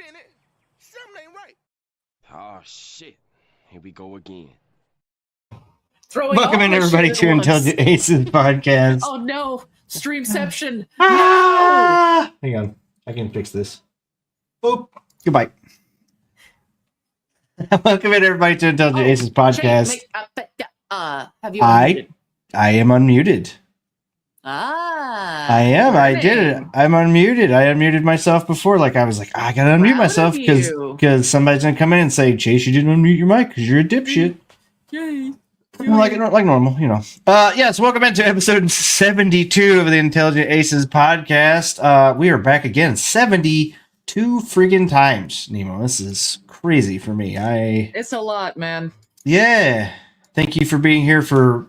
minute. Something ain't right. Oh, shit. Here we go again. Welcome in, everybody, to Intelligent Aces podcast. Oh, no. Streamception. No! Hang on. I can fix this. Boop. Goodbye. Welcome in, everybody, to Intelligent Aces podcast. Have you unmuted? I am unmuted. I am. I did it. I'm unmuted. I unmuted myself before. I was like, I gotta unmute myself because somebody's gonna come in and say, Chase, you didn't unmute your mic because you're a dipshit. Yay. Like normal, you know. Yes, welcome into episode 72 of the Intelligent Aces podcast. We are back again 72 friggin' times, Nemo. This is crazy for me. It's a lot, man. Yeah. Thank you for being here for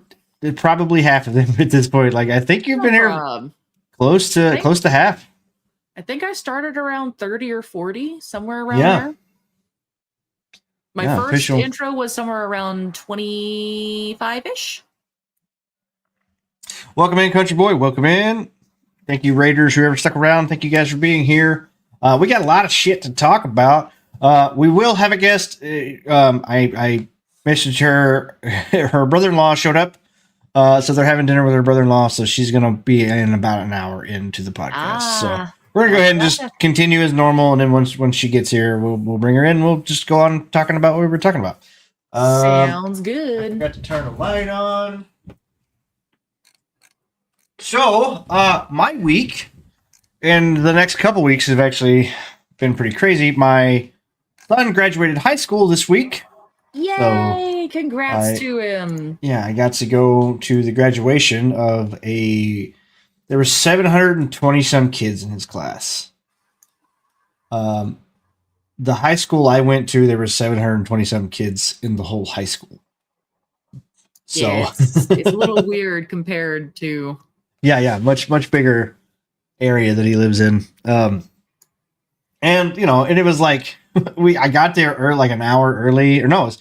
probably half of them at this point. I think you've been here close to half. I think I started around 30 or 40, somewhere around there. My first intro was somewhere around 25-ish. Welcome in, Country Boy. Welcome in. Thank you, Raiders, whoever stuck around. Thank you guys for being here. We got a lot of shit to talk about. We will have a guest. I messaged her. Her brother-in-law showed up. So they're having dinner with her brother-in-law. So she's going to be in about an hour into the podcast. So we're going to go ahead and just continue as normal. And then once she gets here, we'll bring her in. We'll just go on talking about what we were talking about. Sounds good. I forgot to turn the light on. So, my week and the next couple weeks have actually been pretty crazy. My son graduated high school this week. Yay! Congrats to him. Yeah, I got to go to the graduation of there were 720 some kids in his class. The high school I went to, there were 720 some kids in the whole high school. So yeah, it's a little weird compared to. Yeah, much bigger area that he lives in. And it was I got there an hour early, or no,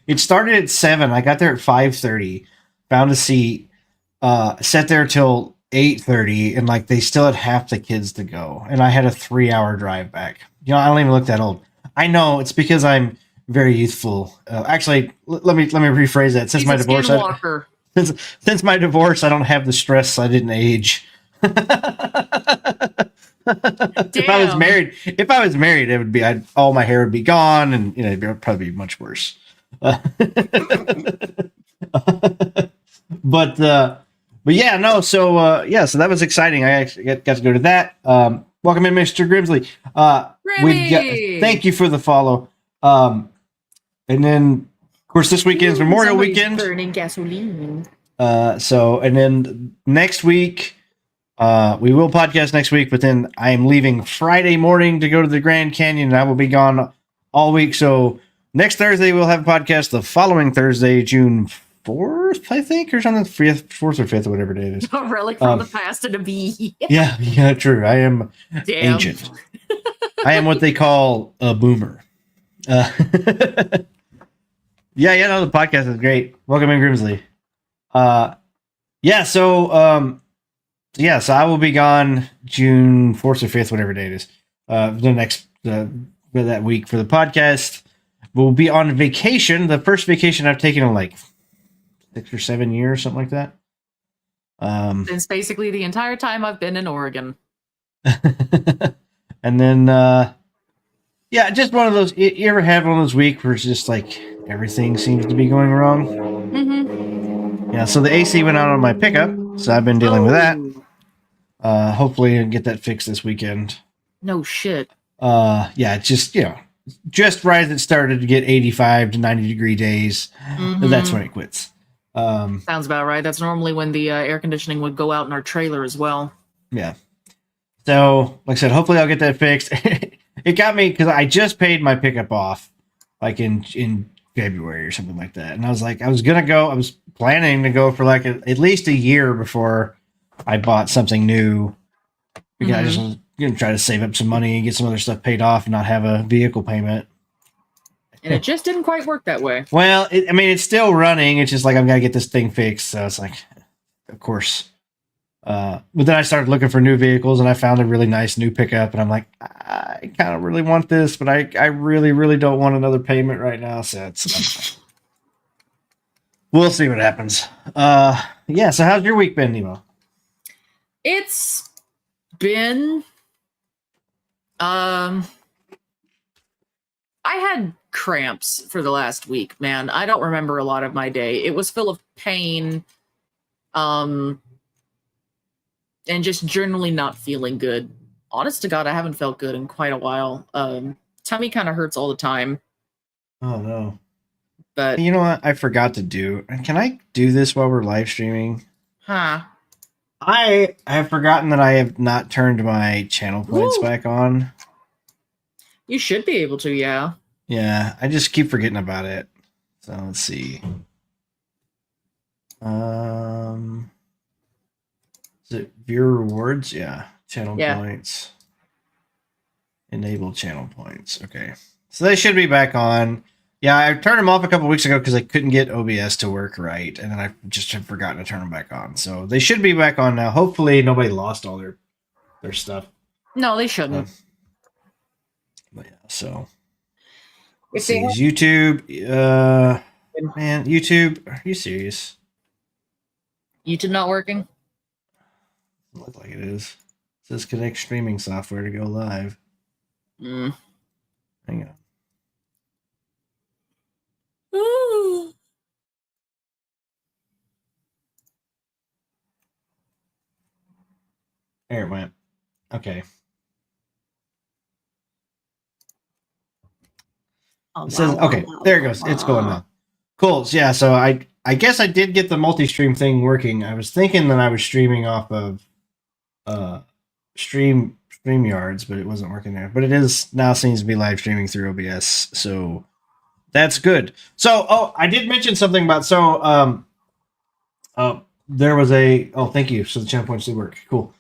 it started at 7. I got there at 5:30, found a seat, sat there till 8:30, and they still had half the kids to go, and I had a 3-hour drive back. I don't even look that old. I know it's because I'm very youthful. Actually, let me rephrase that. Since my divorce, since my divorce, I don't have the stress. I didn't age. If I was married, it would be all my hair would be gone, and it would probably be much worse. But yeah, no. So that was exciting. I actually got to go to that. Welcome in, Mr. Grimsley. Thank you for the follow. And then, of course, this weekend's Memorial Weekend. Burning gasoline. And then next week. We will podcast next week, but then I am leaving Friday morning to go to the Grand Canyon, and I will be gone all week. So next Thursday, we'll have a podcast. The following Thursday, June 4th, I think, or something, 4th or 5th, or whatever day it is. A relic from the past and a bee. Yeah, true. I am ancient. I am what they call a boomer. The podcast is great. Welcome in, Grimsley. So I will be gone June 4th or 5th, whatever day it is. That week for the podcast. We'll be on vacation. The first vacation I've taken in 6 or 7 years, something like that. It's basically the entire time I've been in Oregon. And then, just one of those. You ever have one of those weeks where it's just everything seems to be going wrong? Mm-hmm. Yeah, so the AC went out on my pickup, so I've been dealing with that. Hopefully I can get that fixed this weekend. No shit. It's just right as it started to get 85 to 90 degree days. Mm-hmm. That's when it quits. Sounds about right. That's normally when the air conditioning would go out in our trailer as well. Yeah. So, like I said, hopefully I'll get that fixed. It got me because I just paid my pickup off in February or something like that. And I was I was planning to go for at least a year before I bought something new, because I just was going to try to save up some money and get some other stuff paid off and not have a vehicle payment. And it just didn't quite work that way. Well, it's still running. It's just I've got to get this thing fixed. So it's of course. But then I started looking for new vehicles, and I found a really nice new pickup, and I'm like, I I kind of really want this, but I really, really don't want another payment right now. So it's we'll see what happens. Yeah. So how's your week been, Nemo? It's been I had cramps for the last week, man. I don't remember a lot of my day. It was full of pain, and just generally not feeling good. Honest to God, I haven't felt good in quite a while. Tummy kind of hurts all the time. Oh no. But you know what? I forgot to do. Can I do this while we're live streaming? Huh. I have forgotten that I have not turned my channel points back on. You should be able to, yeah. Yeah, I just keep forgetting about it. So let's see. Is it viewer rewards? Yeah. Channel points. Enable channel points. Okay. So they should be back on. Yeah, I turned them off a couple weeks ago because I couldn't get OBS to work right, and then I just have forgotten to turn them back on. So they should be back on now. Hopefully nobody lost all their stuff. No, they shouldn't. But yeah, so let's see. Is YouTube man, YouTube, are you serious? YouTube not working? Looks like it is. It says connect streaming software to go live. Hang on. There it went. Okay. It says, okay, there it goes. It's going now. Cool. So, yeah, so I guess I did get the multi-stream thing working. I was thinking that I was streaming off of StreamYards, but it wasn't working there. But it is now seems to be live streaming through OBS, so that's good. So, I did mention something about there was thank you. So the channel points did work. Cool.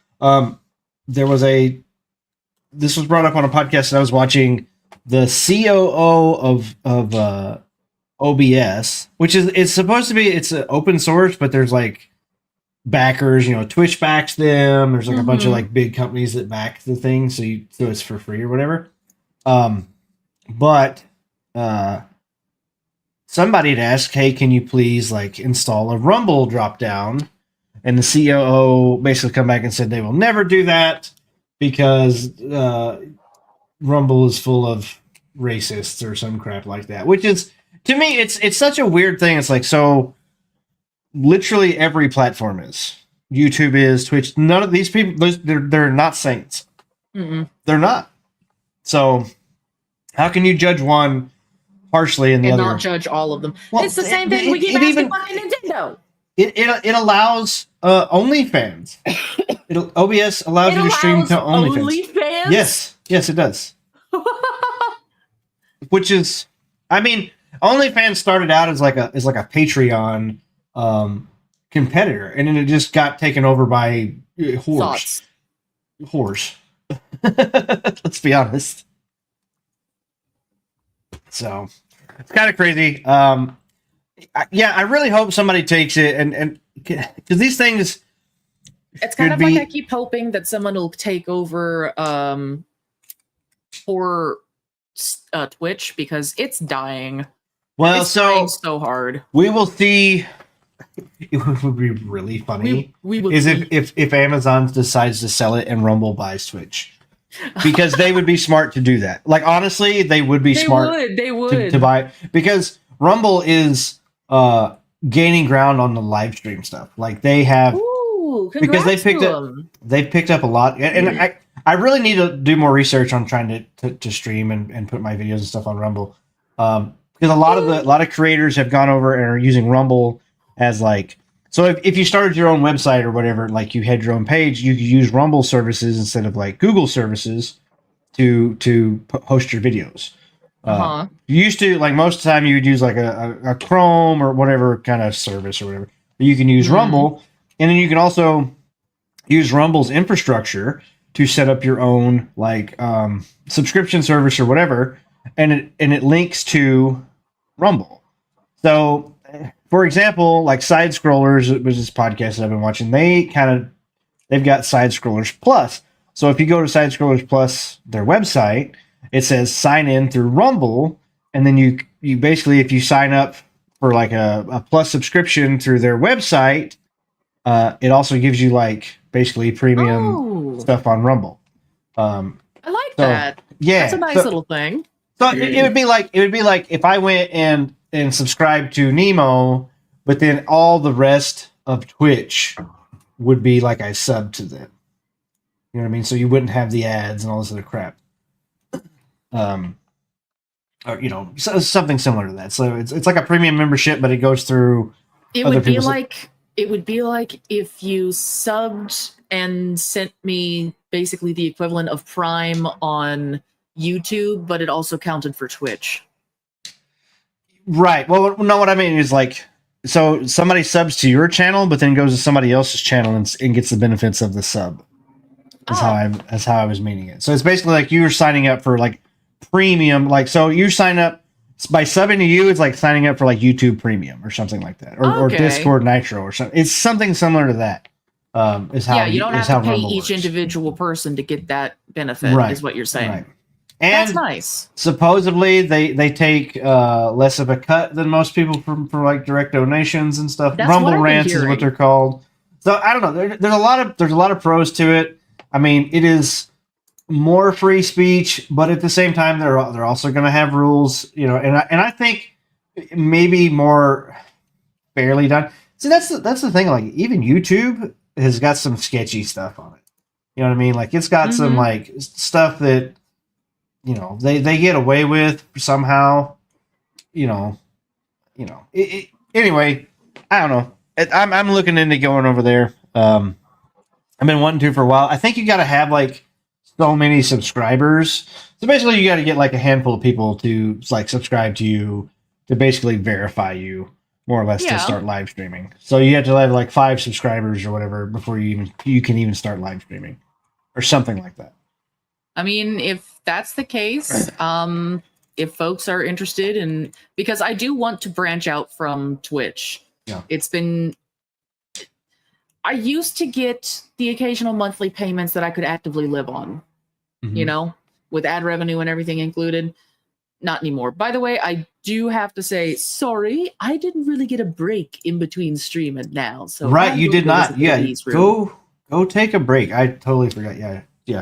This was brought up on a podcast that I was watching. The COO of OBS, which is it's supposed to be it's open source, but there's like backers. You know, Twitch backs them. There's like a bunch of like big companies that back the thing, so it's for free or whatever. But somebody had asked, "Hey, can you please like install a Rumble dropdown?" And the COO basically come back and said they will never do that because Rumble is full of racists or some crap like that, which is, to me, it's such a weird thing. It's like, so literally every platform is. YouTube is, Twitch, none of these people, they're not saints. They're not. So how can you judge one harshly and the other? And not judge all of them. Well, it's the same thing we keep asking about Nintendo. It allows OnlyFans. OBS allows you to stream to OnlyFans. Yes, it does. Which is, I mean, OnlyFans started out as like a Patreon competitor, and then it just got taken over by whores. Let's be honest. So it's kind of crazy. I really hope somebody takes it, and because these things, it's kind of like I keep hoping that someone will take over for Twitch because it's dying. Well, it's dying so hard. We will see. It would be really funny if Amazon decides to sell it and Rumble buys Twitch, because they would be smart to do that. Like, honestly, they would be smart. They would to buy, because Rumble is gaining ground on the live stream stuff. Like, they have. Because they picked up a lot, and I really need to do more research on trying to stream and put my videos and stuff on Rumble, because a lot of creators have gone over and are using Rumble as like, so if you started your own website or whatever, like you had your own page, you could use Rumble services instead of like Google services to host your videos. You used to, like, most of the time you would use like a Chrome or whatever kind of service or whatever. But you can use Rumble. And then you can also use Rumble's infrastructure to set up your own like subscription service or whatever, and it links to Rumble. So, for example, like Side Scrollers, which is this podcast that I've been watching, they've got Side Scrollers Plus, So if you go to Side Scrollers Plus, their website, it says sign in through Rumble, and then you basically, if you sign up for like a Plus subscription through their website, it also gives you like basically premium stuff on Rumble. I like that. Yeah, that's a nice little thing. So it would be like if I went and subscribed to Nemo, but then all the rest of Twitch would be like I subbed to them. You know what I mean? So you wouldn't have the ads and all this other crap. Or something similar to that. So it's like a premium membership, but it goes through. It would be like if you subbed and sent me basically the equivalent of Prime on YouTube, but it also counted for Twitch. Right. Well, no, what I mean is like, so somebody subs to your channel, but then goes to somebody else's channel and gets the benefits of the sub. That's how I was meaning it. So it's basically like you're signing up for like premium, like, so you sign up by subbing to you. It's like signing up for like YouTube Premium or something like that, or Discord Nitro or something. It's something similar to that. Is how you don't have to pay each individual person to get that benefit. Right. Is what you're saying. Right. And that's nice. Supposedly they take less of a cut than most people for like direct donations and stuff. That's Rumble Rants is what they're called. So I don't know. There's a lot of pros to it. I mean, it is more free speech, but at the same time, they're also going to have rules, and I think maybe more fairly done. See, that's the thing. Like, even YouTube has got some sketchy stuff on it. You know what I mean? Like, it's got some like stuff that they get away with somehow. Anyway, I don't know. I'm looking into going over there. I've been wanting to for a while. I think you got to have like so many subscribers. So basically, you got to get like a handful of people to like subscribe to you to basically verify you, more or less, to start live streaming. So you have to have like 5 subscribers or whatever before you can even start live streaming, or something like that. I mean, if that's the case, if folks are interested in, because I do want to branch out from Twitch. Yeah. I used to get the occasional monthly payments that I could actively live on, with ad revenue and everything included. Not anymore. By the way, I do have to say, sorry, I didn't really get a break in between streaming now. So right, you did not. Yeah, go take a break. I totally forgot. Yeah.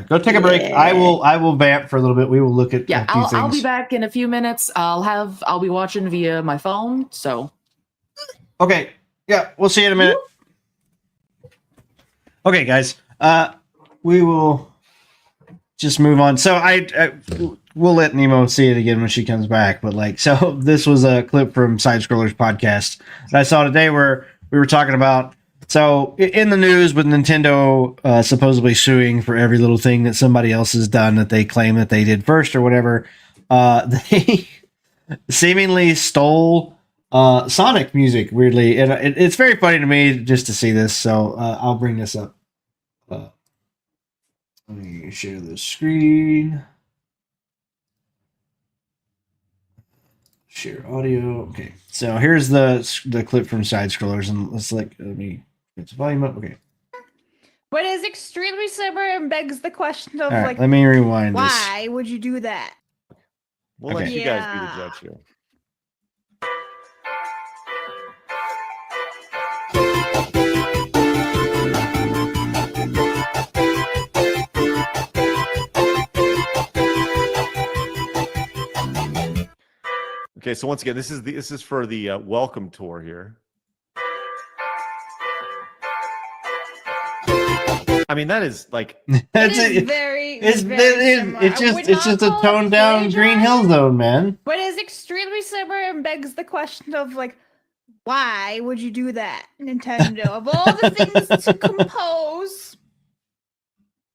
Go take a break. I will vamp for a little bit. We will look at a few things. I'll be back in a few minutes. I'll be watching via my phone. So okay. Yeah, we'll see you in a minute. Okay, guys. We will just move on. So we'll let Nemo see it again when she comes back. But so this was a clip from Side Scrollers podcast that I saw today where we were talking about. So in the news with Nintendo supposedly suing for every little thing that somebody else has done that they claim that they did first or whatever, they seemingly stole Sonic music, weirdly. And it's very funny to me just to see this. So I'll bring this up. Let me share the screen. Share audio. Okay. So here's the clip from Side Scrollers, and let me get the volume up. Okay. But it's extremely similar and begs the question of let me rewind this. Why would you do that? We'll let you guys be the judge here. Okay, so once again, this is for the welcome tour here. I mean, that is like it's just a toned down Green Hill Zone, man. But it's extremely similar and begs the question of why would you do that, Nintendo? Of all the things to compose,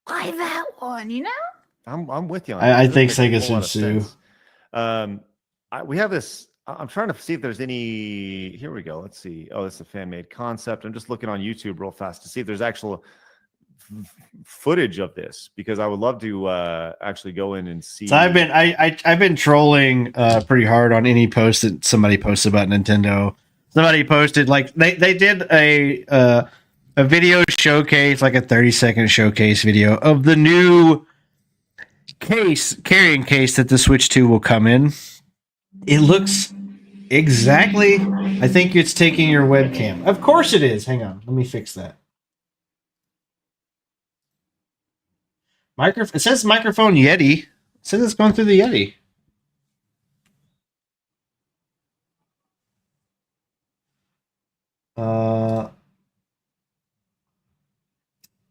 why that one? I'm with you on I think Sega should sue. We have this. I'm trying to see if there's any. Here we go. Let's see. Oh, it's a fan made concept. I'm just looking on YouTube real fast to see if there's actual footage of this, because I would love to actually go in and see. So I've been trolling pretty hard on any post that somebody posts about Nintendo. Somebody posted they did a a video showcase, like a 30-second showcase video of the new carrying case that the Switch 2 will come in. It looks exactly, I think it's taking your webcam. Of course it is. Hang on, let me fix that. It says microphone Yeti. It says it's going through the Yeti.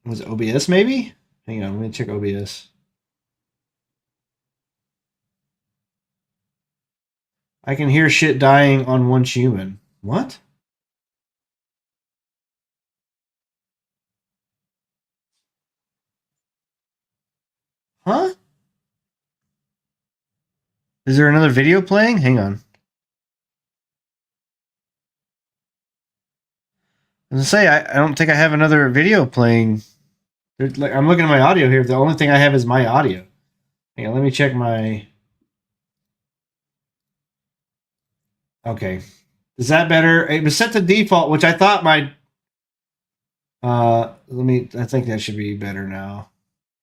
Was it OBS maybe? Hang on, let me check OBS. I can hear shit dying on one human. What? Huh? Is there another video playing? Hang on. I was gonna say, I don't think I have another video playing. I'm looking at my audio here. The only thing I have is my audio. Hang on, let me check my... Okay. Is that better? It was set to default, which I thought my... I think that should be better now.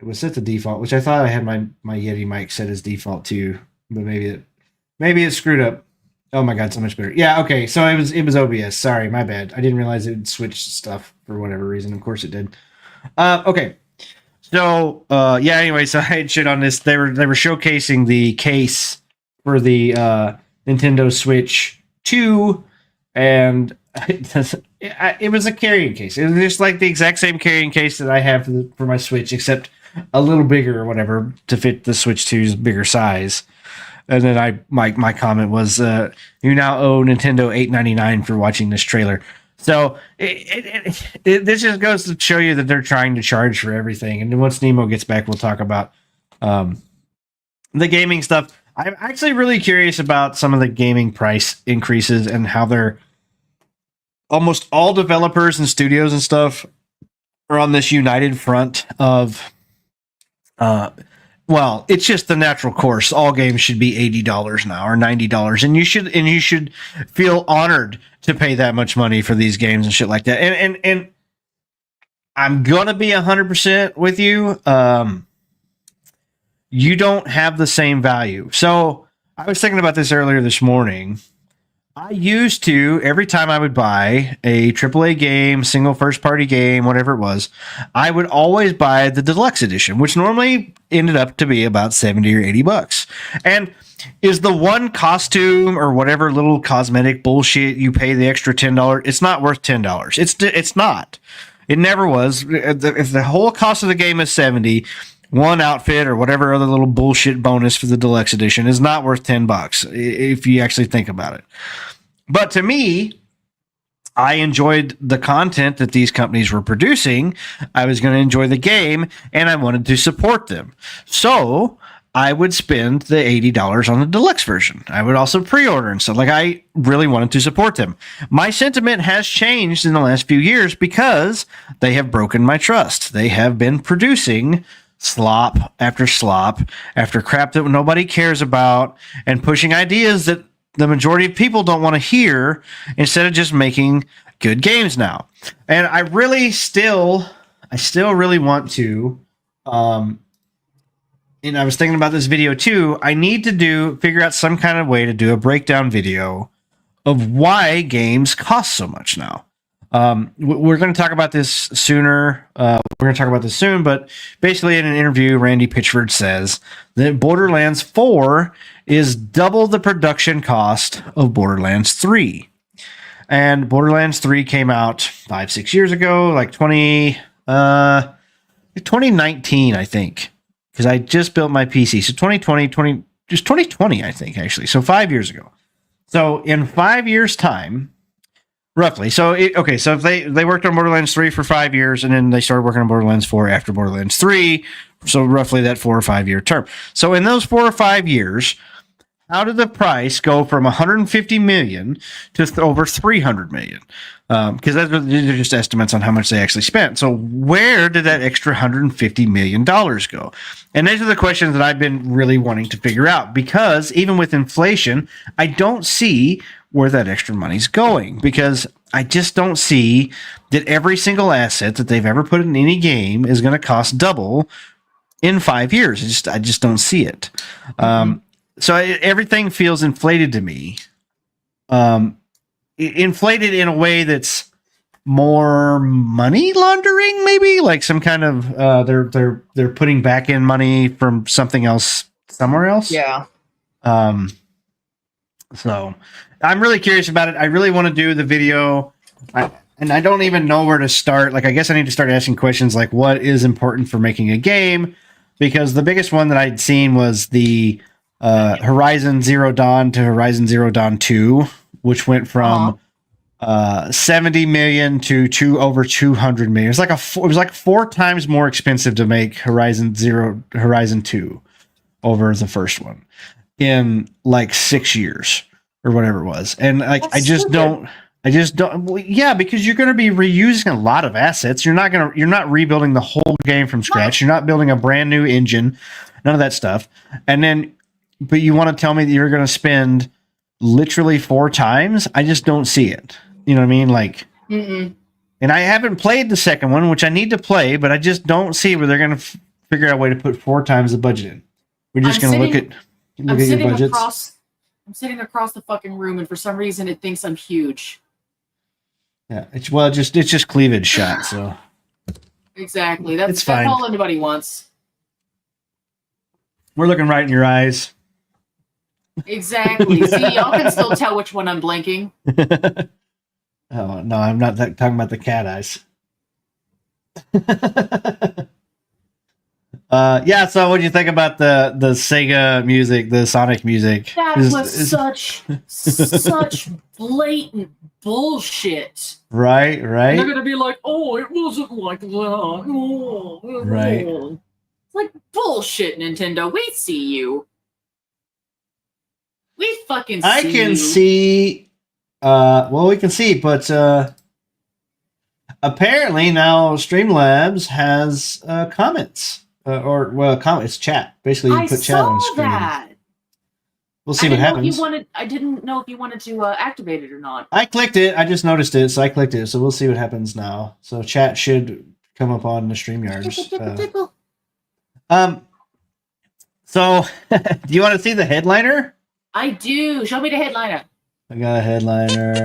It was set to default, which I thought I had my Yeti mic set as default too. But maybe it screwed up. Oh my god, so much better. Yeah, okay. So it was OBS. Sorry, my bad. I didn't realize it would switch stuff for whatever reason. Of course it did. Okay. So yeah, anyway, so I had shit on this. They were showcasing the case for the Nintendo Switch 2, and it was a carrying case. It was just like the exact same carrying case that I have for my Switch, except a little bigger or whatever to fit the Switch 2's bigger size. And then my comment was, you now owe Nintendo $8.99 for watching this trailer. So this just goes to show you that they're trying to charge for everything. And then once Nemo gets back, we'll talk about the gaming stuff. I'm actually really curious about some of the gaming price increases and how they're almost all developers and studios and stuff are on this united front of well, it's just the natural course. All games should be $80 now or $90, and you should feel honored to pay that much money for these games and shit like that. And I'm gonna be 100% with you. You don't have the same value. So I was thinking about this earlier this morning. I used to, every time I would buy a AAA game, single first party game, whatever it was, I would always buy the deluxe edition, which normally ended up to be about 70 or 80 bucks. And is the one costume or whatever little cosmetic bullshit you pay the extra $10, it's not worth $10. It's not. It never was. If the whole cost of the game is 70, one outfit or whatever other little bullshit bonus for the deluxe edition is not worth $10 if you actually think about it. But to me, I enjoyed the content that these companies were producing. I was going to enjoy the game and I wanted to support them. So I would spend the $80 on the deluxe version. I would also pre-order and stuff. Like, I really wanted to support them. My sentiment has changed in the last few years because they have broken my trust. They have been producing slop after crap that nobody cares about and pushing ideas that the majority of people don't want to hear instead of just making good games now. And I still really want to, and I was thinking about this video too. I need to figure out some kind of way to do a breakdown video of why games cost so much now. We're going to talk about this sooner. We're going to talk about this soon, but basically in an interview, Randy Pitchford says that Borderlands 4 is double the production cost of Borderlands 3. And Borderlands 3 came out 5-6 years ago, like 2019, I think, because I just built my PC. So 2020, I think, actually. So 5 years ago. So in 5 years' time, roughly. So if they worked on Borderlands 3 for 5 years, and then they started working on Borderlands 4 after Borderlands 3. So roughly that 4 or 5 year term. So in those 4 or 5 years, how did the price go from 150 million to over 300 million? Because these are just estimates on how much they actually spent. So where did that extra 150 million dollars go? And these are the questions that I've been really wanting to figure out, because even with inflation, I don't see where that extra money's going, because I just don't see that every single asset that they've ever put in any game is going to cost double in 5 years. I just don't see it. So everything feels inflated to me. Inflated in a way that's more money laundering, maybe like some kind of they're putting back in money from something else somewhere else. Yeah. So I'm really curious about it. I really want to do the video. And I don't even know where to start. Like, I guess I need to start asking questions like, what is important for making a game? Because the biggest one that I'd seen was the Horizon Zero Dawn to Horizon Zero Dawn 2, which went from 70 million to over 200 million. It was like 4 times more expensive to make Horizon 2 over the first one in like 6 years or whatever it was. And like, I just don't. Well, yeah, because you're going to be reusing a lot of assets. You're not rebuilding the whole game from scratch. You're not building a brand new engine, none of that stuff. But you want to tell me that you're going to spend literally 4 times? I just don't see it. You know what I mean? Like, and I haven't played the second one, which I need to play, but I just don't see where they're going to figure out a way to put 4 times the budget in. We're just going to look at your budgets. I'm sitting across the fucking room, and for some reason, it thinks I'm huge. Yeah, it's just cleavage shot. So exactly, It's that's fine. all anybody wants. We're looking right in your eyes. Exactly. See, y'all can still tell which one I'm blinking. Oh no, I'm not talking about the cat eyes. Yeah. So, what do you think about the Sega music, the Sonic music? That was such blatant bullshit. Right. And they're gonna be like, "Oh, it wasn't like that." Right. It's like bullshit, Nintendo. We see you. We fucking see I can you. see. Well, we can see, but apparently now Streamlabs has comments, it's chat. Basically, you I put chat on saw screen. that. We'll see what happens. I didn't know if you wanted to activate it or not. I clicked it. I just noticed it, so I clicked it. So we'll see what happens now. So chat should come up on the StreamYards. Tickle. So do you want to see the headliner? I do. Show me the headliner. I got a headliner.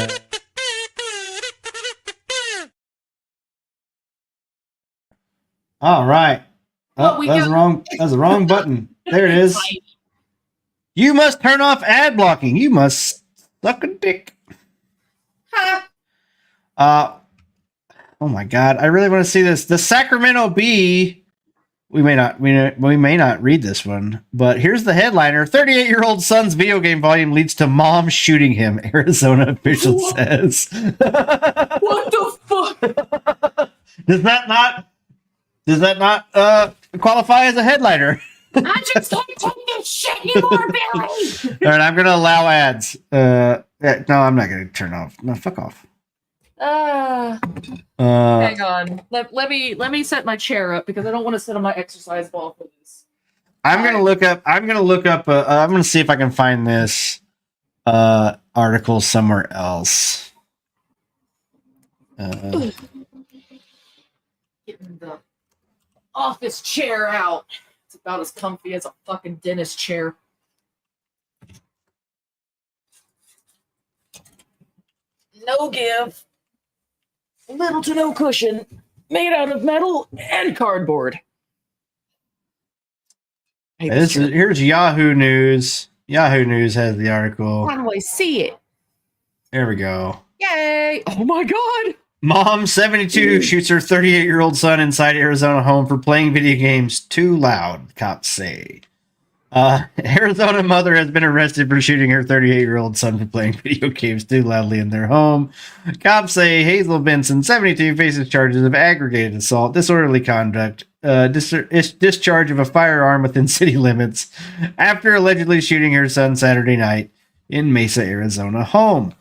All right. What Oh, we that's got? the wrong button. There it is. You must turn off ad blocking. You must suck a dick. Oh my god, I really want to see this. The Sacramento Bee. We may not read this one, but here's the headliner. 38-year-old son's video game volume leads to mom shooting him, Arizona official says. What the fuck? Does that not qualify as a headliner? I just can't take this shit anymore, Billy. All right, I'm gonna allow ads. No, I'm not gonna turn off. No, fuck off. Hang on. Let me set my chair up because I don't want to sit on my exercise ball for this. I'm gonna look up. I'm gonna see if I can find this article somewhere else. Getting the office chair out. It's about as comfy as a fucking dentist chair. No give. Little to no cushion. Made out of metal and cardboard. Hey, Here's Yahoo News. Yahoo News has the article. how do I see it? There we go. Yay! Oh my god! Mom 72 shoots her 38-year-old son inside Arizona home for playing video games too loud, cops say. Arizona mother has been arrested for shooting her 38-year-old son for playing video games too loudly in their home. Cops say Hazel Benson, 72, faces charges of aggravated assault, disorderly conduct, discharge of a firearm within city limits after allegedly shooting her son Saturday night in Mesa, Arizona home.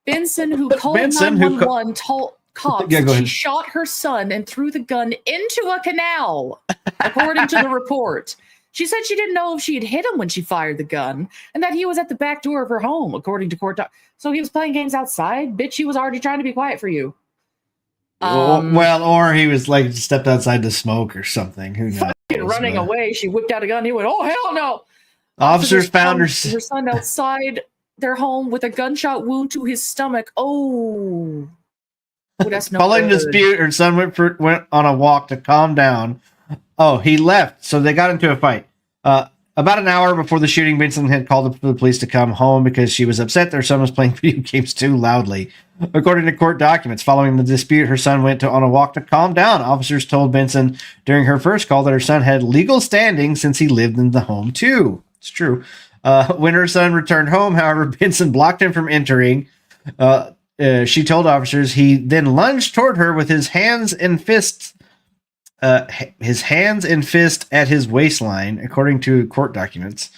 Benson, who called Benson, who 911, told cops Yeah, go that she ahead. shot her son and threw the gun into a canal, according to the report. She said she didn't know if she had hit him when she fired the gun and that he was at the back door of her home, according to court. So he was playing games outside? Bitch, he was already trying to be quiet for you. Well, or he was like stepped outside to smoke or something. Who knows? Running away, she whipped out a gun. He went, "Oh, hell no." Officers found her son outside their home with a gunshot wound to his stomach. Oh, that's no following good. dispute. Her son went on a walk to calm down. Oh, he left, so they got into a fight. About an hour before the shooting, Benson had called the police to come home because she was upset their son was playing video games too loudly. According to court documents, following the dispute, her son went on a walk to calm down. Officers told Benson during her first call that her son had legal standing since he lived in the home too. It's true. When her son returned home, however, Benson blocked him from entering. She told officers he then lunged toward her with his hands and fist at his waistline, according to court documents.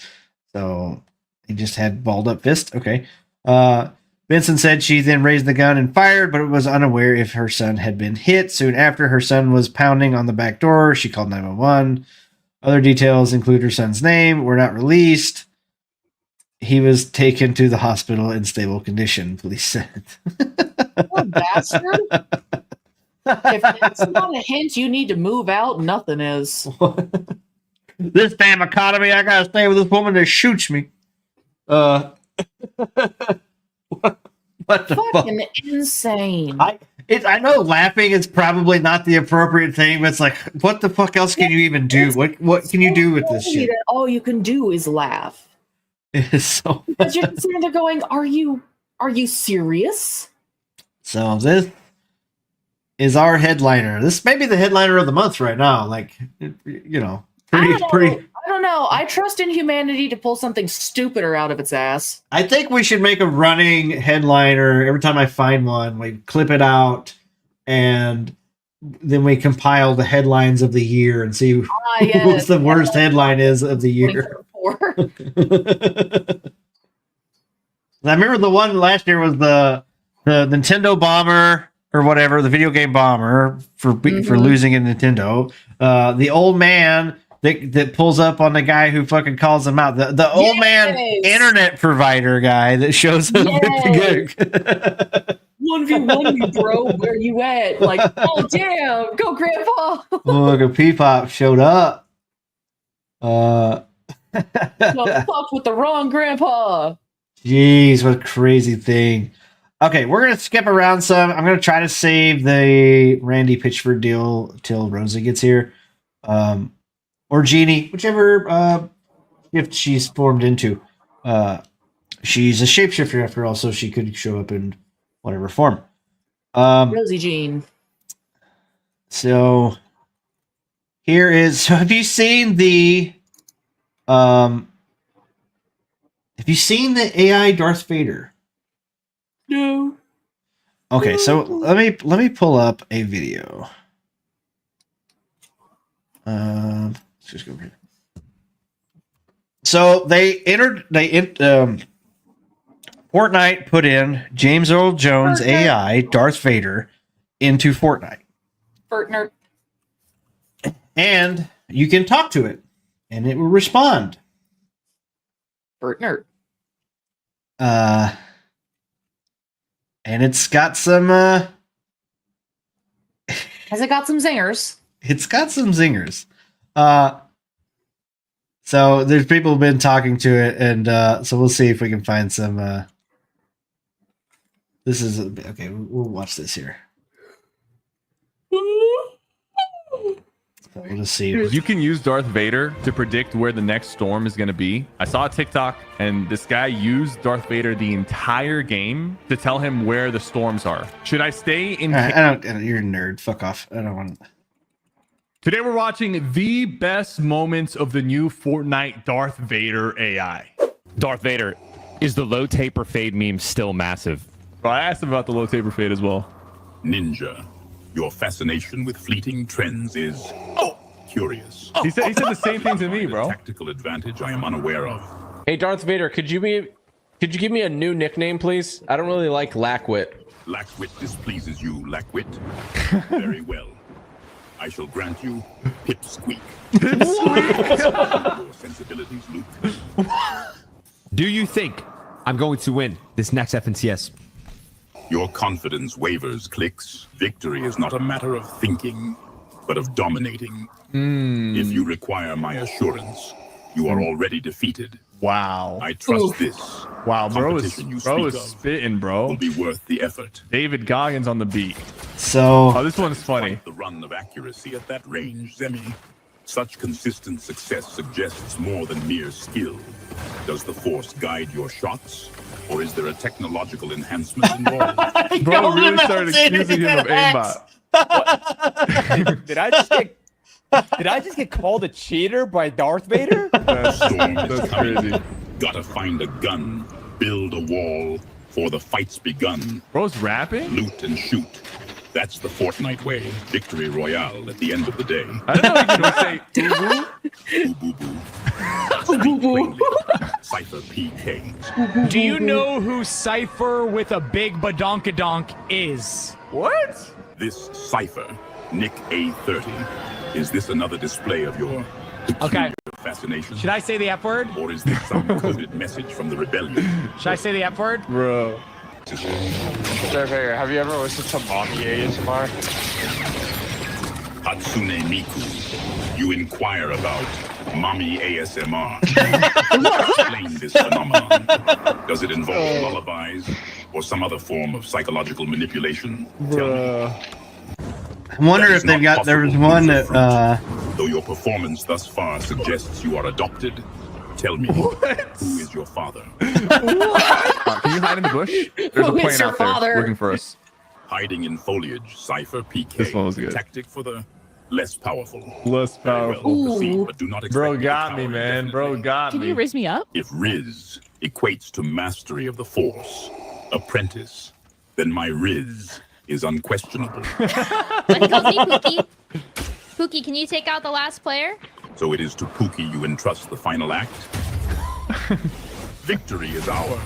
So he just had balled up fist. Okay. Benson said she then raised the gun and fired, but was unaware if her son had been hit. Soon after, her son was pounding on the back door. She called 911. Other details include her son's name were not released. He was taken to the hospital in stable condition, police said. What a bastard. If that's not a hint you need to move out, nothing is. This damn economy, I gotta stay with this woman that shoots me. What the fuck? Fucking insane. I know laughing is probably not the appropriate thing, but it's like, what the fuck else can you even do? What can you do with this shit? That all you can do is laugh. It's so Because you're sitting there going, are you serious? So this is our headliner. This may be the headliner of the month right now. Like, you know, I don't know. I trust in humanity to pull something stupider out of its ass. I think we should make a running headliner. Every time I find one, we clip it out and then we compile the headlines of the year and see what's the worst headline is of the year. I remember the one last year was the Nintendo bomber or whatever, the video game bomber for losing at Nintendo. The old man that pulls up on the guy who fucking calls him out. The old man internet provider guy that shows up. 1v1 me, bro. Where you at? Like, oh damn, go grandpa. Look, a P-Pop showed up. Fuck with the wrong grandpa. Jeez, what a crazy thing. Okay, we're going to skip around some. I'm going to try to save the Randy Pitchford deal till Rosa gets here. Or Jeannie, whichever gift she's formed into. She's a shapeshifter after all, so she could show up in whatever form. Rosie Jean. So here is. So have you seen the AI Darth Vader? No. Okay, so let me pull up a video. Let's just go over here. So Fortnite put in James Earl Jones AI Darth Vader into Fortnite. Fortnite. And you can talk to it and it will respond. Fortnite. And it's got some Has it got some zingers? It's got some zingers. So there's people who've been talking to it, and so we'll see if we can find some. This is okay. We'll watch this here. So we'll just see. You can use Darth Vader to predict where the next storm is going to be. I saw a TikTok, and this guy used Darth Vader the entire game to tell him where the storms are. Should I stay in? I don't. You're a nerd. Fuck off. I don't want. Today we're watching the best moments of the new Fortnite Darth Vader AI. Darth Vader, is the low taper fade meme still massive? Well, I asked him about the low taper fade as well. Ninja, your fascination with fleeting trends is... Oh, curious. He said the same thing to me, bro. Tactical advantage I am unaware of. Hey, Darth Vader, could you give me a new nickname, please? I don't really like Lackwit. Lackwit displeases you, Lackwit. Very well. I shall grant you Pipsqueak. Your sensibilities, Luke. Do you think I'm going to win this next FNCS? Your confidence wavers, Clicks. Victory is not a matter of thinking, but of dominating. If you require my assurance, you are already defeated. Wow. I trust this. Wow, bro is Competition you bro is speak of spitting, bro. will be worth the effort. David Goggins on the beat. So Oh, this one's funny. The run of accuracy at that range, Zemi. Such consistent success suggests more than mere skill. Does the Force guide your shots, or is there a technological enhancement involved? Bro really started accusing him of aimbot. Did I just get called a cheater by Darth Vader? That's crazy. Gotta find a gun, build a wall, for the fight's begun. Bro's rapping? Loot and shoot. That's the Fortnite way. Victory Royale at the end of the day. I don't know if you can say Ooh boo boo. Speak plainly. Cypher PK. Do you know who Cypher with a big badonkadonk is? What? This Cypher, Nick A30. Is this another display of your Okay. fascination? Should I say the F word? Or is this some coded message from the rebellion? Should I say the F word? Bro. Have you ever listened to Mommy ASMR? Hatsune Miku, you inquire about Mommy ASMR. Explain this phenomenon. Does it involve lullabies or some other form of psychological manipulation? Tell me. I wonder if they've got. There was one that. Though your performance thus far suggests you are adopted, tell me, who is your father? Can you hide in the bush? There's a Who is plane your out there father? looking for us. Hiding in foliage, Cypher PK. This one was good. Tactic for the less powerful. Less Very well, powerful. proceed, but do not expect Bro me to got cower me, man. Bro indefinitely. got Can me. you raise me up? If Riz equates to mastery of the Force, apprentice, then my Riz is unquestionable. But he calls me Pookie. Pookie, can you take out the last player? So it is to Pookie you entrust the final act. Victory is ours.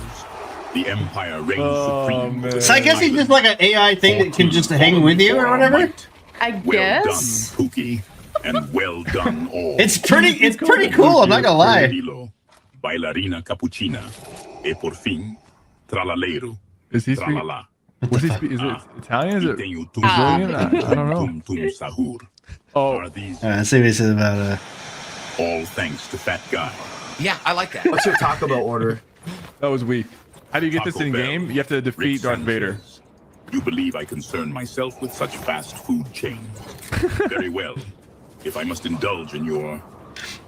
The Empire reigns supreme. man. So I guess he's just like an AI thing that can just hang with you or whatever. I Well guess. done, Pookie, and well done all. It's pretty cool. I'm not gonna lie. Estilo, Bailarina Cappuccina, e por fin, Tralaleiro, Is he speaking? Tralala. What's he speak? Is it Italian? Is it Tenho tum Brazilian? I don't know. tum tum sahur. Oh, Are these Let's see what he says about all thanks to Fat Guy? Yeah, I like that. What's your Taco Bell order? that was weak. How do you get this Taco in Bell, game? You have to defeat Rick Darth Vader. Sanchez. You believe I concern myself with such fast food chains? Very well. If I must indulge in your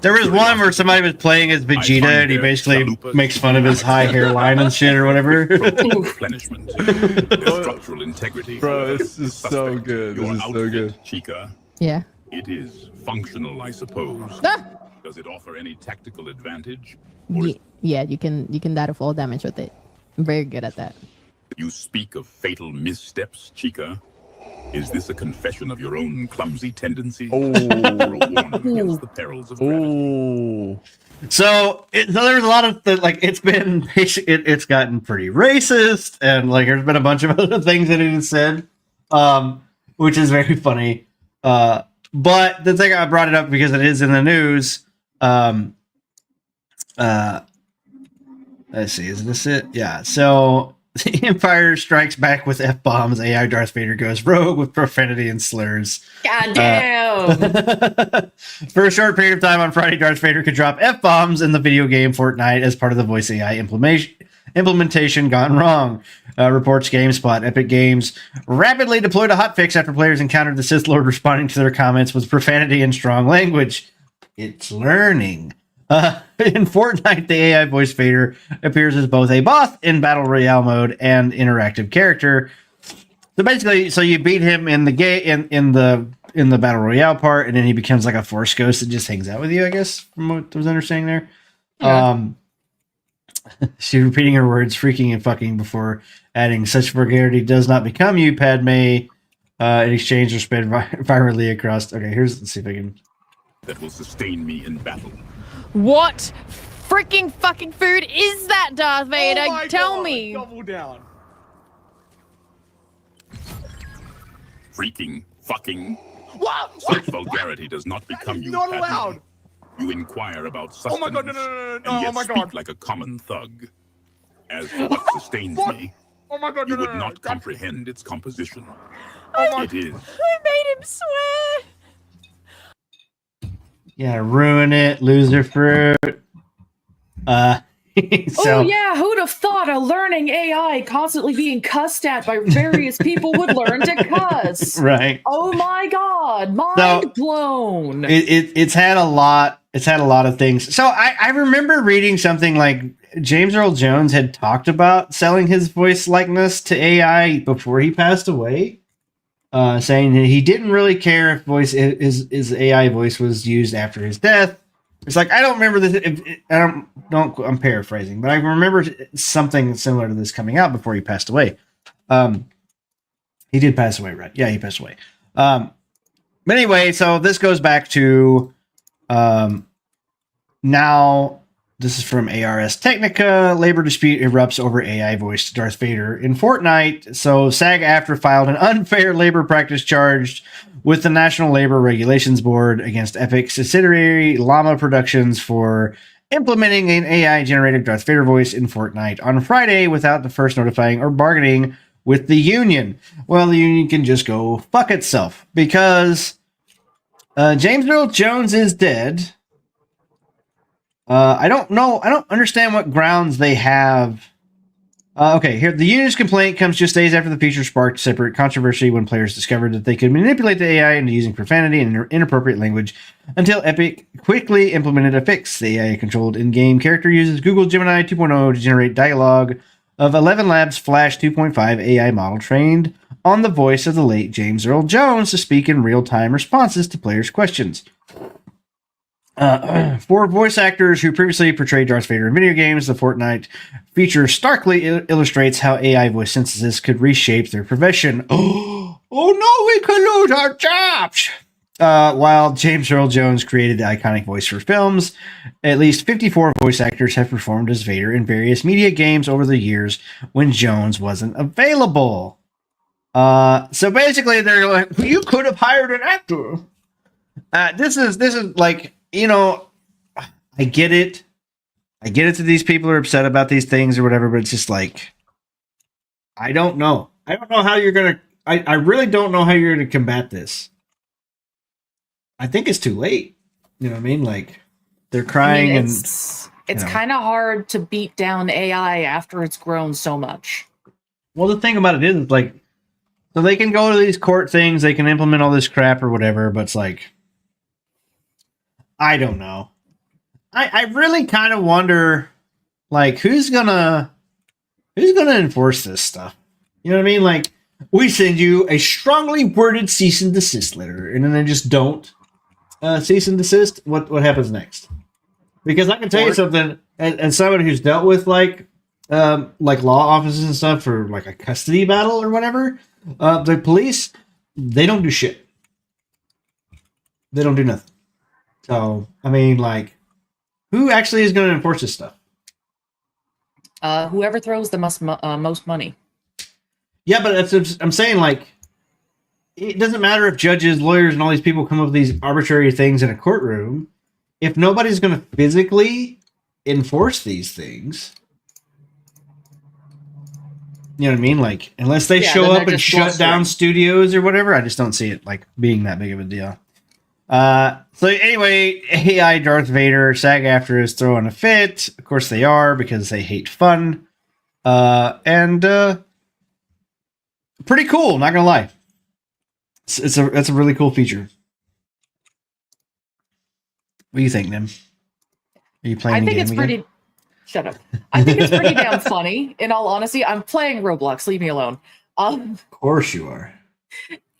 There was one where somebody was playing as Vegeta and he basically makes fun of his high hairline and shit or whatever. replenishment, their structural integrity. Bro, this is so good. This Your is so outfit, good. Chica, Yeah. it is functional, I suppose. Ah! Does it offer any tactical advantage? Yeah, you can that of all damage with it. I'm very good at that. You speak of fatal missteps, Chica. Is this a confession of your own clumsy tendencies? Oh. Or a warning against the perils of gravity? Oh. So there's a lot of like it's been it's gotten pretty racist and like there's been a bunch of other things that it has said, which is very funny. But the thing I brought it up because it is in the news. Let's see, is this it? Yeah. So the Empire strikes back with F-bombs. AI Darth Vader goes rogue with profanity and slurs. God damn. For a short period of time on Friday, Darth Vader could drop F-bombs in the video game Fortnite as part of the voice AI implementation gone wrong. Reports GameSpot. Epic Games rapidly deployed a hotfix after players encountered the Sith Lord responding to their comments with profanity and strong language. It's learning. In Fortnite, the AI voice Vader appears as both a boss in Battle Royale mode and interactive character. So basically, you beat him in the game in the Battle Royale part, and then he becomes like a Force ghost that just hangs out with you, I guess, from what I was understanding there. Yeah. She's repeating her words, freaking and fucking, before adding, "Such vulgarity does not become you, Padme." In exchange, are spread virally across. Okay, let's see if I can. that will sustain me in battle. What freaking fucking food is that, Darth Vader? Tell me. Double down. Freaking, fucking. What? Such vulgarity does not become you. Not Padme. allowed. You inquire about Oh sustenance. my god, no, and oh yet my speak god. like a common thug. As for what sustains Fuck. me, Oh my god, you no, would not God. comprehend its composition. Oh my It is I made him swear. Yeah, ruin it, loser fruit. So Oh yeah, who'd have thought a learning AI constantly being cussed at by various people would learn to cuss? right. Oh my god, mind blown. It's had a lot. It's had a lot of things. So I remember reading something like James Earl Jones had talked about selling his voice likeness to AI before he passed away, saying that he didn't really care if his AI voice was used after his death. It's like I don't remember this. I'm paraphrasing, but I remember something similar to this coming out before he passed away. He did pass away, right? Yeah, he passed away. But anyway, so this goes back to now. This is from ARS Technica. Labor dispute erupts over AI voice to Darth Vader in Fortnite. So SAG-AFTRA filed an unfair labor practice charge with the National Labor Relations Board against Epic subsidiary Llama Productions for implementing an AI-generated Darth Vader voice in Fortnite on Friday without the first notifying or bargaining with the union. Well, the union can just go fuck itself because James Earl Jones is dead. I don't know. I don't understand what grounds they have. Okay, here the union's complaint comes just days after the feature sparked separate controversy when players discovered that they could manipulate the AI into using profanity and inappropriate language until Epic quickly implemented a fix. The AI-controlled in-game character uses Google Gemini 2.0 to generate dialogue of 11 Labs Flash 2.5 AI model trained on the voice of the late James Earl Jones to speak in real-time responses to players' questions. For voice actors who previously portrayed Darth Vader in video games, the Fortnite feature starkly illustrates how AI voice synthesis could reshape their profession. Oh no, we could lose our jobs! While James Earl Jones created the iconic voice for films, at least 54 voice actors have performed as Vader in various media games over the years when Jones wasn't available. So basically, they're like, you could have hired an actor. This is like, you know, I get it. I get it that these people are upset about these things or whatever, but it's just like, I don't know. I don't know how you're going to, I really don't know how you're going to combat this. I think it's too late. You know what I mean? Like, they're crying it's kind of hard to beat down AI after it's grown so much. Well, the thing about it is, like, so they can go to these court things, they can implement all this crap or whatever, but it's like, I don't know. I really kind of wonder, like, who's gonna enforce this stuff? You know what I mean? Like, we send you a strongly worded cease and desist letter, and then they just don't cease and desist. What happens next? Because I can tell you something, as somebody who's dealt with like law offices and stuff for like a custody battle or whatever, the police, they don't do shit. They don't do nothing. So, I mean, like, who actually is going to enforce this stuff? Whoever throws the most money. Yeah, but I'm saying, like, it doesn't matter if judges, lawyers, and all these people come up with these arbitrary things in a courtroom. If nobody's going to physically enforce these things, you know what I mean? Like, unless they show up and shut down studios or whatever, I just don't see it, like, being that big of a deal. So anyway, AI Darth Vader, SAG-AFTRA is throwing a fit. Of course they are, because they hate fun. And pretty cool, not gonna lie. It's a really cool feature. What do you think, Nim? Are you playing? I think it's pretty. Shut up. I think it's pretty damn funny. In all honesty, I'm playing Roblox. Leave me alone. Of course you are.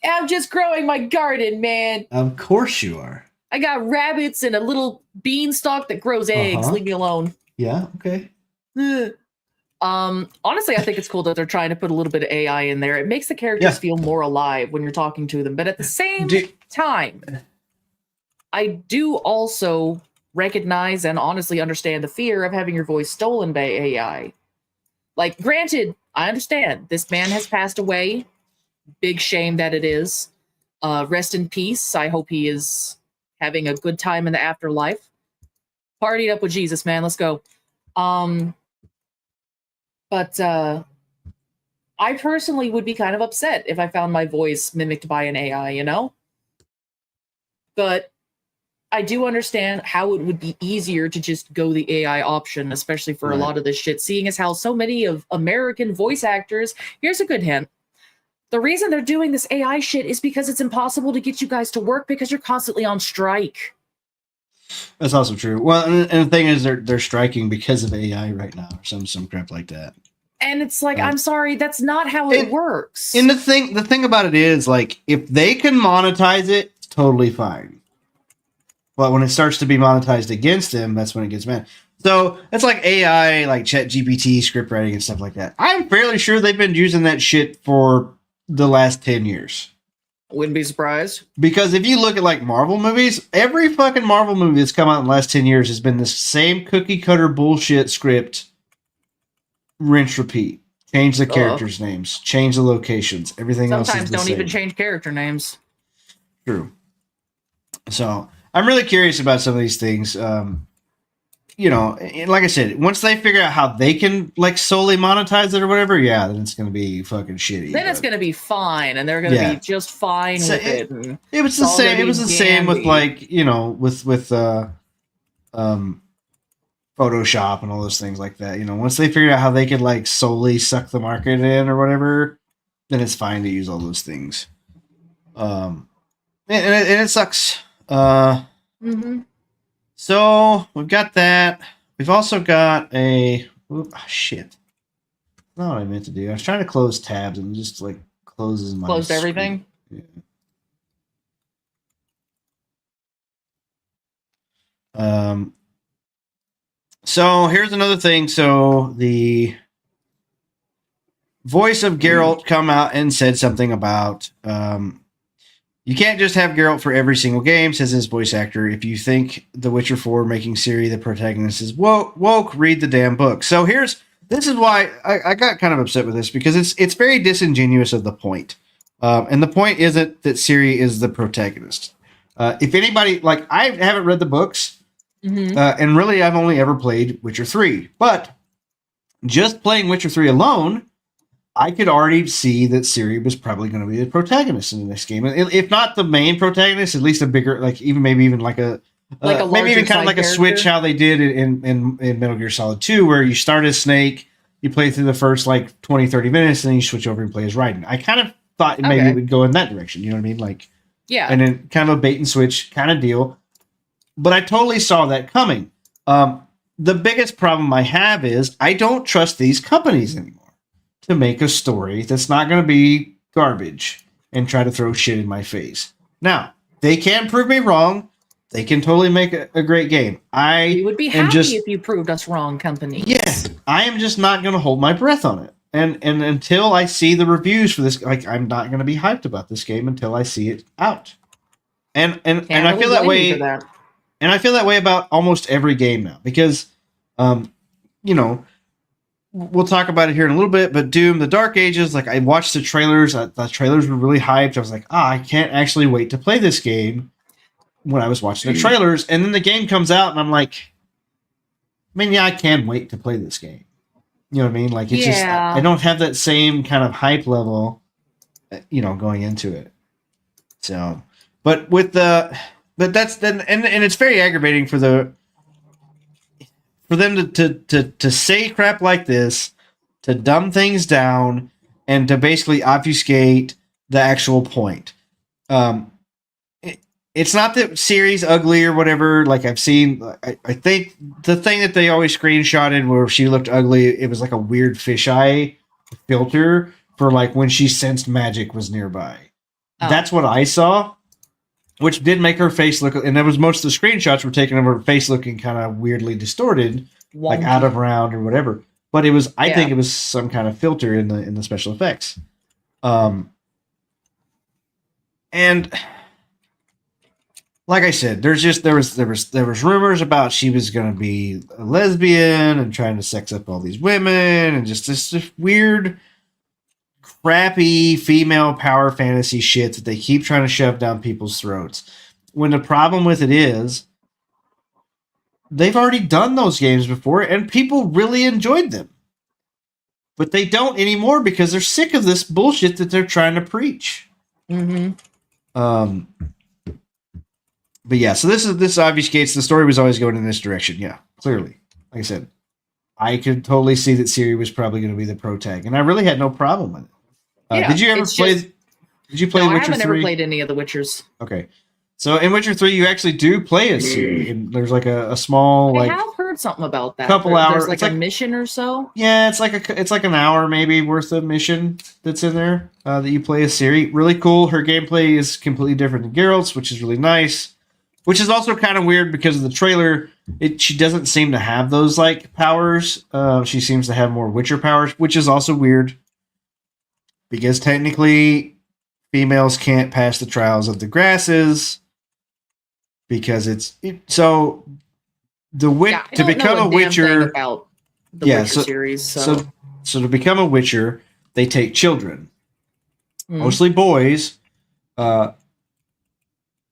I'm just growing my garden, man. Of course you are. I got rabbits and a little beanstalk that grows eggs. Leave me alone. Yeah. Okay. Honestly, I think it's cool that they're trying to put a little bit of AI in there. It makes the characters feel more alive when you're talking to them. But at the same time, I do also recognize and honestly understand the fear of having your voice stolen by AI. Like, granted, I understand this man has passed away. Big shame that it is. Rest in peace. I hope he is having a good time in the afterlife. Partied up with Jesus, man. Let's go. But I personally would be kind of upset if I found my voice mimicked by an AI, you know? But I do understand how it would be easier to just go the AI option, especially for a lot of this shit, seeing as how so many of American voice actors, here's a good hint. The reason they're doing this AI shit is because it's impossible to get you guys to work because you're constantly on strike. That's also true. Well, and the thing is, they're striking because of AI right now, or some crap like that. And it's like, I'm sorry, that's not how it works. And the thing about it is, like, if they can monetize it, it's totally fine. But when it starts to be monetized against them, that's when it gets mad. So it's like AI, like ChatGPT, script writing, and stuff like that. I'm fairly sure they've been using that shit for the last 10 years. Wouldn't be surprised. Because if you look at like Marvel movies, every fucking Marvel movie that's come out in the last 10 years has been the same cookie cutter bullshit script. Rinse, repeat. Change the characters' names. Change the locations. Everything else is the same. Sometimes don't even change character names. True. So I'm really curious about some of these things. You know, like I said, once they figure out how they can like solely monetize it or whatever, yeah, then it's going to be fucking shitty. Then it's going to be fine, and they're going to be just fine with it. It was the same. It was the same with like, you know, with Photoshop and all those things like that. You know, once they figured out how they could like solely suck the market in or whatever, then it's fine to use all those things. And it sucks. So we've got that. We've also got a shit. Not what I meant to do. I was trying to close tabs and it just like closes my closed screen. everything. Yeah. So here's another thing. So the voice of Geralt come out and said something about you can't just have Geralt for every single game, says his voice actor. If you think The Witcher 4 making Ciri the protagonist is woke, read the damn book. So this is why I got kind of upset with this, because it's very disingenuous of the point. And the point isn't that Ciri is the protagonist. If anybody, like, I haven't read the books, and really I've only ever played Witcher 3. But just playing Witcher 3 alone, I could already see that Ciri was probably going to be the protagonist in the next game. If not the main protagonist, at least a bigger, like maybe even like a maybe even kind of like a Switch, how they did it in Metal Gear Solid 2, where you start as Snake, you play through the first like 20, 30 minutes, and then you switch over and play as Raiden. I kind of thought maybe it would go in that direction. You know what I mean? Like, yeah. And then kind of a bait and switch kind of deal. But I totally saw that coming. The biggest problem I have is I don't trust these companies anymore to make a story that's not going to be garbage and try to throw shit in my face. Now, they can prove me wrong. They can totally make a great game. We would be happy if you proved us wrong, company. Yes, I am just not going to hold my breath on it. And until I see the reviews for this, like, I'm not going to be hyped about this game until I see it out. And I feel that way. And I feel that way about almost every game now, because, you know, we'll talk about it here in a little bit, but Doom, the Dark Ages, like, I watched the trailers. The trailers were really hyped. I was like, I can't actually wait to play this game when I was watching the trailers. And then the game comes out, and I'm like, I mean, yeah, I can wait to play this game. You know what I mean? Like, it's just, I don't have that same kind of hype level, you know, going into it. So, but that's then, and it's very aggravating for them to say crap like this, to dumb things down, and to basically obfuscate the actual point. It's not that Ciri's ugly or whatever. Like, I've seen, I think the thing that they always screenshotted where she looked ugly, it was like a weird fisheye filter for like when she sensed magic was nearby. Oh. That's what I saw, which did make her face look, and that was most of the screenshots were taken of her face looking kind of weirdly distorted, like out of round or whatever. But it was, I think it was some kind of filter in the special effects. And like I said, there was rumors about she was going to be a lesbian and trying to sex up all these women and just this weird, crappy female power fantasy shit that they keep trying to shove down people's throats. When the problem with it is, they've already done those games before and people really enjoyed them. But they don't anymore because they're sick of this bullshit that they're trying to preach. Mm-hmm. But yeah, so this obfuscates the story was always going in this direction. Yeah, clearly. Like I said, I could totally see that Ciri was probably going to be the pro tag, and I really had no problem with it. Yeah, did you ever play? Did you play No, I Witcher haven't ever 3? played any of the Witchers. Okay, so in Witcher 3, you actually do play as Ciri, and there's like a small I like have heard something about that. couple There's hours- like it's a like- mission or so. yeah, it's like an hour maybe worth of mission that's in there that you play as Ciri. Really cool. Her gameplay is completely different than Geralt's, which is really nice. Which is also kind of weird because of the trailer. She doesn't seem to have those like powers. She seems to have more Witcher powers, which is also weird because technically females can't pass the trials of the grasses because so the Yeah, I to don't become know a damn thing Witcher. about the Yeah, Witcher so- series. So, So to become a Witcher, they take children, Mm. mostly boys,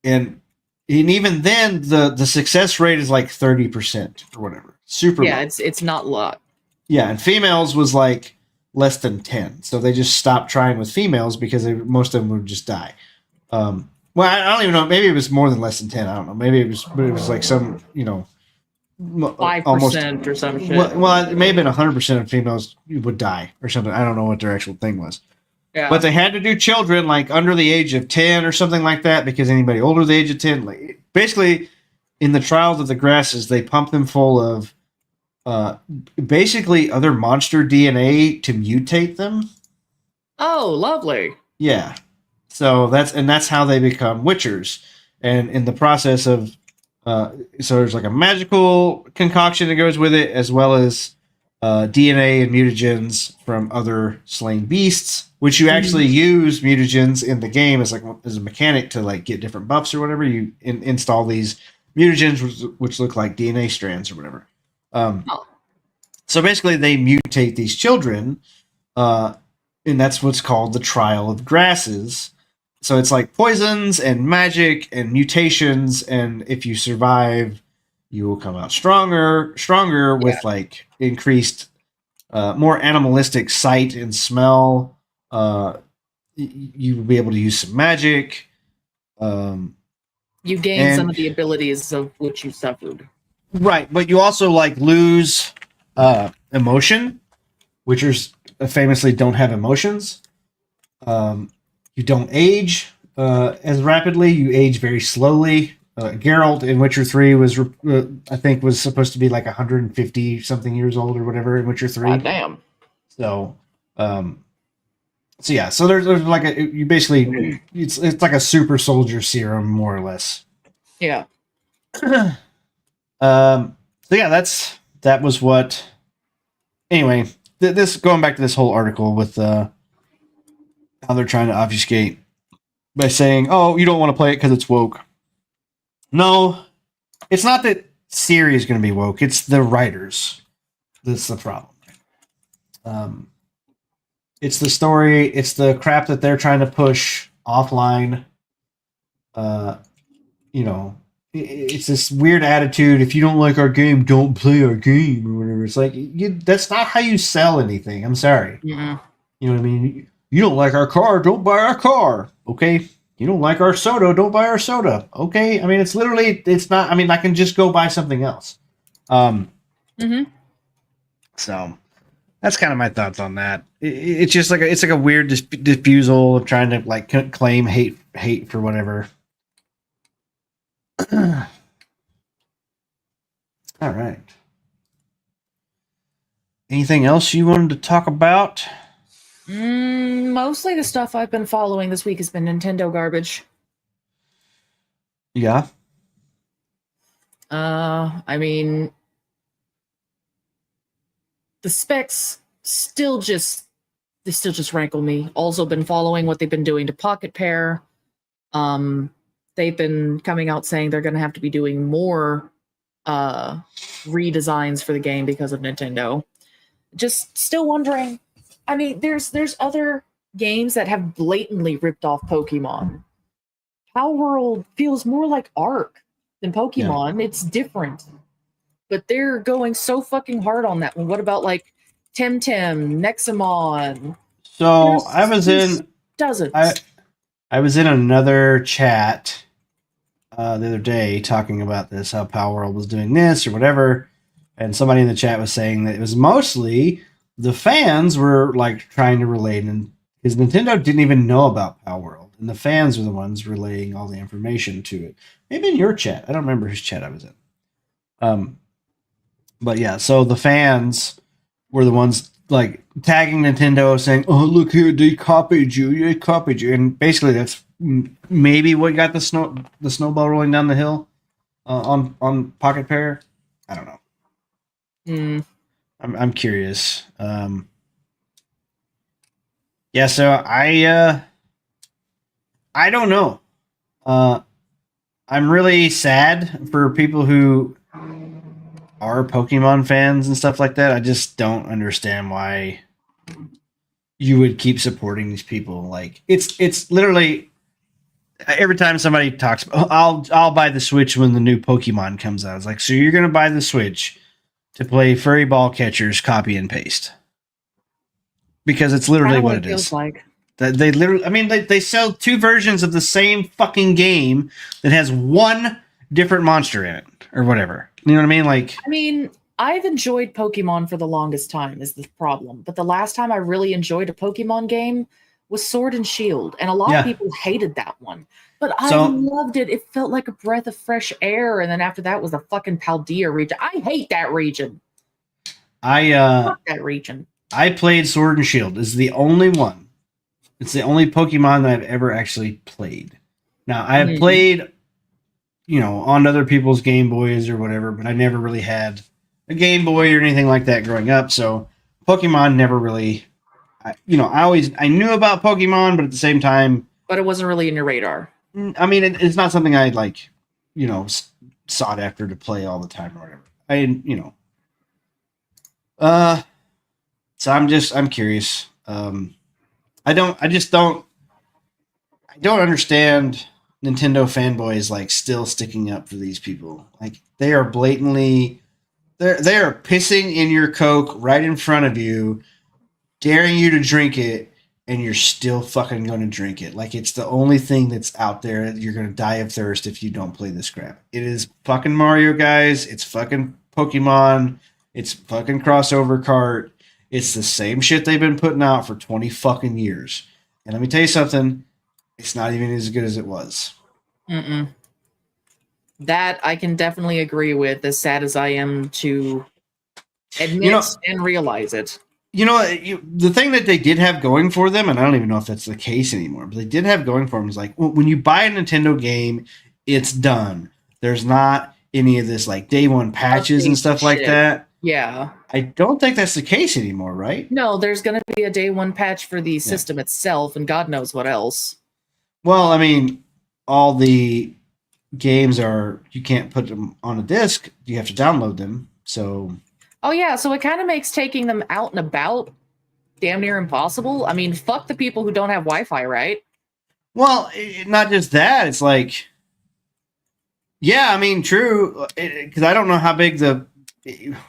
and even then the success rate is like 30% or whatever. Super yeah, low. it's not a lot. Yeah, and females was like less than 10. So they just stopped trying with females because most of them would just die. Well, I don't even know. Maybe it was more than less than 10. I don't know. Maybe it was like some, 5% or some shit. Well, it may have been 100% of females would die or something. I don't know what their actual thing was. Yeah. But they had to do children like under the age of 10 or something like that because anybody older than the age of 10, like, basically in the trials of the grasses, they pump them full of basically other monster DNA to mutate them. Oh, lovely. Yeah. So that's how they become witchers. And in the process of so there's like a magical concoction that goes with it, as well as DNA and mutagens from other slain beasts, which you actually use mutagens in the game as a mechanic to like get different buffs or whatever. You install these mutagens which look like DNA strands or whatever. So basically, they mutate these children, and that's what's called the Trial of Grasses. So it's like poisons and magic and mutations, and if you survive, you will come out stronger with like increased, more animalistic sight and smell. You will be able to use some magic. You gain some of the abilities of which you suffered. Right, but you also like lose emotion. Witchers famously don't have emotions. You don't age as rapidly. You age very slowly. Geralt in Witcher 3 was, I think, was supposed to be like 150 something years old or whatever in Witcher 3. God damn. So, yeah. So there's like you basically it's like a super soldier serum more or less. Yeah. So yeah, that was what. Anyway, this going back to this whole article with how they're trying to obfuscate by saying, "Oh, you don't want to play it because it's woke." No, it's not that Ciri is going to be woke. It's the writers that's the problem. It's the story. It's the crap that they're trying to push offline. It's this weird attitude. If you don't like our game, don't play our game or whatever. It's like that's not how you sell anything. I'm sorry. Yeah. You know what I mean? You don't like our car, don't buy our car. Okay. You don't like our soda, don't buy our soda. Okay. I mean, it's not. I mean, I can just go buy something else. So that's kind of my thoughts on that. It's just like it's like a weird diffusal of trying to like claim hate for whatever. All right. Anything else you wanted to talk about? Mostly the stuff I've been following this week has been Nintendo garbage. Yeah. I mean, the specs still just rankle me. Also been following what they've been doing to Pocket Pair. they've been coming out saying they're going to have to be doing more redesigns for the game because of Nintendo. Just still wondering. I mean, there's other games that have blatantly ripped off Pokemon. Power World feels more like Ark than Pokemon. Yeah. It's different. But they're going so fucking hard on that one. What about like Temtem, Nexamon? So I was in dozens. I was in another chat the other day talking about this, how Power World was doing this or whatever, and somebody in the chat was saying that it was mostly the fans were like trying to relate, and because Nintendo didn't even know about Power World, and the fans were the ones relaying all the information to it. Maybe in your chat, I don't remember whose chat I was in. But yeah, so the fans were the ones like tagging Nintendo, saying, "Oh, look here, they copied you, and basically that's maybe what got the snowball rolling down the hill on Pocket Pair. I don't know. I'm curious. Yeah, so I don't know. I'm really sad for people who are Pokemon fans and stuff like that. I just don't understand why you would keep supporting these people. Like it's literally every time somebody talks, I'll buy the Switch when the new Pokemon comes out. It's like, so you're gonna buy the Switch to play Furry Ball Catchers copy and paste? Because it's literally what it is. Like. They literally, I mean, they sell two versions of the same fucking game that has one different monster in it or whatever. You know what I mean? Like, I mean, I've enjoyed Pokemon for the longest time is the problem. But the last time I really enjoyed a Pokemon game was Sword and Shield. And a lot of people hated that one. But I loved it. It felt like a breath of fresh air. And then after that was the fucking Paldea region. I hate that region. Fuck that region. I played Sword and Shield. It's the only one. It's the only Pokemon that I've ever actually played. Now, I have played, on other people's Game Boys or whatever, but I never really had a Game Boy or anything like that growing up. So Pokemon never really, I knew about Pokemon, but at the same time. But it wasn't really in your radar. I mean, it's not something I sought after to play all the time or whatever. So I'm curious. I don't understand Nintendo fanboys like still sticking up for these people. Like they are blatantly, they are pissing in your Coke right in front of you, daring you to drink it, and you're still fucking going to drink it. Like it's the only thing that's out there. You're going to die of thirst if you don't play this crap. It is fucking Mario, guys. It's fucking Pokemon. It's fucking crossover cart. It's the same shit they've been putting out for 20 fucking years. And let me tell you something. It's not even as good as it was. That I can definitely agree with, as sad as I am to admit and realize it. The thing that they did have going for them, and I don't even know if that's the case anymore, but they did have going for them is like, when you buy a Nintendo game, it's done. There's not any of this like day one patches and stuff like that. Yeah. I don't think that's the case anymore, right? No, there's going to be a day one patch for the system itself, and God knows what else. Well, I mean, all the games you can't put them on a disc. You have to download them. So. Oh, yeah. So it kind of makes taking them out and about damn near impossible. I mean, fuck the people who don't have Wi-Fi, right? Well, not just that. It's like, yeah, I mean, true. Because I don't know how big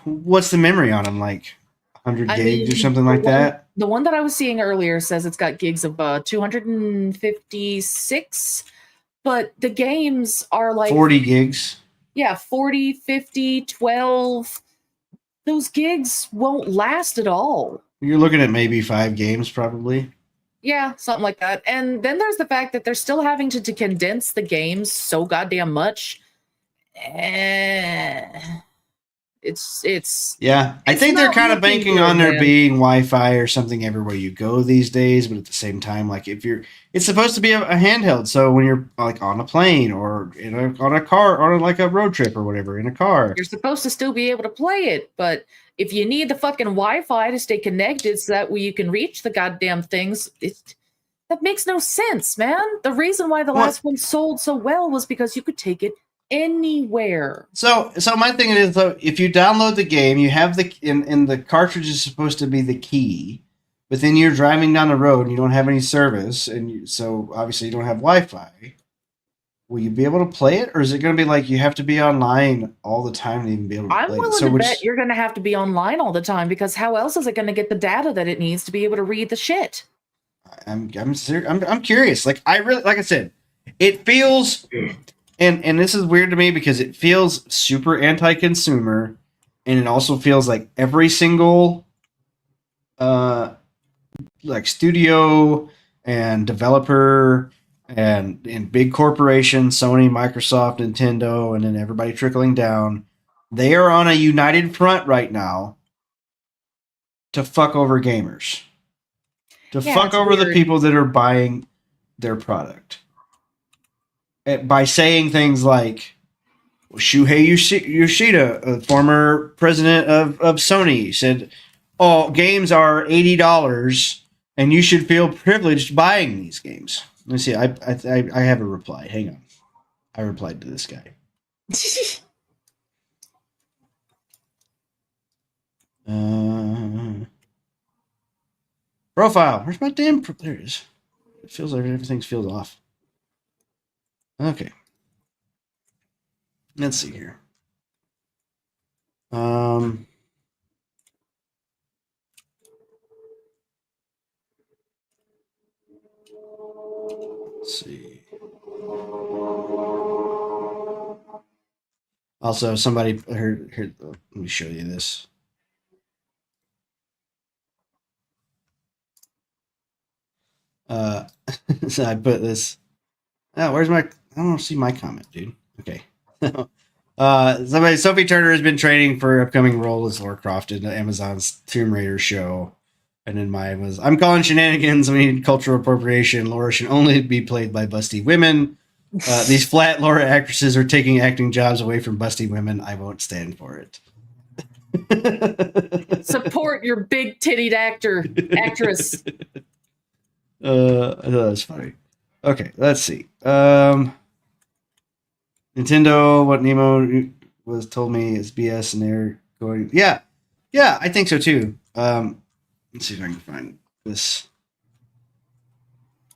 what's the memory on them? Like 100 gigs or something like that? The one that I was seeing earlier says it's got gigs of 256, but the games are like 40 gigs. Yeah, 40, 50, 12. Those gigs won't last at all. You're looking at maybe 5 games probably. Yeah, something like that. And then there's the fact that they're still having to condense the games so goddamn much. It's I think they're kind of banking on there being Wi-Fi or something everywhere you go these days, but at the same time, like it's supposed to be a handheld, so when you're like on a plane or on a car or like a road trip or whatever in a car, you're supposed to still be able to play it. But if you need the fucking Wi-Fi to stay connected so that way you can reach the goddamn things, That makes no sense, man. The reason why the last one sold so well was because you could take it anywhere. So my thing is, though, if you download the game, you have and the cartridge is supposed to be the key, but then you're driving down the road and you don't have any service, so obviously you don't have Wi-Fi. Will you be able to play it, or is it going to be like you have to be online all the time to even be able to I'm play willing it? So to bet you're going to have to be online all the time, because how else is it going to get the data that it needs to be able to read the shit? I'm curious. Like I said, it feels, and this is weird to me because it feels super anti-consumer, and it also feels like every single like studio and developer and big corporations, Sony, Microsoft, Nintendo, and then everybody trickling down, they are on a united front right now to fuck over gamers. To fuck over the people that are buying their product. By saying things like, Shuhei Yoshida, a former president of Sony, said, "Oh, games are $80 and you should feel privileged buying these games." Let me see. I have a reply. Hang on. I replied to this guy. Profile. Where's my damn... There it is. It feels like everything feels off. Okay. Let's see here. Let's see. Also, somebody heard here. Let me show you this. So I put this. Oh, where's my? I don't see my comment, dude. Okay. Sophie Turner has been training for her upcoming role as Lara Croft in Amazon's Tomb Raider show. And then mine was, I'm calling shenanigans. We need cultural appropriation. Laura should only be played by busty women. These flat Laura actresses are taking acting jobs away from busty women. I won't stand for it. Support your big tittied actress. I thought that was funny. Okay, let's see. Nintendo, what Nemo was told me is BS, and they're going. Yeah, I think so too. Let's see if I can find this.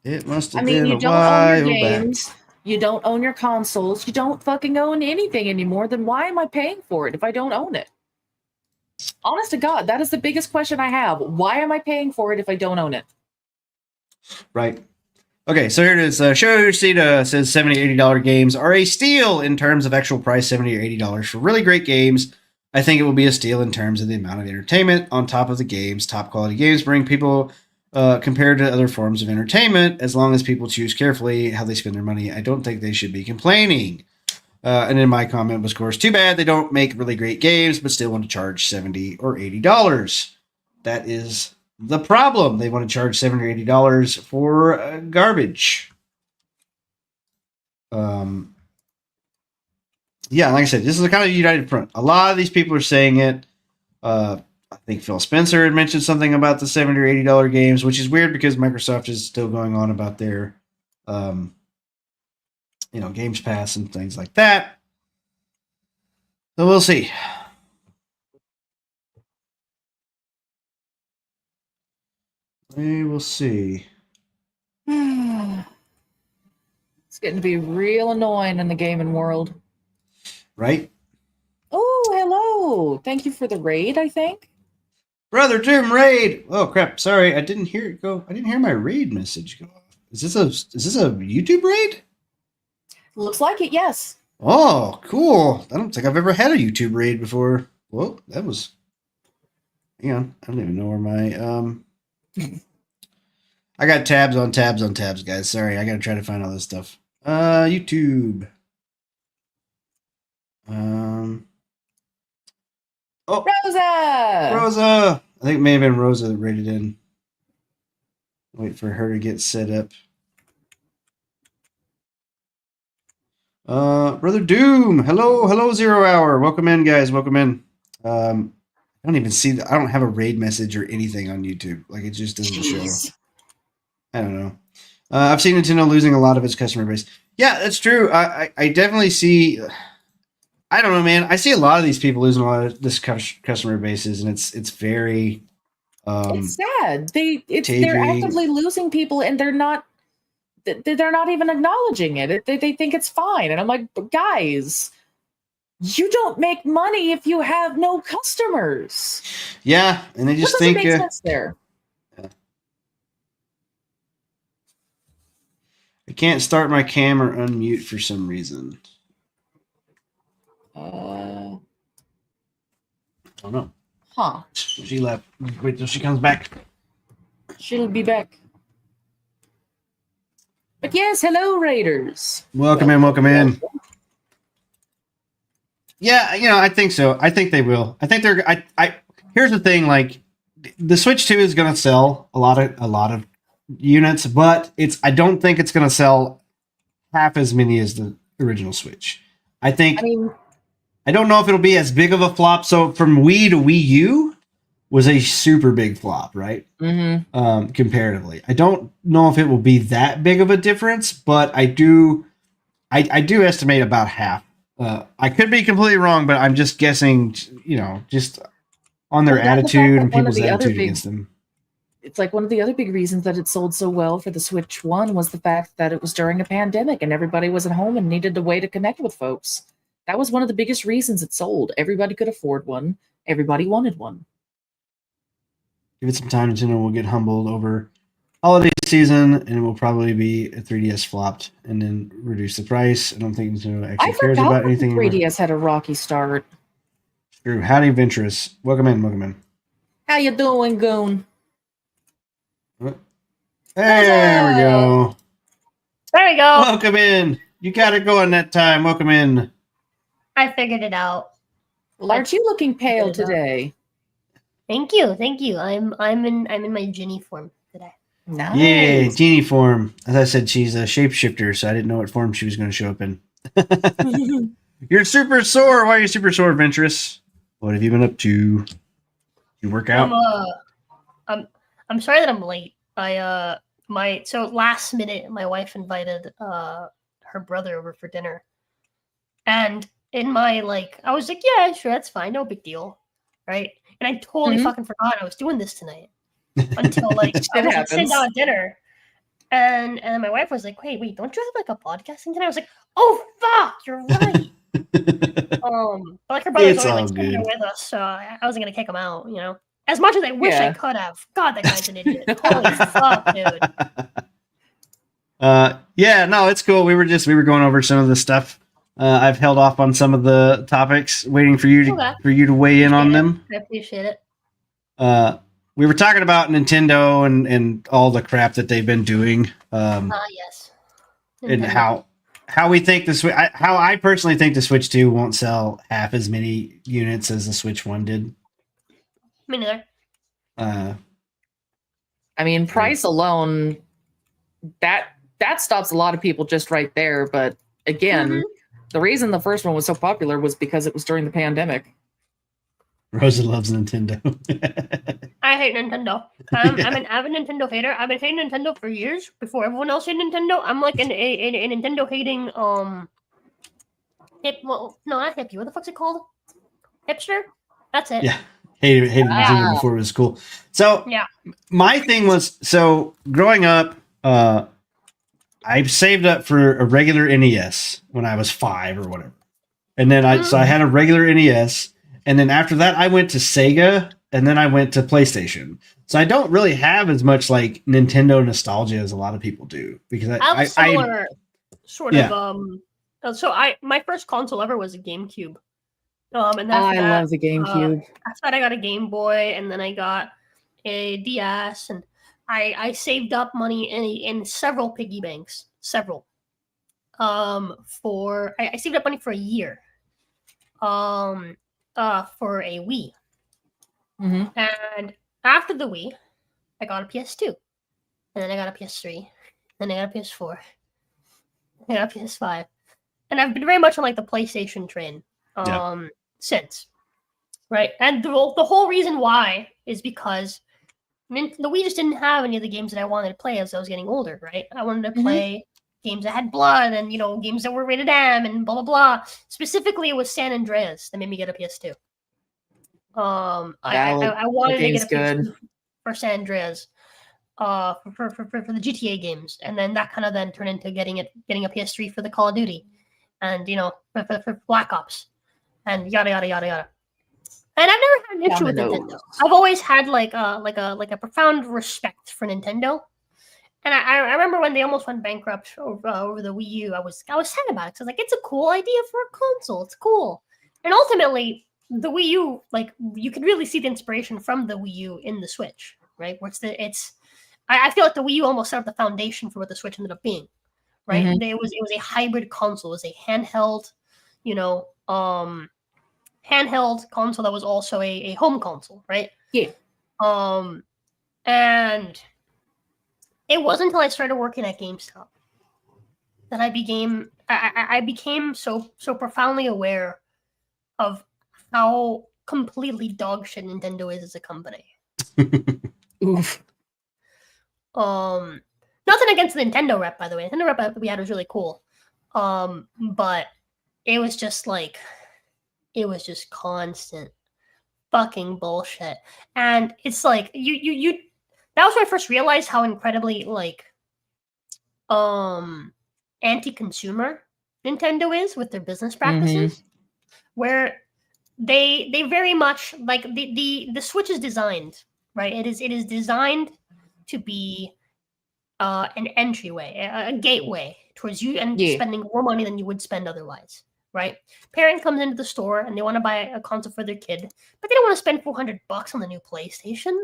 It must have been you a don't own your while back. games. You don't own your consoles. You don't fucking own anything anymore. Then why am I paying for it if I don't own it? Honest to God, that is the biggest question I have. Why am I paying for it if I don't own it? Right. Okay, so here it is. Show Yoshida says $70, $80 games are a steal in terms of actual price, $70 or $80 for really great games. I think it will be a steal in terms of the amount of entertainment on top of the games. Top quality games bring people compared to other forms of entertainment. As long as people choose carefully how they spend their money, I don't think they should be complaining. And then my comment was, of course, too bad they don't make really great games, but still want to charge $70 or $80. That is the problem. They want to charge $70 or $80 for garbage. Yeah, like I said, this is a kind of united front. A lot of these people are saying it. I think Phil Spencer had mentioned something about the $70 or $80 games, which is weird because Microsoft is still going on about their, Games Pass and things like that. So we'll see. We will see. It's getting to be real annoying in the gaming world. Right? Oh, hello. Thank you for the raid, I think. Brother Doom raid. Oh crap. Sorry, I didn't hear it go. I didn't hear my raid message go off. Is this a YouTube raid? Looks like it, yes. Oh, cool. I don't think I've ever had a YouTube raid before. Whoa, that was. Hang on. I don't even know where my I got tabs on tabs, guys. Sorry, I gotta try to find all this stuff. YouTube. Rosa! I think it may have been Rosa that rated in. Wait for her to get set up. Brother Doom! Hello, 0 Hour. Welcome in, guys. Welcome in. I don't even see I don't have a raid message or anything on YouTube. Like, it just doesn't show. I don't know. I've seen Nintendo losing a lot of its customer base. Yeah, that's true. I definitely see. I don't know, man. I see a lot of these people losing a lot of this customer bases, and it's very. It's sad. They're TV. actively losing people, and they're not even acknowledging it. They think it's fine, and I'm like, but guys, you don't make money if you have no customers. Yeah, and they just What doesn't think make sense there. I can't start my cam or unmute for some reason. I don't know. Huh. She left. Wait till she comes back. She'll be back. But yes, hello, Raiders. Welcome in. Yeah, I think so. I think they will. I think they're. I here's the thing. Like, the Switch 2 is going to sell a lot of units, but I don't think it's going to sell half as many as the original Switch. I don't know if it'll be as big of a flop. So from Wii to Wii U was a super big flop, right? Mm-hmm. Comparatively, I don't know if it will be that big of a difference, but I do estimate about half. I could be completely wrong, but I'm just guessing. Just on their attitude and people's attitude against them. It's like one of the other big reasons that it sold so well for the Switch 1 was the fact that it was during a pandemic and everybody was at home and needed a way to connect with folks. That was one of the biggest reasons it sold. Everybody could afford one. Everybody wanted one. Give it some time, Nintendo will get humbled over holiday season, and it will probably be a 3DS flopped and then reduce the price. I don't think Nintendo actually cares about anything. 3DS had a rocky start. True. Howdy, Venturous. Welcome in. How you doing, Goon? There we go. There we go. Welcome in. You got it going that time. Welcome in. I figured it out. Well, aren't you looking pale today? Thank you. I'm in my Ginny form today. Nice. Yeah, genie form. As I said, she's a shapeshifter, so I didn't know what form she was going to show up in. You're super sore. Why are you super sore, Venturous? What have you been up to? You work out? I'm sorry that I'm late. So last minute, my wife invited her brother over for dinner, and in my I was like, yeah, sure, that's fine, no big deal, right? And I totally fucking forgot I was doing this tonight until I was sitting down at dinner, and my wife was like, wait, don't you have a podcasting tonight? I was like, oh fuck, you're right. But her brother's already sitting there with us, so I wasn't gonna kick him out, As much as I wish I could have. God, that guy's an idiot. Holy fuck, dude. Yeah, no, it's cool. We were going over some of the stuff. I've held off on some of the topics, waiting for you to weigh in on them. I appreciate it. We were talking about Nintendo and all the crap that they've been doing. Yes. And how we think how I personally think the Switch 2 won't sell half as many units as the Switch 1 did. Me neither. Price alone, that stops a lot of people just right there. But again, the reason the first one was so popular was because it was during the pandemic. Rosa loves Nintendo. I hate Nintendo. I'm an avid Nintendo hater. I've been hating Nintendo for years before everyone else hated Nintendo. I'm like a Nintendo hating not hippie. What the fuck's it called? Hipster? That's it. Yeah. Hated Nintendo before it was cool. So my thing was, growing up, I saved up for a regular NES when I was 5 or whatever. And then I had a regular NES. And then after that, I went to Sega, and then I went to PlayStation. So I don't really have as much Nintendo nostalgia as a lot of people do, because I have a similar of. So my first console ever was a GameCube. And I love the GameCube. After that, I got a Game Boy, and then I got a DS, and I saved up money in several piggy banks. Several. I saved up money for a year. For a Wii. And after the Wii, I got a PS2. And then I got a PS3. Then I got a PS4. I got a PS5. And I've been very much on the PlayStation train since. Right? And the whole reason why is because The Wii just didn't have any of the games that I wanted to play as I was getting older, right? I wanted to Mm-hmm. play games that had blood and, you know, games that were rated M and blah, blah, blah. Specifically, it was San Andreas that made me get a PS2. I wanted to get a PS2 for San Andreas, for the GTA games, and then that kind of then turned into getting a PS3 for the Call of Duty, and you know, for Black Ops, and yada yada yada yada. And I've never had an issue with Nintendo. I've always had like a profound respect for Nintendo. And I remember when they almost went bankrupt over the Wii U, I was sad about it. Cause I was like, it's a cool idea for a console. It's cool. And ultimately, the Wii U, like, you could really see the inspiration from the Wii U in the Switch, right? Where I feel like the Wii U almost set up the foundation for what the Switch ended up being, right? Mhm. It was a hybrid console. It was a handheld, you know, handheld console that was also a home console, right? Yeah. And it wasn't until I started working at GameStop that I became so profoundly aware of how completely dog shit Nintendo is as a company. Oof. Nothing against the Nintendo rep, by the way. Nintendo rep that we had was really cool. But it was just constant fucking bullshit. And it's like you that was when I first realized how incredibly like anti-consumer Nintendo is with their business practices. Where they very much like the Switch is designed, right? It is designed to be an entryway, a gateway towards you and spending more money than you would spend otherwise, right? Parent comes into the store and they want to buy a console for their kid, but they don't want to spend $400 on the new PlayStation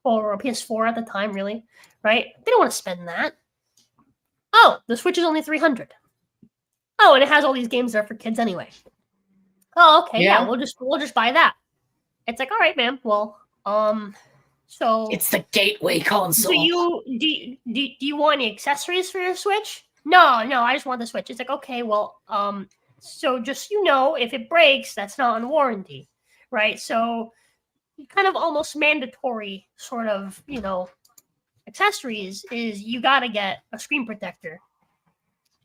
or a PS4 at the time, really, right? They don't want to spend that. Oh, the Switch is only $300. Oh, and it has all these games that are for kids anyway. Oh, okay, yeah, we'll just buy that. It's like, all right, man. Well, so it's the gateway console. Do you want any accessories for your Switch? No, I just want the Switch. It's like, okay, well, so just if it breaks, that's not on warranty, right? So kind of almost mandatory sort of, accessories is you got to get a screen protector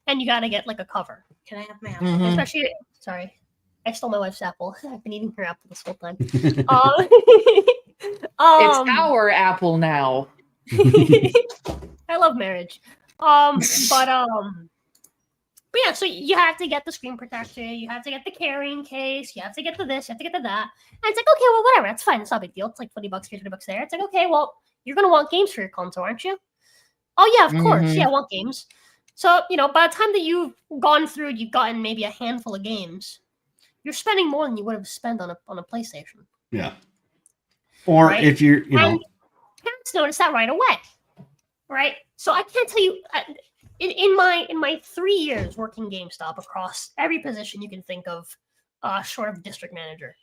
and you got to get like a cover. Can I have my apple? Mhm. Especially, sorry, I stole my wife's apple. I've been eating her apple this whole time. It's our apple now. I love marriage. But yeah, so you have to get the screen protector, you have to get the carrying case, you have to get the this, you have to get the that. And it's like, okay, well, whatever, that's fine. It's not a big deal. It's like $20 here, $20 there. It's like, okay, well, you're going to want games for your console, aren't you? Oh, yeah, of course. Yeah, I want games. So, by the time that you've gone through, you've gotten maybe a handful of games, you're spending more than you would have spent on a PlayStation. Yeah. Or right? if you're, And parents notice that right away, right? So I can't tell you, in my 3 years working GameStop across every position you can think of, short of district manager,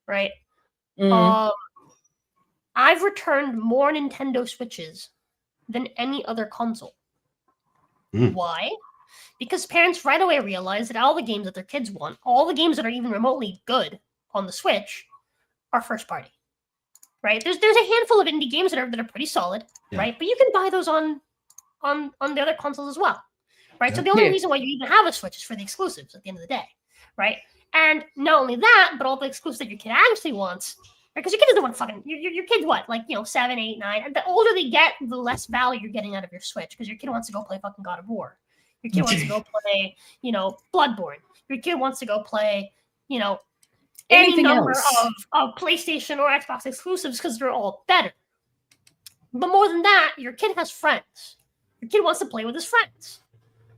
right? I've returned more Nintendo Switches than any other console. Why? Because parents right away realize that all the games that their kids want, all the games that are even remotely good on the Switch, are first party. Right? There's a handful of indie games that are pretty solid, right? But you can buy those on the other consoles as well, right? So the only reason why you even have a Switch is for the exclusives at the end of the day, right? And not only that, but all the exclusives that your kid actually wants, right? Because your kid doesn't want fucking your kid's what, like 7, 8, 9. And the older they get, the less value you're getting out of your Switch because your kid wants to go play fucking God of War. Your kid wants to go play, Bloodborne. Your kid wants to go play, any Anything number else. of PlayStation or Xbox exclusives because they're all better. But more than that, your kid has friends. Your kid wants to play with his friends.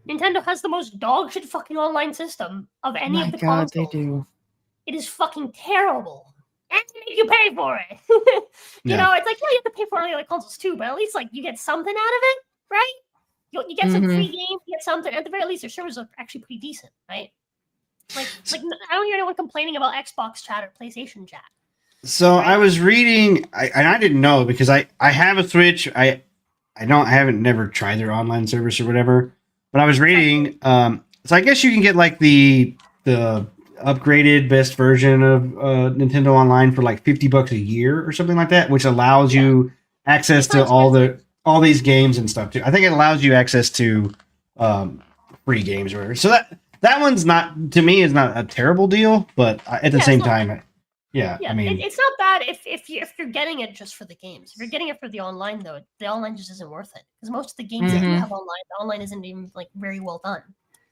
Nintendo has the most dog shit fucking online system of any of the consoles. They do. It is fucking terrible. And they make you pay for it. It's like, you have to pay for all the other consoles too, but at least you get something out of it, right? You get some free games, you get something. At the very least, their servers are actually pretty decent, right? Like I don't hear anyone complaining about Xbox chat or PlayStation chat. So I was reading, and I didn't know because I have a Switch. I haven't never tried their online service or whatever. But I was reading, so I guess you can get like the upgraded best version of Nintendo Online for like $50 a year or something like that, which allows you access to all these games and stuff too. I think it allows you access to free games or whatever. So that one's not, to me, is not a terrible deal, but at the same time, Yeah, I mean, it's not bad if you're getting it just for the games. If you're getting it for the online, though, the online just isn't worth it because most of the games that you have online, the online isn't even like very well done.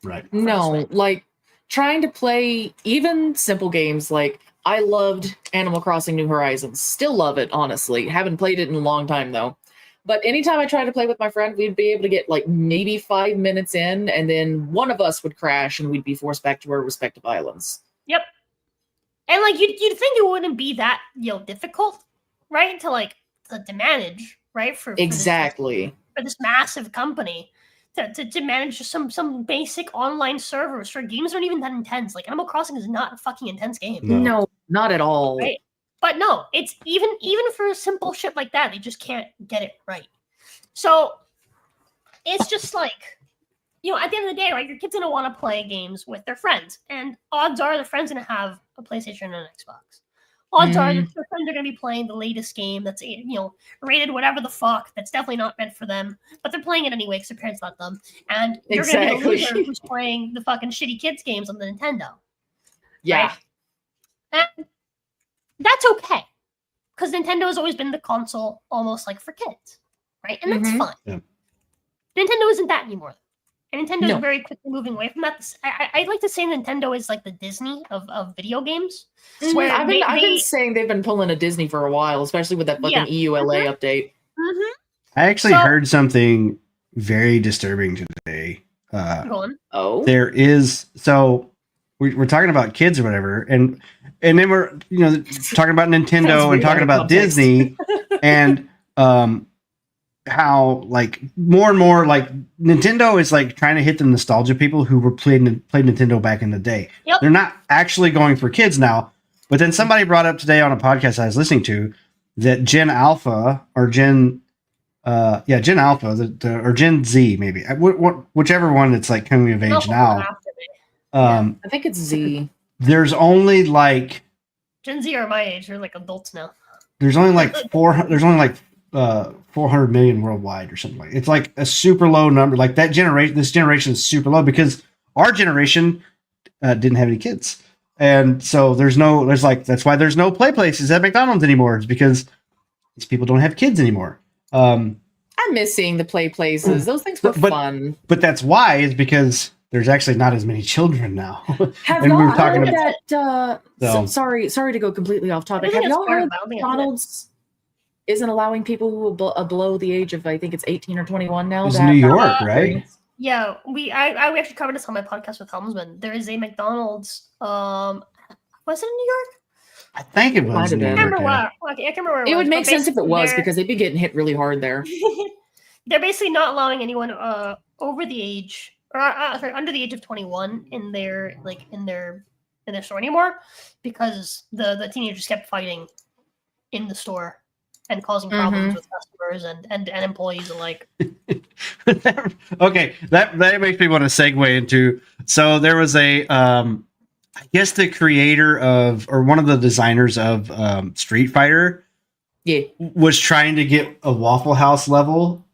Right. No, like trying to play even simple games. Like I loved Animal Crossing New Horizons. Still love it, honestly. Haven't played it in a long time though. But anytime I tried to play with my friend, we'd be able to get like maybe 5 minutes in, and then one of us would crash, and we'd be forced back to our respective islands. Yep. And like you'd think it wouldn't be that difficult, right? To manage, right? For Exactly. For this massive company to manage just some basic online servers for games that aren't even that intense. Like Animal Crossing is not a fucking intense game. No, not at all. Right? But no, it's even for simple shit like that, they just can't get it right. So it's just like, at the end of the day, right, your kid's gonna want to play games with their friends, and odds are their friend's gonna have a PlayStation and an Xbox. Odds are that their friends are gonna be playing the latest game that's rated whatever the fuck. That's definitely not meant for them, but they're playing it anyway because their parents let them. And you're gonna be the loser who's playing the fucking shitty kids games on the Nintendo. Yeah. Right? And that's okay, because Nintendo has always been the console almost like for kids, right? And that's fine. Yeah. Nintendo isn't that anymore. And Nintendo is very quickly moving away from that. I'd like to say Nintendo is like the Disney of video games. Where I've been saying they've been pulling a Disney for a while, especially with that fucking EULA update. I actually heard something very disturbing today. Go on. Oh, there is, so we're talking about kids or whatever, and then we're talking about Nintendo and talking about Disney, and how like more and more like Nintendo is like trying to hit the nostalgia people who were played Nintendo back in the day. Yep. They're not actually going for kids now. But then somebody brought up today on a podcast I was listening to that Gen Alpha or Gen Alpha or Gen Z maybe, whichever one that's like coming of age now. I think it's Z. There's only like Gen Z are my age. They're like adults now. There's only like 400 million worldwide or something like. It's like a super low number. Like that generation, this generation is super low because our generation didn't have any kids, and so that's why there's no play places at McDonald's anymore. It's because these people don't have kids anymore. I miss seeing the play places. Those things were fun. But that's why is because there's actually not as many children now. Have and y'all we were talking heard about that? Sorry to go completely off topic. Have y'all heard McDonald's isn't allowing people who are below the age of, I think it's 18 or 21 now? It's New York, right? Yeah, we actually covered this on my podcast with Helmsman. There is a McDonald's. Was it in New York? I think it was. I can't remember where. It would make sense if it was because they'd be getting hit really hard there. They're basically not allowing anyone over the age or under the age of 21 in their store anymore because the teenagers kept fighting in the store and causing problems with customers and employees alike. Okay, that makes me want to segue into. So there was a, I guess the creator of or one of the designers of Street Fighter, was trying to get a Waffle House level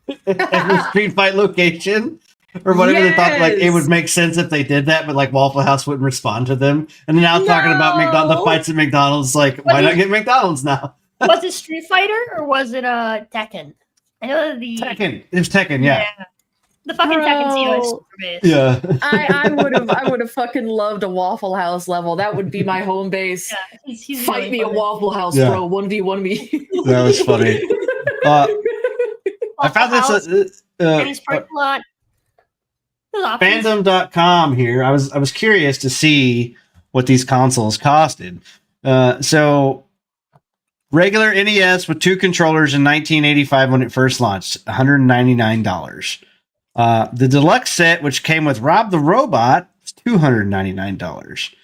at the Street Fight location. Or whatever they thought, like it would make sense if they did that, but like Waffle House wouldn't respond to them. And now talking about the fights at McDonald's, like why not get McDonald's now? Was it Street Fighter or was it Tekken? I know Tekken. It was Tekken, yeah. The fucking Tekken CEO is super base. Yeah. I would have fucking loved a Waffle House level. That would be my home base. Yeah, he's Fight really me a funny. Waffle House, Yeah. bro. 1v1 me. That was funny. I found this Denny's parking lot. Fandom.com here. I was curious to see what these consoles costed. So regular NES with 2 controllers in 1985 when it first launched, $199. The deluxe set, which came with Rob the Robot, was $299.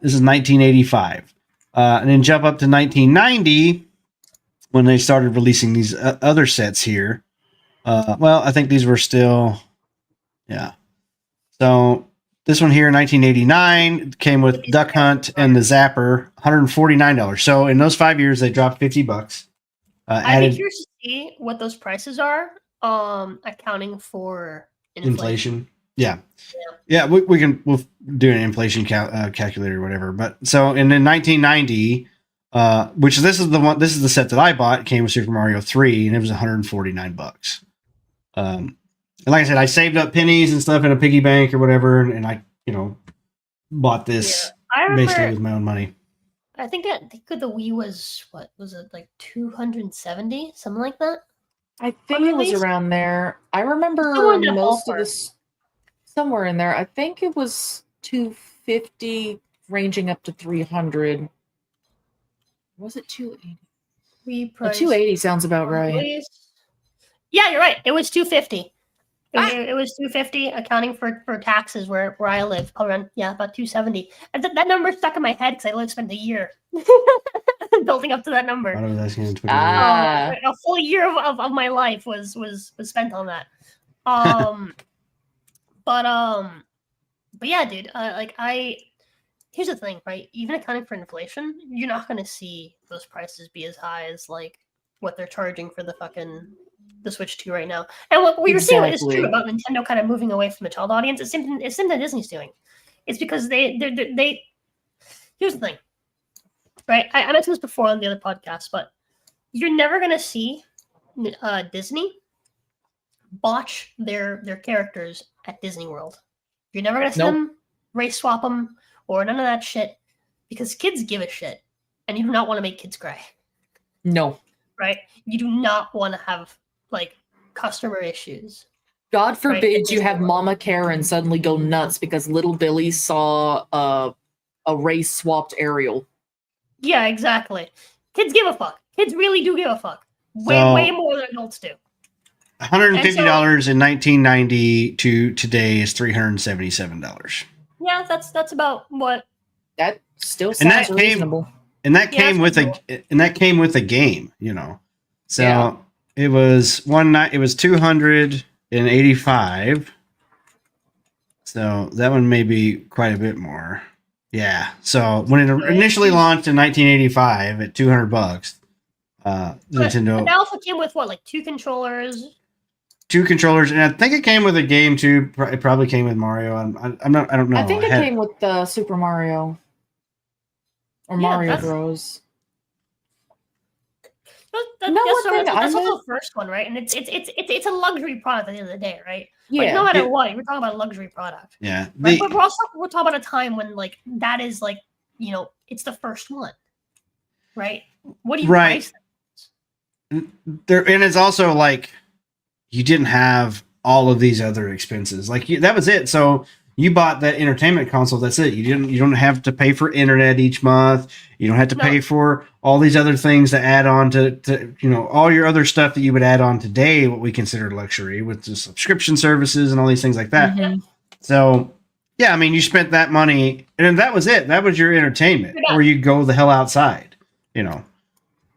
This is 1985. And then jump up to 1990 when they started releasing these other sets here. Well, I think these were still, yeah. So this one here, 1989, came with Duck Hunt and the Zapper, $149. So in those 5 years, they dropped $50. I'd added be curious to see what those prices are, accounting for inflation. Yeah. We'll do an inflation calculator or whatever. But so in 1990, which this is the set that I bought. It came with Super Mario 3, and it was $149. And like I said, I saved up pennies and stuff in a piggy bank or whatever, and I bought this basically with my own money. I think the Wii was, what was it, like 270, something like that? I think it was around there. I remember most of this somewhere in there. I think it was 250, ranging up to 300. Was it 280? Wii price. 280 sounds about right. Yeah, you're right. It was 250. It was 250, accounting for taxes where I live. Around about 270. And that number stuck in my head because I only spent a year building up to that number. A full year of my life was spent on that. But yeah, dude. Here's the thing, right? Even accounting for inflation, you're not gonna see those prices be as high as like what they're charging for the Switch 2 right now. And what we were saying is true about Nintendo kind of moving away from the child audience. It's something that Disney's doing. It's because they here's the thing, right? I mentioned this before on the other podcast, but you're never gonna see Disney botch their characters at Disney World. You're never gonna see them race swap them or none of that shit, because kids give a shit, and you do not want to make kids cry. No. Right? You do not want to have like customer issues. God forbid you have Mama Karen suddenly go nuts because little Billy saw a race swapped Ariel. Yeah, exactly. Kids give a fuck. Kids really do give a fuck. Way more than adults do. $150 in 1990 to today is $377. Yeah, that's about what. That still sounds reasonable. And that came with a game, So it was it was $285. So that one may be quite a bit more. Yeah. So when it initially launched in 1985 at $200, Nintendo. It also came with what, like 2 controllers. 2 controllers, and I think it came with a game too. It probably came with Mario. I don't know. I think it came with Super Mario or Mario Bros. That's also the first one, right? And it's a luxury product at the end of the day, right? Yeah. Like, no matter what, we're talking about a luxury product. Yeah. Right? But we're talking about a time when like that is like it's the first one, right? What do you price there? And it's also like you didn't have all of these other expenses. Like that was it. So you bought that entertainment console. That's it. You don't have to pay for internet each month. You don't have to pay for all these other things that add on to all your other stuff that you would add on today, what we consider luxury, with the subscription services and all these things like that. Mm-hmm. So yeah, I mean, you spent that money and that was it. That was your entertainment, or you go the hell outside,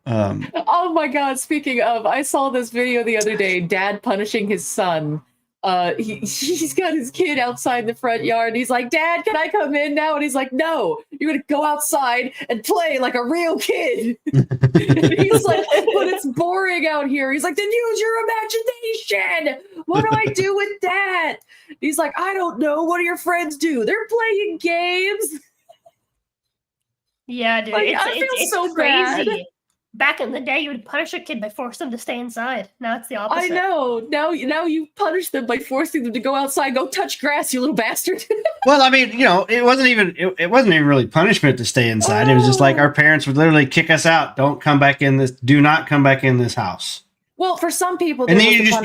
Oh my God! Speaking of, I saw this video the other day. Dad punishing his son. He's got his kid outside the front yard. And he's like, "Dad, can I come in now?" And he's like, "No, you're gonna go outside and play like a real kid." He's like, "But it's boring out here." He's like, "Then use your imagination. What do I do with that?" He's like, "I don't know. What do your friends do? They're playing games." Yeah, dude, Like, it's so crazy. bad. Back in the day, you would punish a kid by forcing them to stay inside. Now it's the opposite. I know. Now you punish them by forcing them to go outside, go touch grass, you little bastard. Well, I mean, it wasn't even really punishment to stay inside. It was just like our parents would literally kick us out. Don't come back in this. Do not come back in this house. Well, for some people, And then you had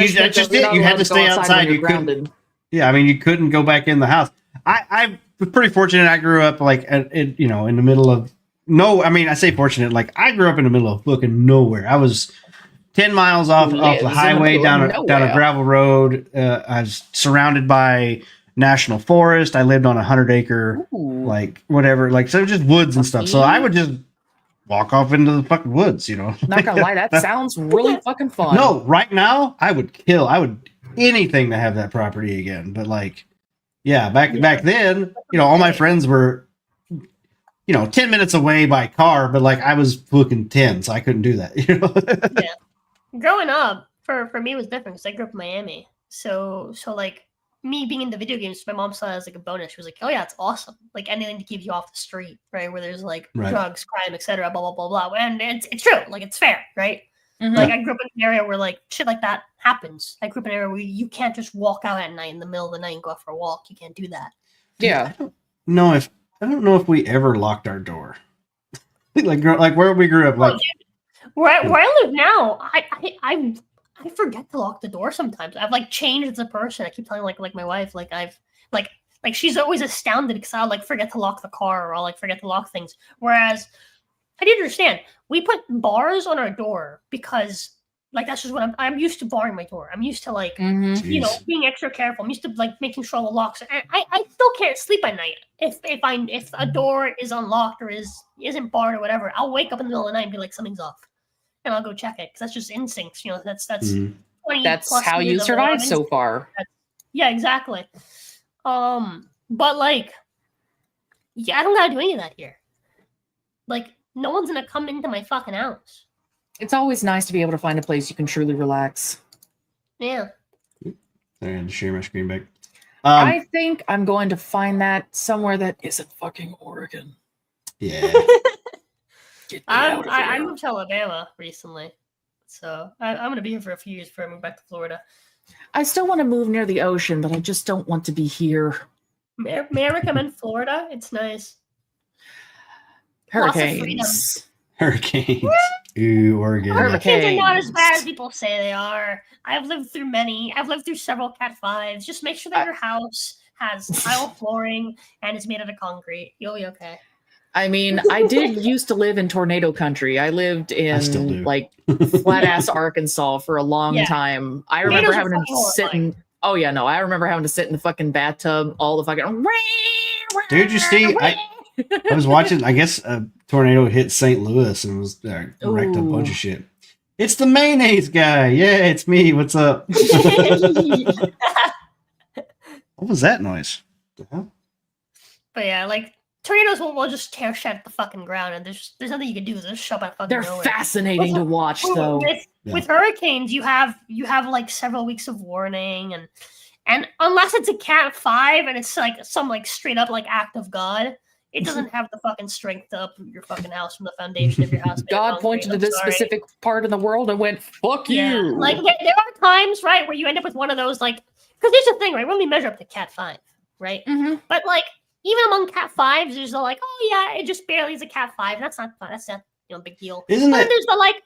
to stay outside. You couldn't. Yeah, I mean, you couldn't go back in the house. I was pretty fortunate. I grew up like in the middle of. No, I mean, I say fortunate. Like, I grew up in the middle of fucking nowhere. I was 10 miles off the highway down a gravel road. I was surrounded by national forest. I lived on 100-acre, like, whatever. Like, so just woods and stuff. So I would just walk off into the fucking woods, Not gonna lie, that sounds really fucking fun. No, right now, I would anything to have that property again. But, like, yeah, back then, all my friends were... 10 minutes away by car, but like I was fucking 10, so I couldn't do that. Growing up, for me, it was different because I grew up in Miami. So like me being into video games, my mom saw it as like a bonus. She was like, "Oh yeah, it's awesome! Like anything to keep you off the street, right? Where there's like drugs, crime, etc. Blah blah blah blah." And it's true. Like it's fair, right? Like I grew up in an area where like shit like that happens. I grew up in an area where you can't just walk out at night in the middle of the night and go out for a walk. You can't do that. Yeah. I don't know if we ever locked our door. like where we grew up, like where I live now, I forget to lock the door sometimes. I've like changed as a person. I keep telling like my wife, like I've like she's always astounded because I'll like forget to lock the car or I'll like forget to lock things. Whereas I didn't understand. We put bars on our door because like that's just what I'm used to barring my door. I'm used to like being extra careful. I'm used to like making sure all the locks. I still can't sleep at night if a door is unlocked or isn't barred or whatever. I'll wake up in the middle of the night and be like something's off, and I'll go check it because that's just instincts. That's 20 That's how years you of survive so instinct. far. Yeah, exactly. But like, yeah, I don't gotta do any of that here. Like, no one's gonna come into my fucking house. It's always nice to be able to find a place you can truly relax. Yeah. Sorry, I had to share my screen back. I think I'm going to find that somewhere that isn't fucking Oregon. Yeah. I moved to Alabama recently, so I'm gonna be here for a few years before I move back to Florida. I still want to move near the ocean, but I just don't want to be here. May I recommend Florida? It's nice. Hurricanes. Hurricanes. Ooh, Oregon. Hurricanes are not as bad as people say they are. I've lived through many. I've lived through several Cat 5s. Just make sure that your house has tile flooring and is made out of concrete. You'll be okay. I mean, I did used to live in tornado country. I lived in like flat ass Arkansas for a long time. I remember having to sit in. Oh yeah, no, I remember having to sit in the fucking bathtub all the fucking. Dude, you see, I was watching. I guess a tornado hit St. Louis and was wrecked a bunch of shit. It's the mayonnaise guy. Yeah, it's me. What's up? What was that noise? The hell? But yeah, like tornadoes will just tear shit at the fucking ground, and there's nothing you can do. They'll just show up at fucking They're nowhere. fascinating to watch, though. With hurricanes, you have like several weeks of warning, and unless it's a Cat 5 and it's like some like straight up like act of God, it doesn't have the fucking strength to uproot your fucking house from the foundation of your house. God pointed to this specific part of the world and went, "Fuck you." Like there are times, right, where you end up with one of those like, because there's a thing, right? When we measure up to Cat 5, right? But like even among Cat 5s, there's the like, oh yeah, it just barely is a Cat 5. That's not fun. That's not big deal. Isn't but it? There's the like,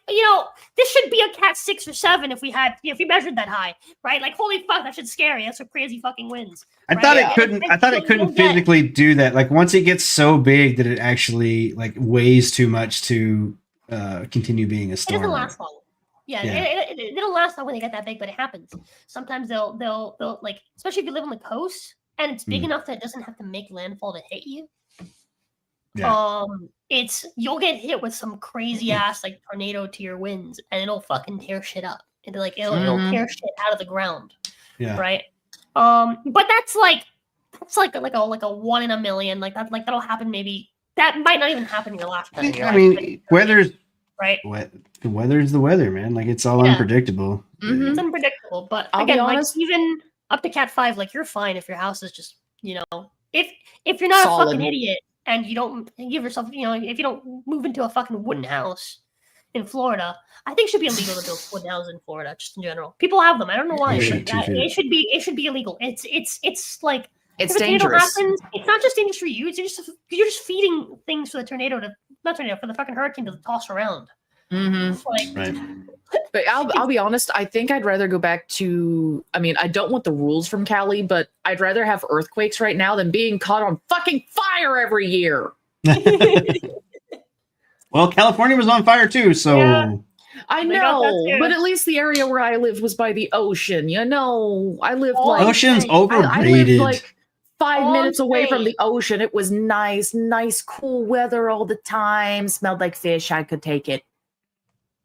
this should be a Cat 6 or 7 if we had, if we measured that high, right? Like, holy fuck, that shit's scary. That's some crazy fucking winds. I thought it couldn't. I thought it couldn't physically do that. Like once it gets so big that it actually like weighs too much to continue being a storm. It doesn't last long. Yeah. It don't last long when they get that big, but it happens. Sometimes they'll like, especially if you live on the coast and it's big enough that it doesn't have to make landfall to hit you. Yeah. You'll get hit with some crazy ass like tornado to your winds, and it'll fucking tear shit up. It'll tear shit out of the ground. Yeah. Right. But that's like a 1 in a million. Like that'll happen. Maybe that might not even happen in your lifetime. I mean, weather's right. The weather's the weather, man. Like it's all unpredictable. It's unpredictable. But I'll again, be like honest, even up to Cat 5, like you're fine if your house is just if you're not solid. a fucking idiot and you don't give yourself if you don't move into a fucking wooden house in Florida. I think it should be illegal to build wooden houses in Florida, just in general. People have them. I don't know why. It should be illegal. It's like it's if a tornado dangerous. happens, it's not just dangerous for you. It's just you're just feeding things for the tornado for the fucking hurricane to toss around. It's like, Right. But I'll be honest, I think I'd rather go back to, I mean, I don't want the rules from Cali, but I'd rather have earthquakes right now than being caught on fucking fire every year. Well, California was on fire too, so I They got that know, too. but at least the area where I lived was by the ocean. I lived like ocean's I lived overrated. like 5 All minutes away from saying. the ocean. It was nice, cool weather all the time. Smelled like fish. I could take it.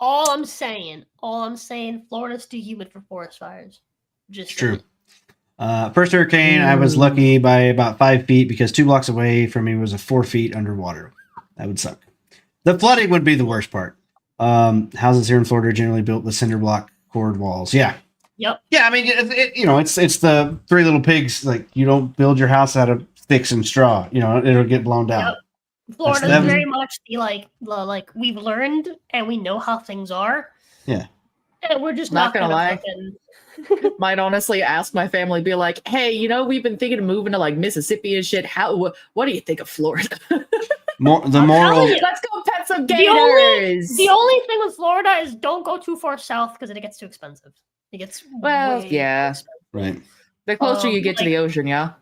all I'm saying, Florida's too humid for forest fires. Just it's true. saying. First hurricane, I was lucky by about 5 feet because 2 blocks away from me was a 4 feet underwater. That would suck. The flooding would be the worst part. Houses here in Florida are generally built with cinder block cord walls. Yeah. Yep. Yeah, I mean, it's the Three Little Pigs. Like, you don't build your house out of sticks and straw. It'll get blown down. Yep. Florida's very much the like we've learned and we know how things are. Yeah. And we're just Not not gonna lie. fucking... Might honestly ask my family, be like, hey, we've been thinking of moving to like Mississippi and shit. What do you think of Florida? Moral. Let's go pet some gators. The only thing with Florida is don't go too far south because it gets too expensive. It gets way yeah. expensive. Right. The closer you get to the ocean, yeah.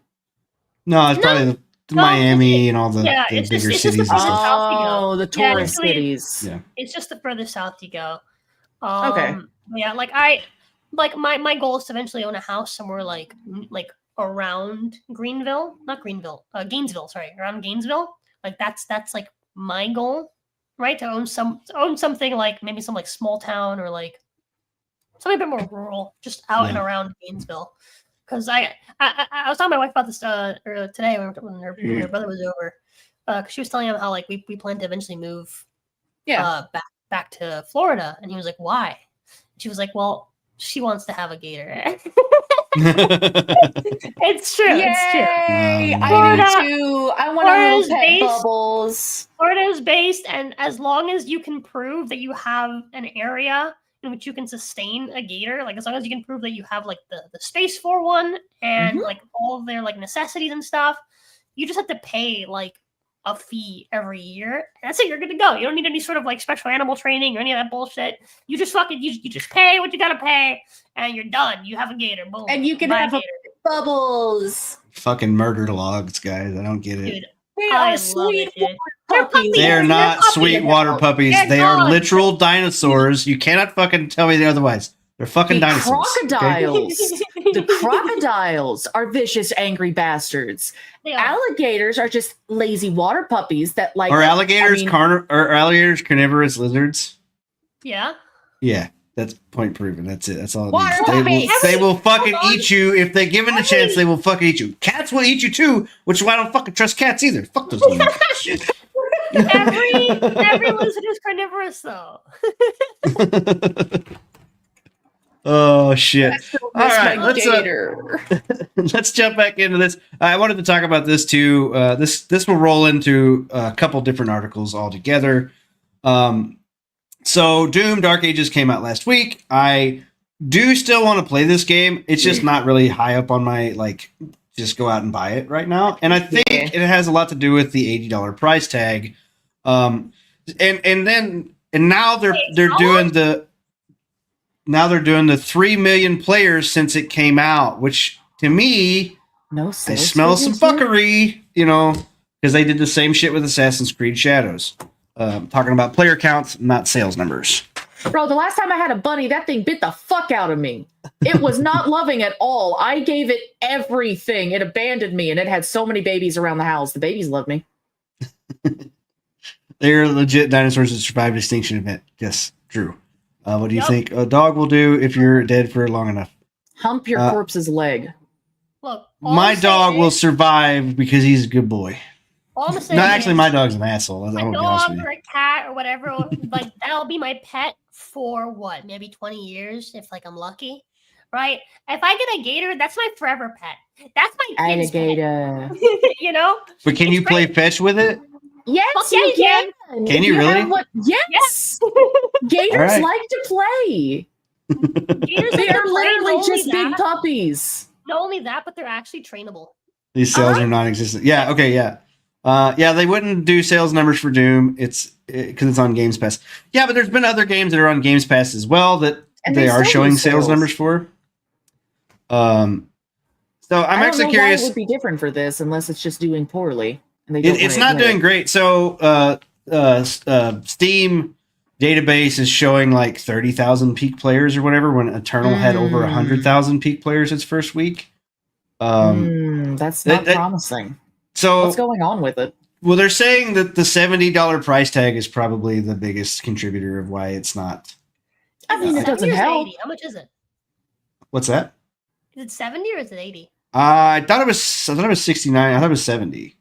No, it's probably the Miami and all the bigger it's just cities. the further south you go. Oh, the tourist really- cities. Yeah. It's just the further south you go. Okay. Yeah, my goal is to eventually own a house somewhere like around Gainesville, sorry, around Gainesville. Like that's like my goal, right? To own something like maybe some like small town or like something a bit more rural, just out and around Gainesville. Because I was telling my wife about this earlier today when her brother was over. Because she was telling him how like we plan to eventually move back to Florida, and he was like, "Why?" She was like, "Well, she wants to have a gator." It's true. Yay! It's true. I do too. I want a little pet Bubbles. Florida is based, and as long as you can prove that you have an area in which you can sustain a gator, like as long as you can prove that you have like the space for one and like all of their like necessities and stuff, you just have to pay like a fee every year. That's it. You're good to go. You don't need any sort of like special animal training or any of that bullshit. You just fucking you just pay what you gotta pay, and you're done. You have a gator. Boom. And you can Buy have a gator. Bubbles. Fucking murdered logs, guys. I don't get it. Dude, They I are love sweet it, dude. puppies. They're not sweet water puppies. They're They are not. literal dinosaurs. You cannot fucking tell me otherwise. They're fucking The dinosaurs. okay? crocodiles. The crocodiles are vicious, angry bastards. They are. Alligators are just lazy water puppies that like. Are alligators I mean, are alligators carnivorous lizards? Yeah. Yeah, that's point proven. That's it. That's all. It Water needs. puppies! They will fucking eat you if they given the chance. They will fucking eat you. Cats will eat you too, which is why I don't fucking trust cats either. Fuck those little shit. Every lizard is carnivorous though. Oh shit! All miss right, my let's gator. let's jump back into this. I wanted to talk about this too. This will roll into a couple different articles altogether. So Doom Dark Ages came out last week. I do still want to play this game. It's just not really high up on my like just go out and buy it right now. And I think it has a lot to do with the $80 price tag. And now they're doing the 3 million players since it came out, which to me I smell some fuckery, because they did the same shit with Assassin's Creed Shadows. Talking about player counts, not sales numbers. Bro, the last time I had a bunny, that thing bit the fuck out of me. It was not loving at all. I gave it everything. It abandoned me, and it had so many babies around the house. The babies loved me. They're legit dinosaurs that survived extinction event. Yes, Drew. What do you think a dog will do if you're dead for long enough? Hump your corpse's leg. Look, My dog will survive because he's a good boy. all I'm saying No, actually, is my dog's an asshole. I'm a gonna be honest with dog you. or a cat or whatever, like that'll be my pet for what, maybe 20 years if like I'm lucky, right? If I get a gator, that's my forever pet. That's my kid's Alligator. pet. But can you play fetch with it? Yes, Fuck yeah, you you can. can. Can you really? Yes. Gators All right. like to play. Gators They like to are play, literally not just only big that- puppies. Not only that, but they're actually trainable. These sales are non-existent. Yeah. Okay. Yeah. Yeah. They wouldn't do sales numbers for Doom. It's because it's on Games Pass. Yeah, but there's been other games that are on Games Pass as well that And they they are still showing do sales sales. numbers for. So I'm I don't actually know curious. why it would be different for this unless it's just doing poorly. And they It's not doing great. So Steam database is showing like 30,000 peak players or whatever when Eternal had over 100,000 peak players its first week. That's not that- promising. So What's going on with it? well, they're saying that the $70 price tag is probably the biggest contributor of why it's not. I mean, it 70 doesn't or is it help. 80? How much is it? What's that? Is it 70 or is it 80? I thought it was 69. I thought it was 70.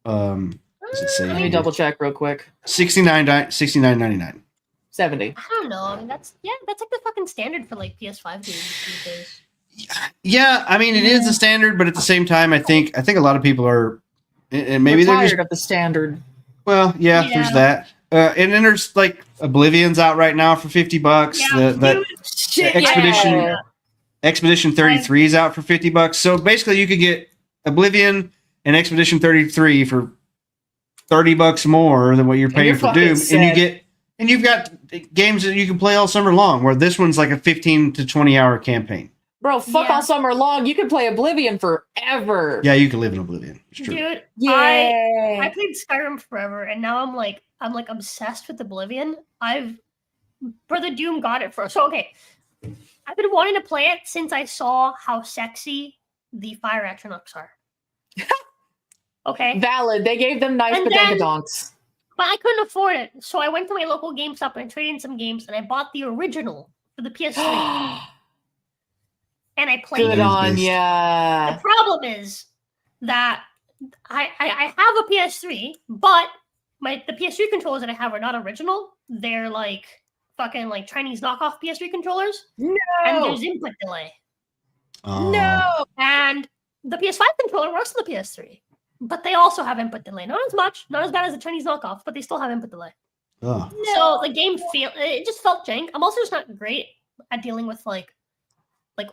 Oh, Does it say Let me here? double check real quick. $69.99. 70. I don't know. I mean, that's like the fucking standard for like PS5 games these days. Yeah, I mean it is the standard, but at the same time, I think a lot of people are, and maybe We're they're tired just of the standard. well, yeah, Yeah. there's that. And then there's like Oblivion's out right now for $50. Yeah, The Shit, Expedition yeah. Expedition 33 is out for $50. So basically, you could get Oblivion and Expedition 33 for $30 more than what you're paying you're for fucking Doom, set. and you've got games that you can play all summer long. Where this one's like a 15 to 20 hour campaign. Bro, fuck Yeah. all summer long. You can play Oblivion forever. Yeah, you can live in Oblivion. It's true. Dude, Yeah. I played Skyrim forever, and now I'm like obsessed with Oblivion. Brother Doom got it first. So okay, I've been wanting to play it since I saw how sexy the fire Atronachs are. Okay, Valid. They gave them nice And then- pedankadonks. but I couldn't afford it, so I went to my local GameStop and I traded in some games, and I bought the original for the PS3, and I played Good it. on The ya. problem is that I have a PS3, but the PS3 controllers that I have are not original. They're like fucking like Chinese knockoff PS3 controllers, and there's input delay. No. And the PS5 controller works on the PS3, but they also have input delay. Not as much, not as bad as the Chinese knockoff, but they still have input delay. Oh. So the game it just felt jank. I'm also just not great at dealing with like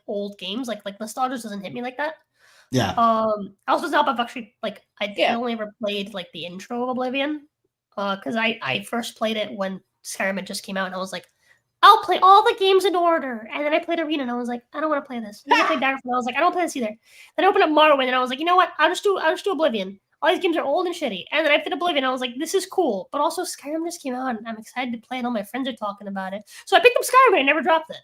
old games. Like nostalgia doesn't hit me like that. Yeah. I also help I've actually I only ever played like the intro of Oblivion. Because I first played it when Skyrim had just came out, and I was like, I'll play all the games in order. And then I played Arena, and I was like, I don't want to play this. And then I played Daggerfall, and I was like, I don't play this either. Then I opened up Morrowind, and I was like, you know what? I'll just do Oblivion. All these games are old and shitty. And then I played Oblivion, and I was like, this is cool. But also Skyrim just came out, and I'm excited to play it. All my friends are talking about it. So I picked up Skyrim, and I never dropped it.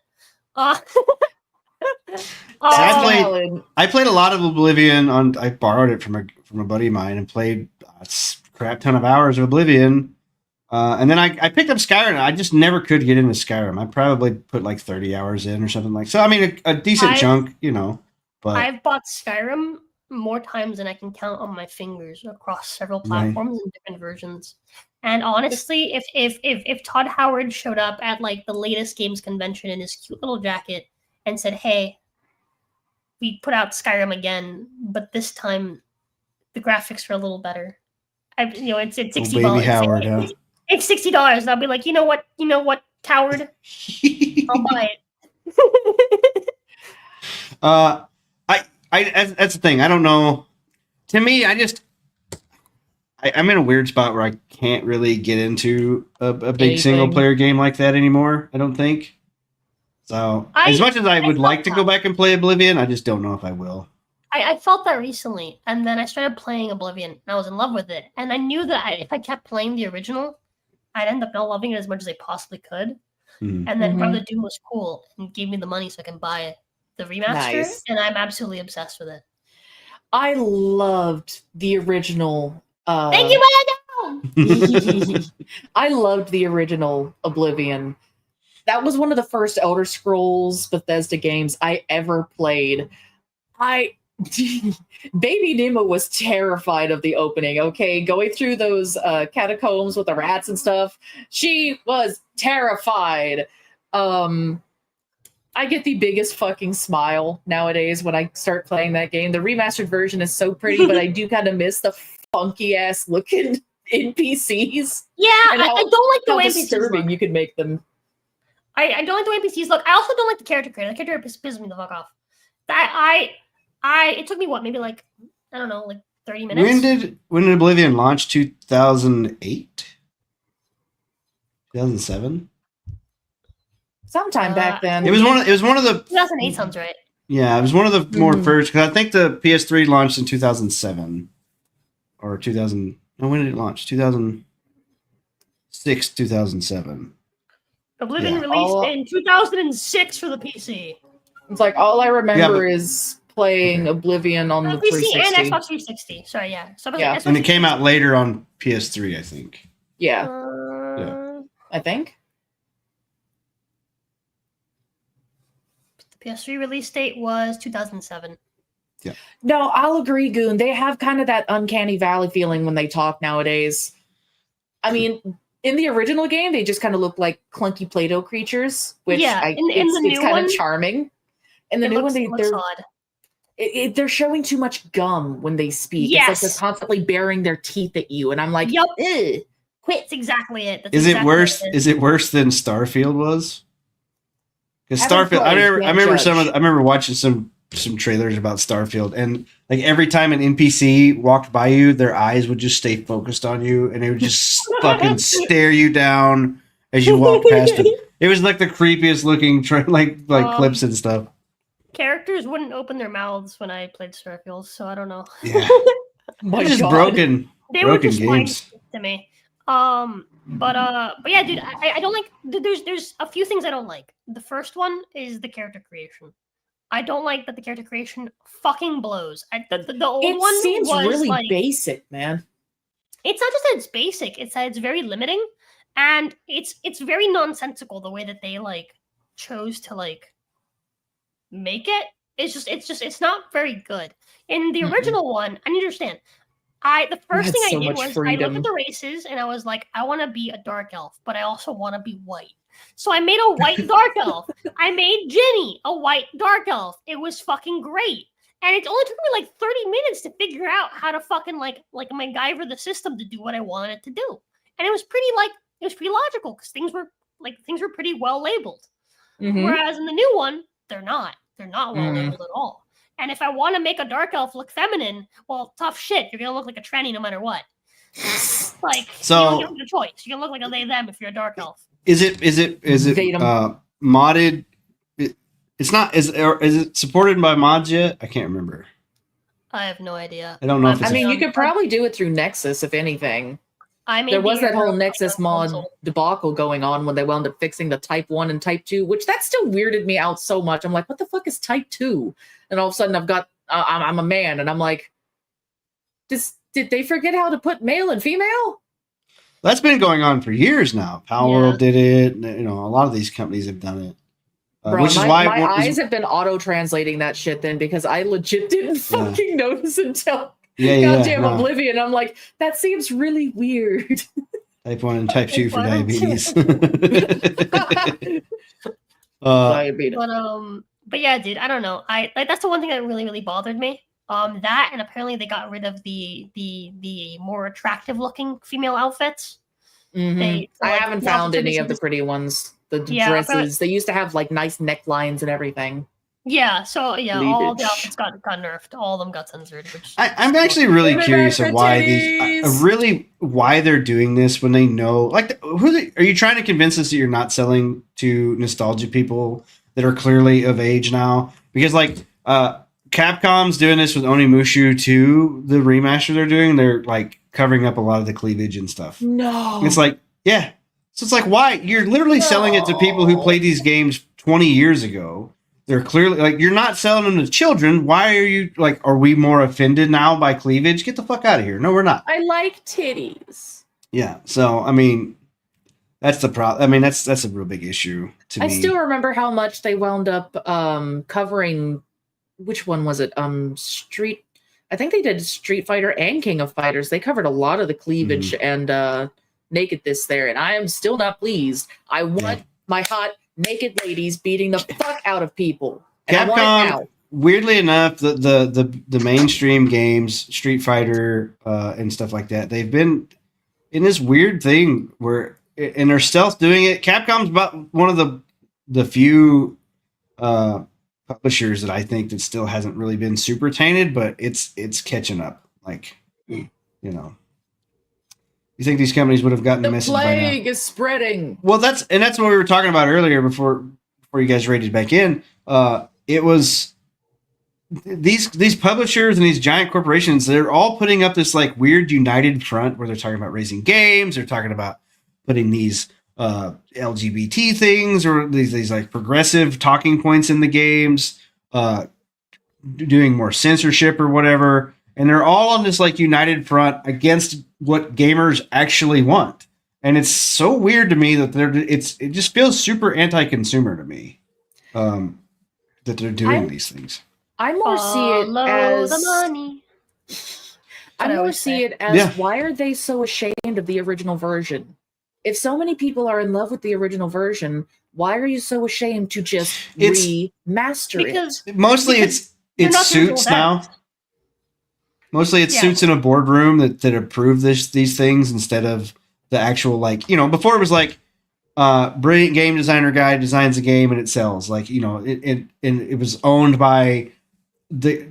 I played a lot of Oblivion on. I borrowed it from a buddy of mine and played a crap ton of hours of Oblivion. And then I picked up Skyrim. And I just never could get into Skyrim. I probably put like 30 hours in or something like. So I mean, a decent chunk, you know. But I've bought Skyrim more times than I can count on my fingers across several platforms and different versions. And honestly, if Todd Howard showed up at like the latest games convention in his cute little jacket and said, "Hey, we put out Skyrim again, but this time the graphics are a little better," it's $60. baby Howard, huh? It's $60, and I'll be like, you know what, Howard, I'll buy it. that's the thing. I don't know. To me, I'm in a weird spot where I can't really get into a big single player game like that anymore. I don't think. So as much as I would like to go back and play Oblivion, I just don't know if I will. I felt that recently, and then I started playing Oblivion, and I was in love with it. And I knew that if I kept playing the original, I'd end up not loving it as much as I possibly could. Mhm. And then Brother Doom was cool and gave me the money so I can buy the remaster, Nice. and I'm absolutely obsessed with it. I loved the original. Thank you, Brother. I loved the original Oblivion. That was one of the first Elder Scrolls Bethesda games I ever played. Baby Nima was terrified of the opening. Okay, going through those catacombs with the rats and stuff, she was terrified. I get the biggest fucking smile nowadays when I start playing that game. The remastered version is so pretty, but I do kind of miss the funky ass looking NPCs. Yeah, and I don't like the how way NPCs disturbing look. you could make them. I don't like the way NPCs look. I also don't like the character creator. The character pisses me the fuck off. It took me what, maybe like, I don't know, like 30 minutes. When did Oblivion launch? 2008? 2007? Sometime back then. It was one of the 2008 sounds right. Yeah, it was one of the more first, because I think the PS3 launched in 2007 or 2000. No, when did it launch? 2006, 2007. Oblivion Yeah. released in 2006 for the PC. It's like all I remember is playing Oblivion on the PC 360. and Xbox 360. Sorry, yeah. So Yeah. Xbox And it came out later on PS3, I think. Yeah. Yeah. I think. The PS3 release date was 2007. No, I'll agree, Goon. They have kind of that uncanny valley feeling when they talk nowadays. I mean, in the original game, they just kind of look like clunky Play-Doh creatures, which it's kind of charming. In the new one, they're showing too much gum when they speak. Yes. It's like they're constantly baring their teeth at you, and I'm like, Yup. "Ew, quit." That's exactly it. That's Is it exactly worse? what Is it worse than Starfield was? Because Haven't Starfield, I played, remember can't I remember watching some trailers about Starfield, and like every time an NPC walked by you, their eyes would just stay focused on you, and they would just fucking stare you down as you walk past them. It was like the creepiest looking clips and stuff. Characters wouldn't open their mouths when I played Starfield, so I don't know. Yeah, My just God. broken They were just lying games. to me. But yeah, dude, I don't like. There's a few things I don't like. The first one is the character creation. I don't like that the character creation fucking blows. The old It one seems was really like, basic, man. it's not just that it's basic; it's that it's very limiting, and it's very nonsensical the way that they like chose to like make it. It's not very good. In the original one, I understand. The first thing I so did much was I freedom. looked at the races and I was like, I want to be a dark elf, but I also want to be white. So I made a white dark elf. I made Jenny a white dark elf. It was fucking great. And it only took me like 30 minutes to figure out how to fucking like MacGyver the system to do what I wanted to do. And it was pretty logical because things were pretty well labeled. Mhm. Whereas in the new one, they're not. They're not well labeled at all. And if I want to make a dark elf look feminine, well, tough shit. You're gonna look like a tranny no matter what. Like, So- you don't get a choice. You're gonna look like a they them if you're a dark elf. Is it Vatum. modded? It's not. Is it supported by mods yet? I can't remember. I have no idea. I don't know if it's I mean, you could probably do it through Nexus, if anything. There was that whole Nexus mod debacle going on when they wound up fixing the Type 1 and Type 2, which that still weirded me out so much. I'm like, what the fuck is Type 2? And all of a sudden I've got, I'm a man, and I'm like, did they forget how to put male and female? That's been going on for years now. Power World did it. You know, a lot of these companies have done it. Bro, Which is my why eyes have been auto-translating that shit then, because I legit didn't fucking notice until goddamn no. Oblivion. I'm like, that seems really weird. Type 1 and Type 2 for diabetes. But yeah, dude, I don't know. That's the one thing that really, really bothered me. That, and apparently they got rid of the more attractive looking female outfits. Mhm. I haven't found any of the pretty ones. The dresses. They used to have like nice necklines and everything. Yeah, so yeah, all the Cleavage. outfits got nerfed. All of them got censored. Which I'm actually really curious of why why they're doing this when they know, like, are you trying to convince us that you're not selling to nostalgia people that are clearly of age now? Because like Capcom's doing this with Onimusha 2, the remaster they're doing, they're like covering up a lot of the cleavage and stuff. No. It's like, yeah. So it's like, why? You're literally selling it to people who played these games 20 years ago. They're clearly like, you're not selling them to children. Why are you like, are we more offended now by cleavage? Get the fuck out of here. No, we're not. I like titties. Yeah. So, I mean, that's the problem. I mean, that's a real big issue to me. I still remember how much they wound up covering. Which one was it? I think they did Street Fighter and King of Fighters. They covered a lot of the cleavage and nakedness there, and I am still not pleased. I want my hot naked ladies beating the fuck out of people. And I want it Capcom, now. weirdly enough, the mainstream games, Street Fighter and stuff like that, they've been in this weird thing where, and they're stealth doing it. Capcom's about one of the few publishers that I think that still hasn't really been super tainted, but it's catching up. Like, you know, you think these companies would have gotten the The message by now? plague is spreading. Well, that's what we were talking about earlier before you guys raided back in. It was these publishers and these giant corporations. They're all putting up this like weird united front where they're talking about raising games. They're talking about putting these LGBT things or these like progressive talking points in the games, doing more censorship or whatever. And they're all on this like united front against what gamers actually want. And it's so weird to me that it just feels super anti-consumer to me that they're doing these things. I more see it Follow as the money. I I more always see say. it as Yeah. why are they so ashamed of the original version? If so many people are in love with the original version, why are you so ashamed to just It's- remaster Because Mostly Because it's they're not the original suits now. devs. Mostly it's Yeah. suits in a boardroom that approve these things instead of the actual, like, before it was like brilliant game designer guy designs a game and it sells, like, it was owned by the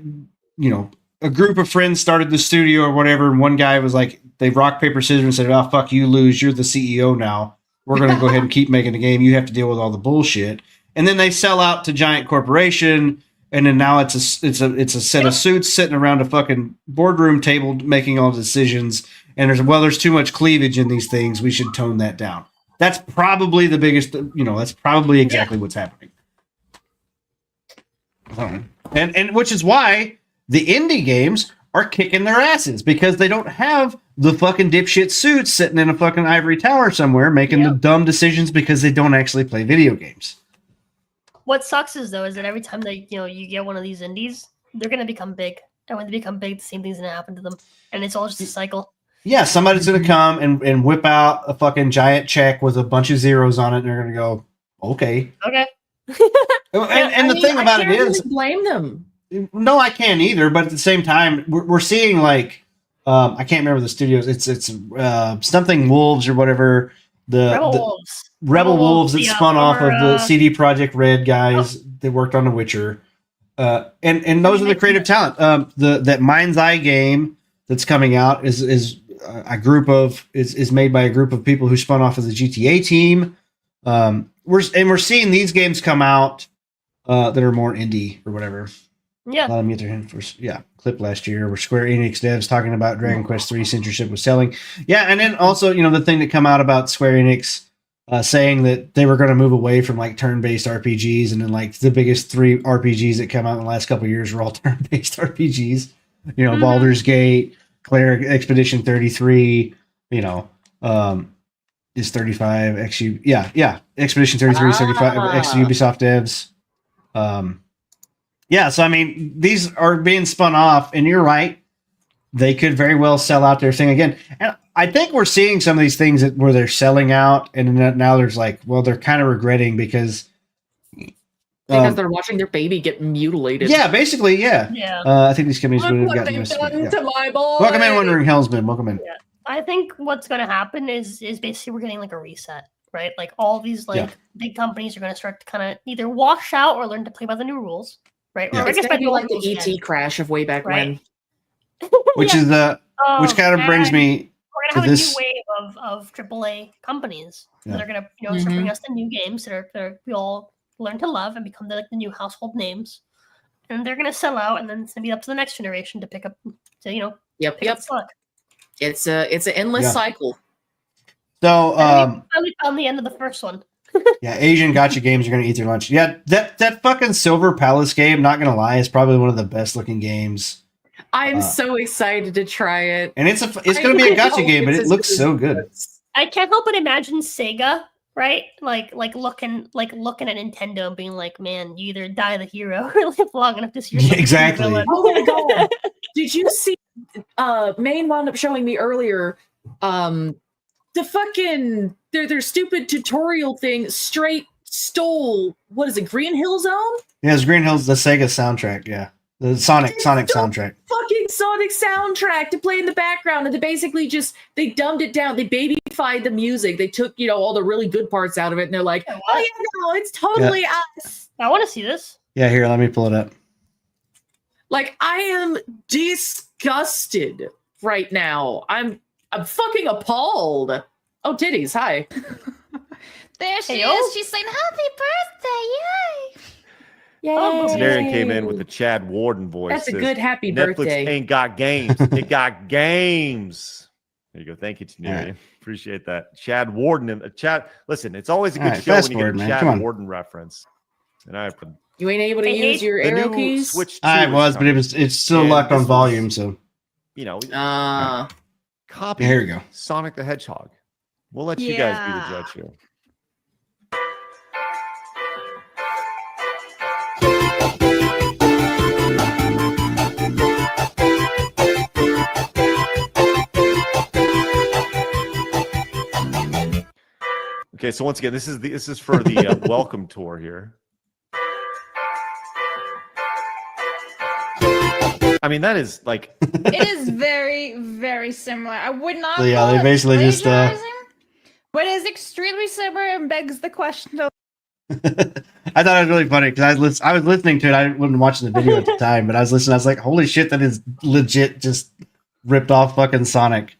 a group of friends started the studio or whatever, and one guy was like, they rock paper scissors and said, oh fuck, you lose, you're the CEO now, we're going to go ahead and keep making the game, you have to deal with all the bullshit. And then they sell out to giant corporation, and then now it's a set of suits sitting around a fucking boardroom table making all the decisions, and there's too much cleavage in these things, we should tone that down. That's probably the biggest, that's probably exactly what's happening. And which is why the indie games are kicking their asses, because they don't have the fucking dipshit suits sitting in a fucking ivory tower somewhere making the dumb decisions because they don't actually play video games. What sucks is though is that every time that you get one of these indies, they're gonna become big, and when they become big, the same thing's gonna happen to them, and it's all just a cycle. Yeah, somebody's gonna come and whip out a fucking giant check with a bunch of zeros on it, and they're gonna go, okay. Okay. And the thing about it is, blame them. No, I can't either. But at the same time, we're seeing like I can't remember the studios. It's something Wolves or whatever. Rebel Wolves that spun off of the CD Projekt Red guys. They worked on The Witcher, and those are the creative talent. That Mind's Eye game that's coming out is a group of is made by a group of people who spun off of the GTA team. We're seeing these games come out that are more indie or whatever. Yeah. Let them get their hand first. Yeah. Clip last year where Square Enix devs talking about Dragon Quest 3 censorship was selling. Yeah. And then also, the thing that come out about Square Enix saying that they were going to move away from like turn-based RPGs. And then like the biggest 3 RPGs that come out in the last couple of years were all turn-based RPGs, Baldur's Gate, Claire Expedition 33, is 35 XU. Yeah. Expedition 33 is 35 ex Ubisoft devs. Yeah, so I mean, these are being spun off, and you're right. They could very well sell out their thing again. And I think we're seeing some of these things where they're selling out, and then now there's like, well, they're kind of regretting because they're watching their baby get mutilated. Yeah, basically, yeah. Yeah. I think these companies would have What gotten they've this. done Yeah. to my boy. Welcome in, Wandering Hellsman. Welcome in. Yeah. I think what's going to happen is basically we're getting like a reset, right? Like all these big companies are going to start to kind of either wash out or learn to play by the new rules, right? Yeah. Or It's gonna be like the ET crash of way back Right. when. Which is which kind of brings me we're to gonna have this. a new wave of AAA companies Yeah. that are gonna start bringing us the new games that we all learn to love and become the new household names, and they're gonna sell out, and then it's gonna be up to the next generation to pick up pick up the slack. It's an endless Yeah. cycle. So, And we finally found the end of the first one. yeah, Asian gotcha games are going to eat their lunch. Yeah, that fucking Silver Palace game, not going to lie, is probably one of the best looking games. I'm so excited to try it. And it's going to be a gotcha game, but it looks so good. I can't help but imagine Sega, right? Like looking at Nintendo and being like, "Man, you either die the hero or live long enough to see yourself." Exactly. Oh my god! Did you see? Maine wound up showing me earlier. The fucking their stupid tutorial thing straight stole. What is it? Green Hill Zone? Yeah, it's Green Hills, the Sega soundtrack. Yeah, the Sonic soundtrack. Fucking Sonic soundtrack to play in the background, and they dumbed it down. They babyfied the music. They took all the really good parts out of it, and they're like, "Oh yeah, no, it's totally us." I want to see this. Yeah, here, let me pull it up. Like, I am disgusted right now. I'm fucking appalled. Oh, titties! Hi. There she Hey-o. is. She's saying happy birthday. Yay. Yay! Darren came in with the Chad Warden voice. That's a Says, good happy Netflix birthday. ain't got games. It got games. There you go. Thank you, Taneri. All right. Appreciate that. Chad Warden and Chad. Listen, it's always a All good right, show fast when you get forward, a man. Chad Come on. Warden reference. And I You ain't able to I use hate your the arrow new keys. Switch 2 I is was, but coming. it's still And locked this on was- volume, so Copy. here we go. Sonic the Hedgehog. We'll let you guys be the judge here. Okay, so once again, this is for the welcome tour here. I mean, that is like It is very, very similar. I would not. So, yeah, call they it basically just, plagiarizing, but it is extremely similar and begs the question of I thought it was really funny because I was listening to it. I wasn't watching the video at the time, but I was listening. I was like, "Holy shit, that is legit!" Just ripped off fucking Sonic.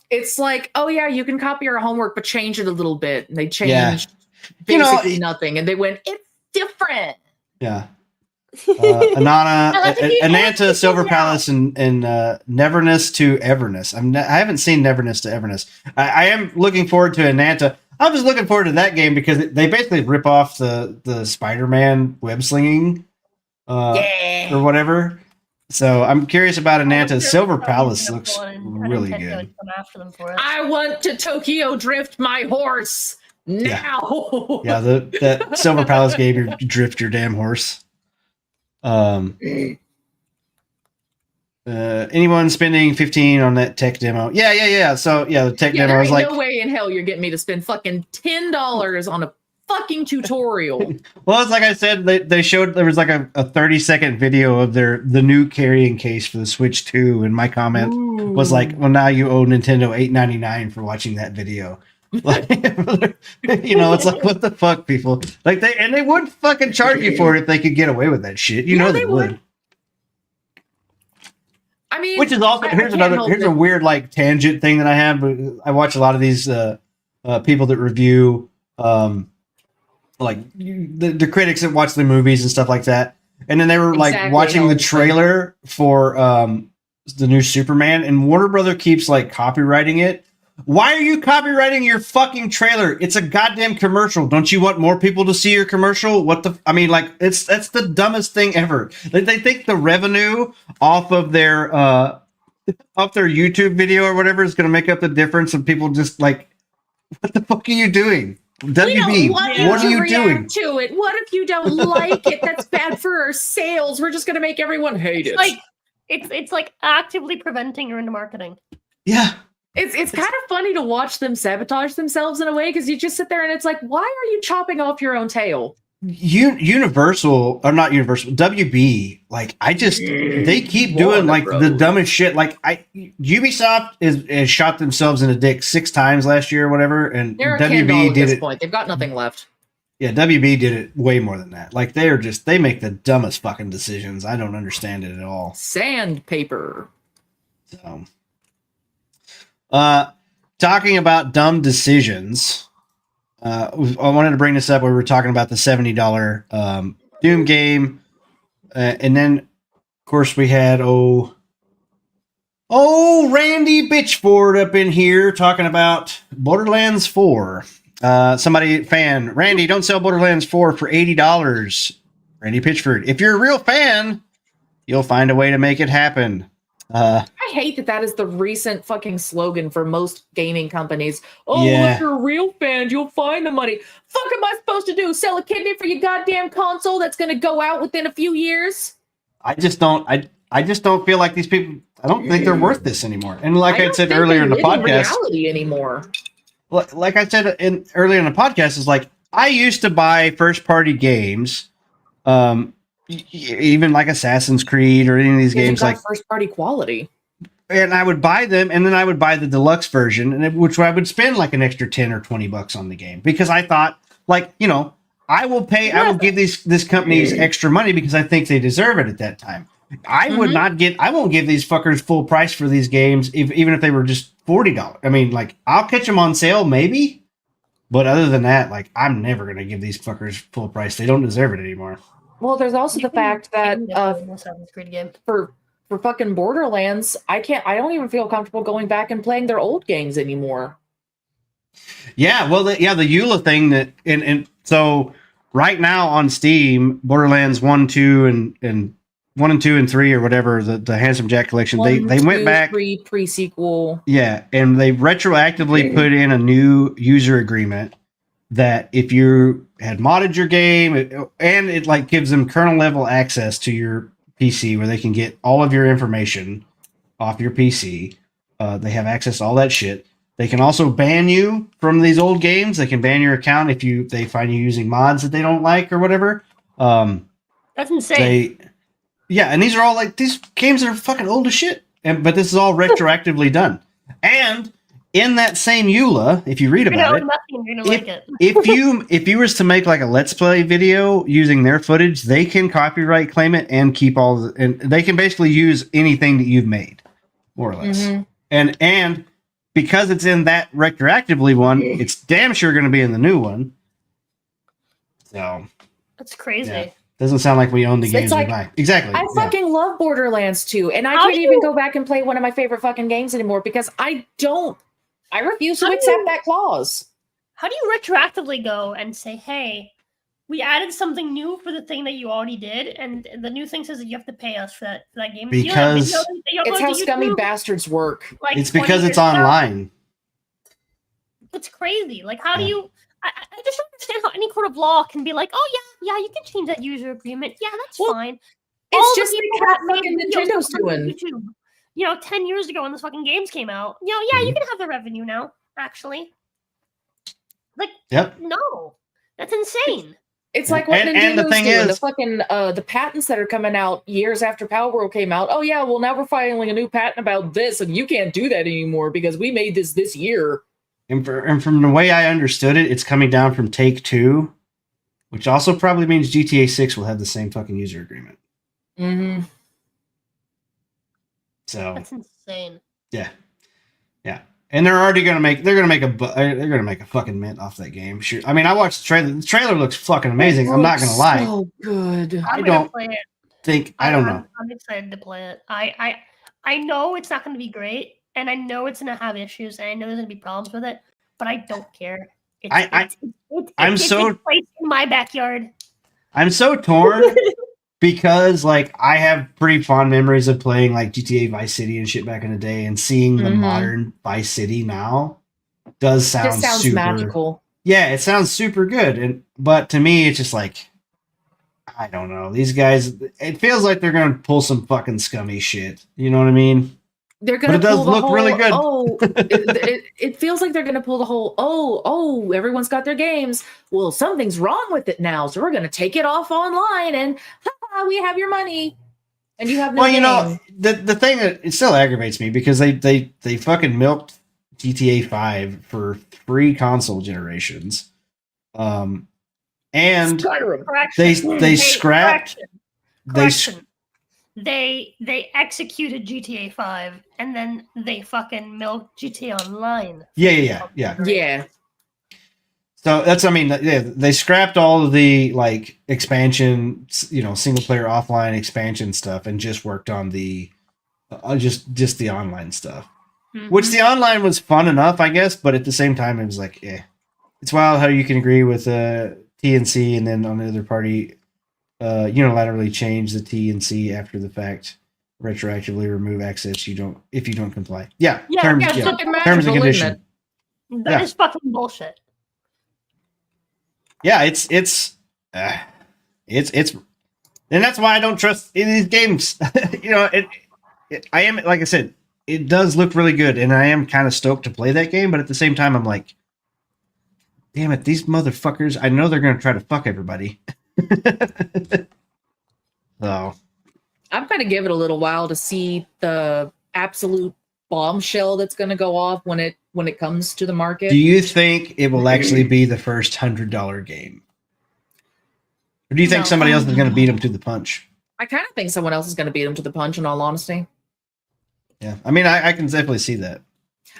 It's like, oh yeah, you can copy your homework, but change it a little bit. And they Yeah. changed You know, basically nothing, and they went, it's different. Yeah. Anana, I like to be Ananta, happy Silver now. Palace, and Neverness to Everness. I haven't seen Neverness to Everness. I am looking forward to Ananta. I was looking forward to that game because they basically rip off the Spider-Man web slinging or whatever. So I'm curious about Ananta. Silver Palace looks really good. Come after them for it. I want to Tokyo drift my horse now. Yeah, that Silver Palace game, you drift your damn horse. Anyone spending 15 on that tech demo? Yeah. So yeah, the tech Yeah, demo there was ain't like, no way in hell you're getting me to spend fucking $10 on a fucking tutorial. well, it's like I said, they showed there was like a 30-second video of the new carrying case for the Switch 2, and my comment was like, well, now you owe Nintendo $8.99 for watching that video. Like, it's like, what the fuck, people? Like they would fucking charge you for it if they could get away with that shit. You know they would. I mean, Which is also here's a weird like tangent thing that I have. But I watch a lot of these people that review like the critics that watch the movies and stuff like that, and then they were like watching the trailer for the new Superman, and Warner Brother keeps like copywriting it. Why are you copywriting your fucking trailer? It's a goddamn commercial. Don't you want more people to see your commercial? I mean, like, that's the dumbest thing ever. They think the revenue off of their YouTube video or whatever is going to make up the difference, and people just like, what the fuck are you doing? WB, what are you doing? To it? What if you don't like it? That's bad for our sales. We're just going to make everyone hate it. Like it's like actively preventing your into marketing. Yeah. It's kind of funny to watch them sabotage themselves in a way, because you just sit there and it's like, why are you chopping off your own tail? Universal, or not Universal, WB, like they keep doing like the dumbest shit. Like Ubisoft has shot themselves in the dick 6 times last year or whatever, and They're a WB Ken-doll at did this it. point. They've got nothing left. Yeah, WB did it way more than that. Like they make the dumbest fucking decisions. I don't understand it at all. Sandpaper. So, talking about dumb decisions, I wanted to bring this up. We were talking about the $70 Doom game, and then of course we had Randy Bitchford up in here talking about Borderlands 4. Fan Randy, don't sell Borderlands 4 for $80. Randy Pitchford, if you're a real fan, you'll find a way to make it happen. I hate that is the recent fucking slogan for most gaming companies. Oh, Yeah. if you're a real fan, you'll find the money. Fuck am I supposed to do? Sell a kidney for your goddamn console that's going to go out within a few years? I just don't feel like these people. I don't think they're worth this anymore. And like I don't said think earlier they in the live podcast, reality anymore. like I said earlier in the podcast, is like I used to buy first party games, even like Assassin's Creed or any of these games, like first party quality. And I would buy them, and then I would buy the deluxe version, which I would spend like an extra $10 or $20 on the game, because I thought, like, I will give this companies extra money because I think they deserve it at that time. I won't give these fuckers full price for these games, even if they were just $40. I mean, like, I'll catch them on sale maybe, but other than that, like, I'm never gonna give these fuckers full price. They don't deserve it anymore. Well, there's also the fact that Assassin's Creed game. For fucking Borderlands, I don't even feel comfortable going back and playing their old games anymore. Yeah, well, the EULA thing and so right now on Steam, Borderlands 1, 2, and 1 and 2 and 3 or whatever, the Handsome Jack collection, they went back 3 pre-sequel. Yeah, and they retroactively put in a new user agreement that if you had modded your game, it like gives them kernel level access to your PC where they can get all of your information off your PC. They have access to all that shit. They can also ban you from these old games. They can ban your account if they find you using mods that they don't like or whatever. That's insane. And these are all like these games are fucking old as shit. But this is all retroactively done. And in that same EULA, if you read about it, if you was to make like a Let's Play video using their footage, they can copyright claim it and keep and they can basically use anything that you've made, more or less. Mm-hmm. And because it's in that retroactively one, it's damn sure going to be in the new one. So that's crazy. Yeah. Doesn't sound like we own the games like, we buy. Exactly. I fucking love Borderlands 2, and I How can't even go back and play one of my favorite fucking games anymore because I refuse to accept that clause. How do you retroactively go and say, hey, we added something new for the thing that you already did, and the new thing says that you have to pay us for that game? Because it's how scummy bastards work. Like it's because 20 it's years ago? online. It's crazy. Like, how do you... I just don't understand how any court of law can be like, oh, yeah, you can change that user agreement. Yeah, that's fine. It's just like what fucking Nintendo's doing. YouTube, 10 years ago when this fucking games came out, you can have the revenue now, actually. Like, no. That's insane. It's like what Nintendo's and the thing doing. is, the fucking the patents that are coming out years after Power World came out. Oh yeah, well now we're filing a new patent about this, and you can't do that anymore because we made this year. And from the way I understood it, it's coming down from Take-Two, which also probably means GTA 6 will have the same fucking user agreement. Mm-hmm. So that's insane. Yeah. And they're already gonna make a fucking mint off that game. Sure. I mean, I watched the trailer. The trailer looks fucking amazing. I'm not gonna lie. So good. I'm gonna play it. I don't know. I'm excited to play it. I know it's not going to be great, and I know it's going to have issues, and I know there's going to be problems with it, but I don't care. It's taking place in my backyard. I'm so torn because like I have pretty fond memories of playing like GTA Vice City and shit back in the day, and seeing the modern Vice City now does sound super magical. Yeah, it sounds super good, but to me, it's just like, I don't know. These guys, it feels like they're gonna pull some fucking scummy shit. You know what I mean? They're gonna. But it does pull the look whole, really good. It feels like they're gonna pull the whole. Everyone's got their games. Well, something's wrong with it now, so we're gonna take it off online, and we have your money, and you have no. Well, you game. know, the thing that it still aggravates me because they fucking milked GTA 5 for 3 console generations, and they scrapped. They executed GTA 5 and then they fucking milked GTA Online. Yeah. So that's, I mean, they scrapped all of the like expansion, single player offline expansion stuff, and just worked on the just the online stuff. Mm-hmm. Which the online was fun enough, I guess, but at the same time, it was like, it's wild how you can agree with TNC and then on the other party unilaterally change the T&C after the fact, retroactively remove access if you don't comply. Terms and conditions. That is fucking bullshit. Yeah, it's and that's why I don't trust in these games. I am, like I said, it does look really good, and I am kind of stoked to play that game, but at the same time, I'm like, damn it, these motherfuckers! I know they're gonna try to fuck everybody. So I'm gonna give it a little while to see the absolute bombshell that's gonna go off when it comes to the market. Do you think it will actually be the first $100 game, or do you think somebody else is gonna beat them to the punch? I kind of think someone else is gonna beat them to the punch. In all honesty, yeah. I mean, I can definitely see that.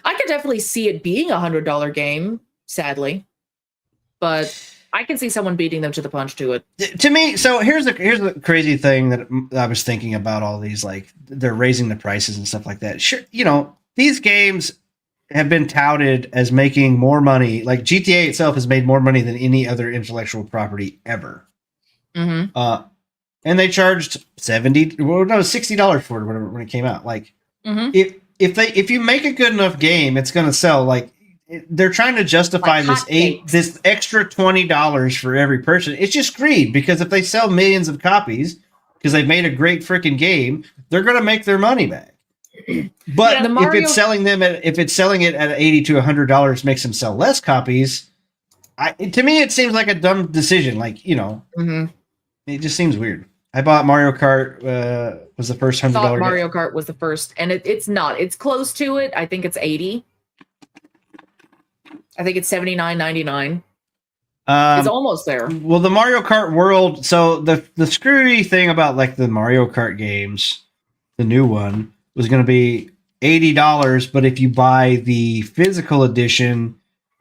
I could definitely see it being $100 game. Sadly, but I can see someone beating them to the punch to it. To me, so here's the crazy thing that I was thinking about all these, like, they're raising the prices and stuff like that. Sure, these games have been touted as making more money. Like GTA itself has made more money than any other intellectual property ever. Mm-hmm. And they charged $60 for it, whatever, when it came out. Like, if you make a good enough game, it's going to sell. Like, they're trying to justify this extra $20 for every person. It's just greed, because if they sell millions of copies because they've made a great freaking game, they're going to make their money back. But Yeah, the if Mario- it's selling it at $80 to $100 makes them sell less copies. To me, it seems like a dumb decision. Like, you know, it just seems weird. I bought Mario Kart. Was the first I $100 thought game. Mario Kart was the first, and it's not. It's close to it. I think it's 80. I think it's 79.99. It's almost there. Well, the Mario Kart World. So the screwy thing about like the Mario Kart games, the new one was going to be $80, but if you buy the physical edition,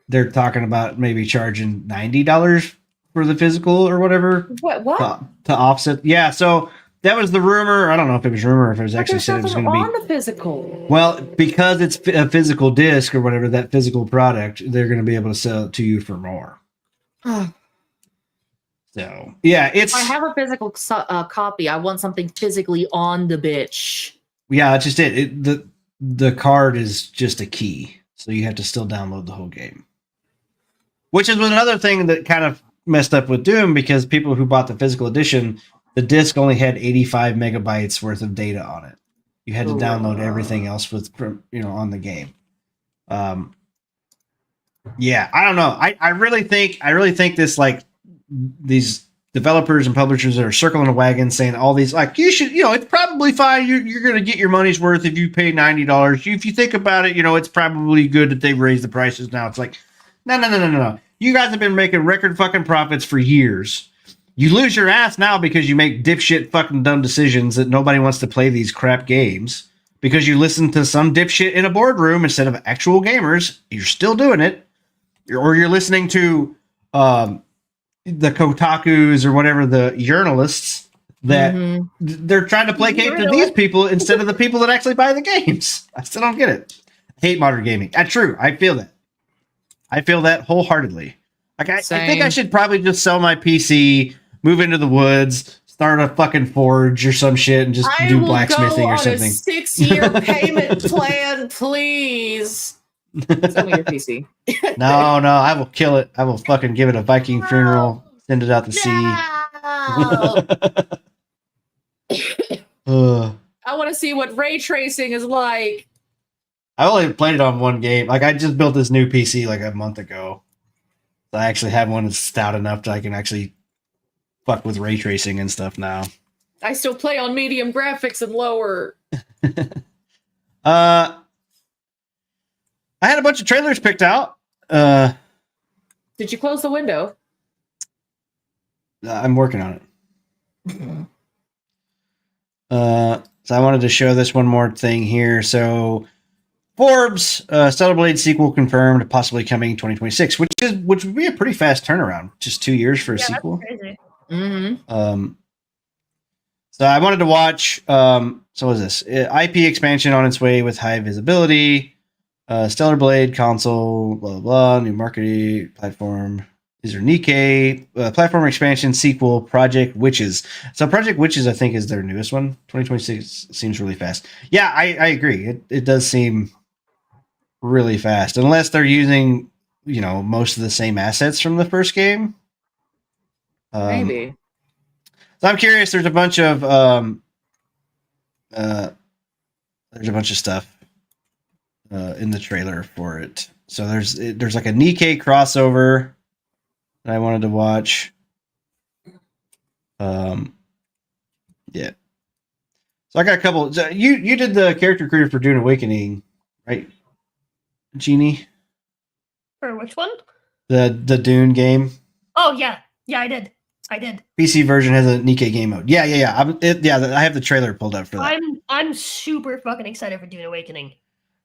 they're talking about maybe charging $90 for the physical or whatever. What? To offset? Yeah. So that was the rumor. I don't know if it was rumor or if it was actually said it was going to be on the physical. Well, because it's a physical disc or whatever, that physical product, they're going to be able to sell it to you for more. So, yeah, it's... If I have a physical copy, I want something physically on the bitch. Yeah, that's just it. The card is just a key. So you have to still download the whole game. Which is another thing that kind of messed up with Doom, because people who bought the physical edition, the disc only had 85 megabytes worth of data on it. You had to download everything else on the game. Yeah, I don't know. I really think this, like, these developers and publishers that are circling a wagon saying all these, like, you should, it's probably fine. You're going to get your money's worth if you pay $90. If you think about it, it's probably good that they've raised the prices now. It's like, no. You guys have been making record fucking profits for years. You lose your ass now because you make dipshit fucking dumb decisions that nobody wants to play these crap games because you listen to some dipshit in a boardroom instead of actual gamers. You're still doing it. Or you're listening to the Kotakus or whatever, the journalists that they're trying to placate to these people instead of the people that actually buy the games. I still don't get it. I hate modern gaming. That's true. I feel that. I feel that wholeheartedly. Like I think I should probably just sell my PC, move into the woods, start a fucking forge or some shit, and just do blacksmithing or something. A 6-year payment plan, please. Sell me your PC. No, I will kill it. I will fucking give it a Viking funeral, send it out to sea. I want to see what ray tracing is like. I only played it on one game. Like, I just built this new PC like a month ago. So I actually have one that's stout enough that I can actually fuck with ray tracing and stuff now. I still play on medium graphics and lower. I had a bunch of trailers picked out. Did you close the window? I'm working on it. So I wanted to show this one more thing here. So Forbes, Stellar Blade sequel confirmed, possibly coming 2026, which would be a pretty fast turnaround. Just 2 years for a sequel. That's crazy. So I wanted to watch. So what is this? IP expansion on its way with high visibility. Stellar Blade console, blah, blah, blah, new marketing platform. These are Nikkei, platform expansion sequel, Project Witches. So Project Witches, I think, is their newest one. 2026 seems really fast. Yeah, I agree. It does seem really fast, unless they're using, most of the same assets from the first game. Maybe. So I'm curious. There's a bunch of stuff in the trailer for it. So there's like a Nikkei crossover that I wanted to watch. Yeah. So I got a couple. You did the character creator for Dune Awakening, right, Jeannie? For which one? The Dune game. Oh yeah, I did. PC version has a Nikkei game mode. Yeah. I have the trailer pulled up for that. I'm super fucking excited for Dune Awakening.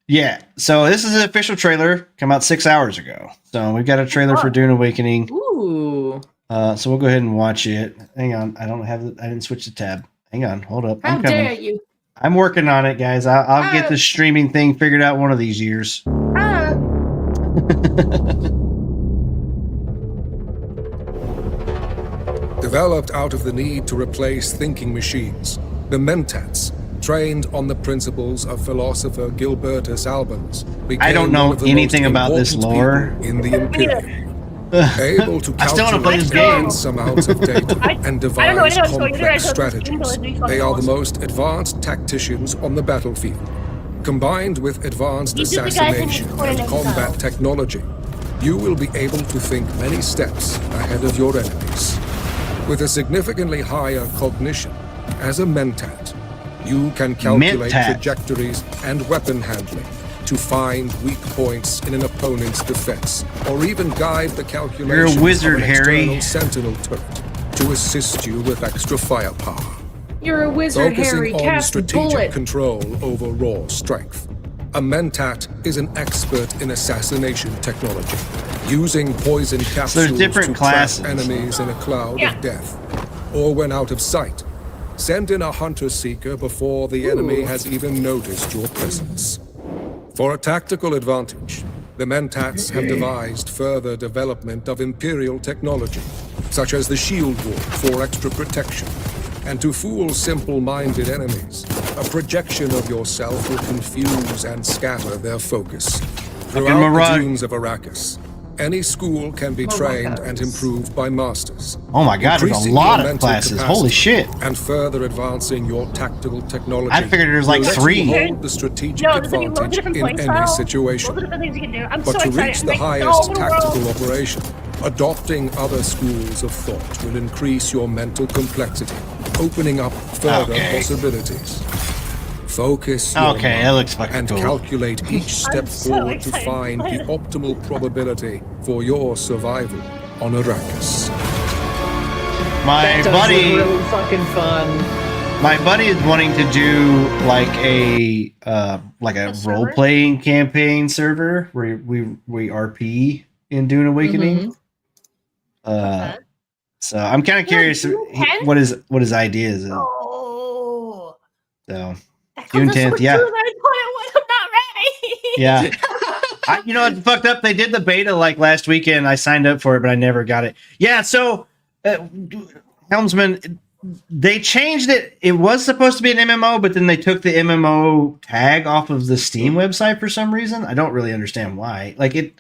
Yeah, so this is an official trailer. Come out 6 hours ago. So we've got a trailer for Dune Awakening. Ooh. So we'll go ahead and watch it. Hang on, I didn't switch the tab. Hang on, hold up. How I'm coming. dare you? I'm working on it, guys. I'll get the streaming thing figured out one of these years. Developed out of the need to replace thinking machines, the Mentats, trained on the principles of philosopher Gilbertus Albans, I don't know anything about this lore. In the Imperium. Able to I still want to play this game. immense amounts of data and devise complex strategies. They are the most advanced tacticians on the battlefield. Combined with advanced These are the guys in assassination Conan and Exile. combat technology, you will be able to think many steps ahead of your enemies. With a significantly higher cognition, as a Mentat, you can calculate Mentat. trajectories and weapon handling to find weak points in an opponent's defense, or even guide the calculations wizard, of an Harry. external sentinel turret to assist you with extra firepower. You're a wizard, Harry. Focusing on Cast strategic bullet. control over raw strength. A Mentat is an expert in assassination technology, using poison capsules different to classes. trap enemies in a cloud Yeah. of death. Or when out of sight, send in a hunter-seeker before the enemy has even noticed your presence. For a tactical advantage, the Mentats have devised further development of Imperial technology, such as the Shield Wall for extra protection. And to fool simple-minded enemies, a projection of yourself will confuse and scatter their focus. Throughout Mirage. the dunes of Arrakis, any school can be trained and improved by masters. Oh my god, there's a Increasing lot your of mental classes. capacity Holy shit. And further advancing your tactical technology. I figured there's like will let you 3. hold the strategic No, there's gonna be loads of advantage different in play any styles. situation. Loads of different things you can do. I'm But so to excited. reach I'm the like, highest oh, tactical world. operation, adopting other schools of thought will increase your mental complexity, opening up further Okay. possibilities. Focus your Okay, that mind looks fucking and cool. calculate each step so forward to excited to find play the this. optimal probability for your survival on Arrakis. My That does buddy, look really fucking fun. my buddy is wanting to do like a server? role playing campaign server where we RP in Dune Awakening. Okay. So I'm kind of curious Dune 10? what his idea is. Oh. So That June comes out 10th, so yeah. soon, I thought it was- I'm not ready. yeah. You know what's fucked up? They did the beta like last weekend. I signed up for it, but I never got it. Yeah, so Helmsman, they changed it. It was supposed to be an MMO, but then they took the MMO tag off of the Steam website for some reason. I don't really understand why. Like I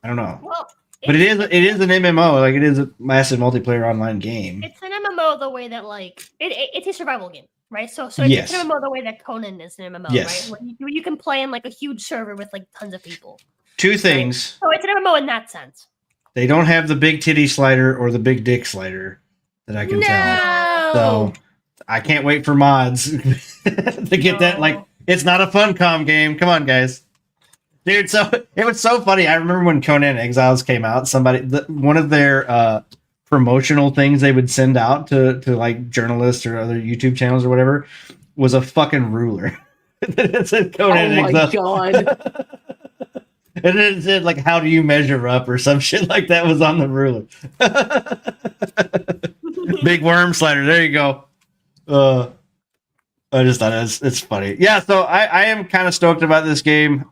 don't know. Well, But it is an MMO. Like it is a massive multiplayer online game. it's an MMO the way that like it's a survival game, right? So Yes. it's an MMO the way that Conan is an MMO, Yes. right? Where you can play in like a huge server with like tons of people. Two things. So it's an MMO in that sense. They don't have the big titty slider or the big dick slider that I can tell. So I can't wait for mods to get that. Like, it's not a Funcom game. Come on, guys. Dude, so it was so funny. I remember when Conan Exiles came out, one of their promotional things they would send out to like journalists or other YouTube channels or whatever was a fucking ruler. It said Conan Oh my Exiles. god. And then it said like, how do you measure up or some shit like that was on the ruler. Big worm slider. There you go. I just thought it's funny. Yeah, so I am kind of stoked about this game.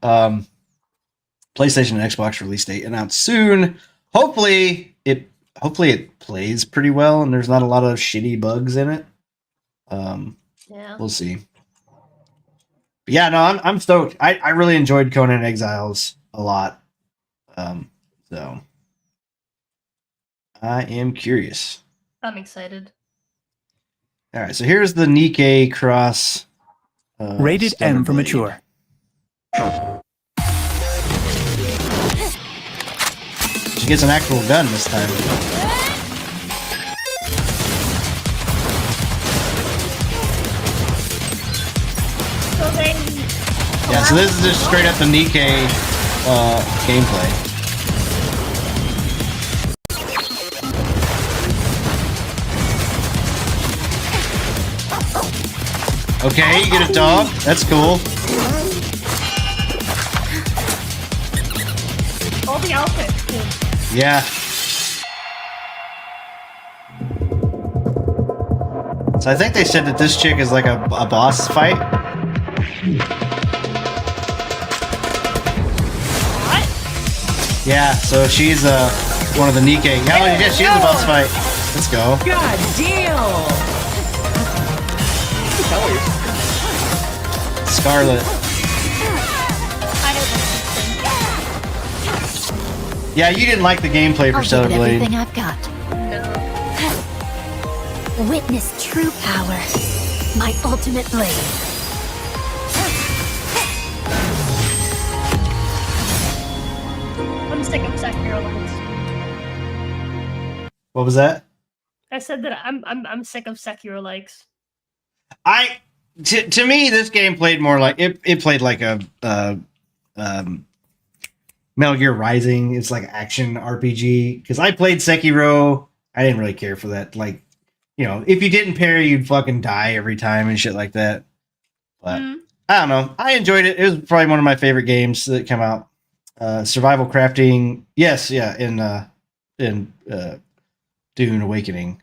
PlayStation and Xbox release date announced soon. Hopefully it plays pretty well and there's not a lot of shitty bugs in it. Yeah. We'll see. But yeah, no, I'm stoked. I really enjoyed Conan Exiles a lot. So I am curious. I'm excited. All right, so here's the Nikkei Cross. Rated M for Stellarblade. mature. She gets an actual gun this time. So they Yeah, so this is just straight up the Nikkei gameplay. Okay, you get a dog. That's cool. all the outfits too. Yeah. So I think they said that this chick is like a boss fight. What? Yeah, so she's one of the Nikkei. Oh, yeah, she is a boss fight. Let's go. God damn. Scarlet. I don't Yeah, you didn't like the gameplay for Stellar Blade. Everything I've got. Witness true power. My ultimate blade. I'm sick of Sekiro likes. What was that? I said that I'm sick of Sekiro likes. To me, this game played more like it played like a Metal Gear Rising. It's like action RPG. Because I played Sekiro, I didn't really care for that. Like, you know, if you didn't parry, you'd fucking die every time and shit like that. But I don't know. I enjoyed it. It was probably one of my favorite games that came out. Survival crafting, yes, yeah, in Dune Awakening.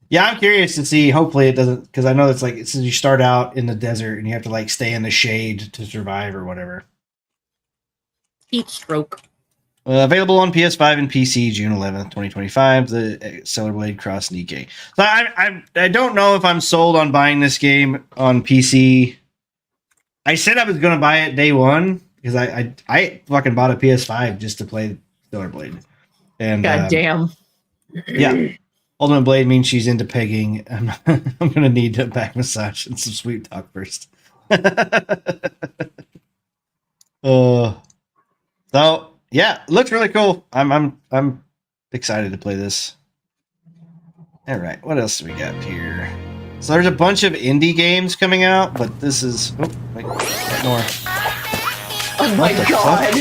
Yeah, I'm curious to see. Hopefully, it doesn't, because I know it's like since you start out in the desert and you have to like stay in the shade to survive or whatever. Heat stroke. Available on PS5 and PC June 11th, 2025. The Stellar Blade Cross Nikkei. So I don't know if I'm sold on buying this game on PC. I said I was going to buy it day one because I fucking bought a PS5 just to play Stellar Blade. And God damn. Yeah. Ultimate Blade means she's into pegging. I'm going to need a back massage and some sweet talk first. So yeah, it looks really cool. I'm excited to play this. All right, what else do we got here? So there's a bunch of indie games coming out, but this is wait, more. Oh my god.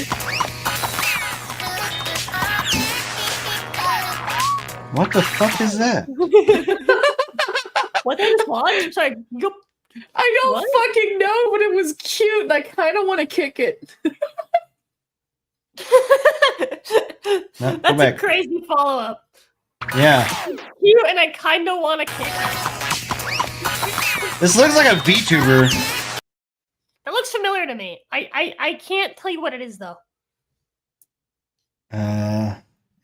What the fuck is that? What did I watch? It's like, yup. I don't fucking know, but it was cute and I kind of want to kick it. No, go That's a back. crazy follow up. Yeah. Cute, and I kind of want to kick it. This looks like a VTuber. It looks familiar to me. I can't tell you what it is though.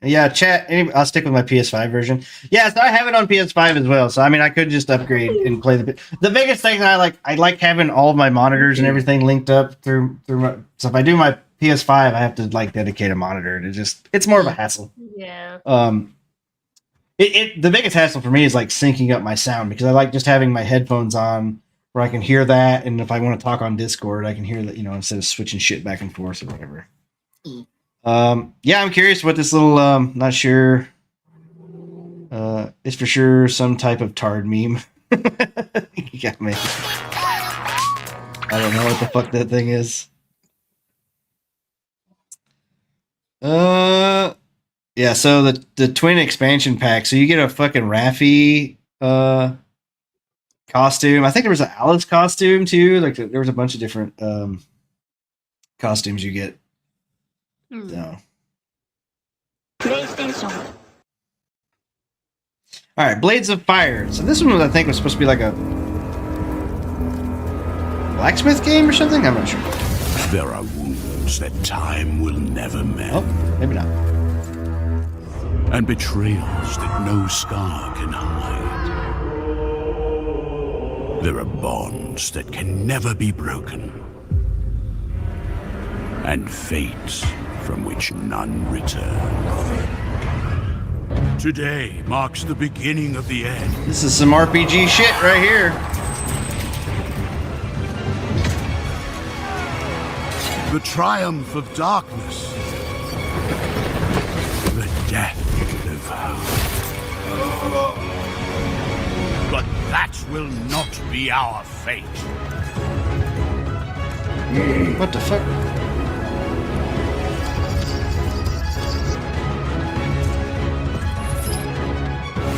Yeah, chat. I'll stick with my PS5 version. Yeah, so I have it on PS5 as well. So I mean, I could just upgrade and play the biggest thing that I like having all of my monitors and everything linked up through my. So if I do my PS5, I have to like dedicate a monitor. And it's more of a hassle. Yeah. The biggest hassle for me is like syncing up my sound because I like just having my headphones on where I can hear that, and if I want to talk on Discord, I can hear that, you know, instead of switching shit back and forth or whatever. Yeah, I'm curious what this little not sure. It's for sure some type of tard meme. You got me. I don't know what the fuck that thing is. Yeah, so the twin expansion pack. So you get a fucking Raffi costume. I think there was an Alice costume too. Like there was a bunch of different costumes you get. So. PlayStation. All right, Blades of Fire. So this one was, I think, was supposed to be like a blacksmith game or something. I'm not sure. There are wounds that time will never mend. Oh, maybe not. And betrayals that no scar can hide. There are bonds that can never be broken. And fates from which none return. Today marks the beginning of the end. This is some RPG shit right here. The triumph of darkness. The death of hope. But that will not be our fate. What the fuck?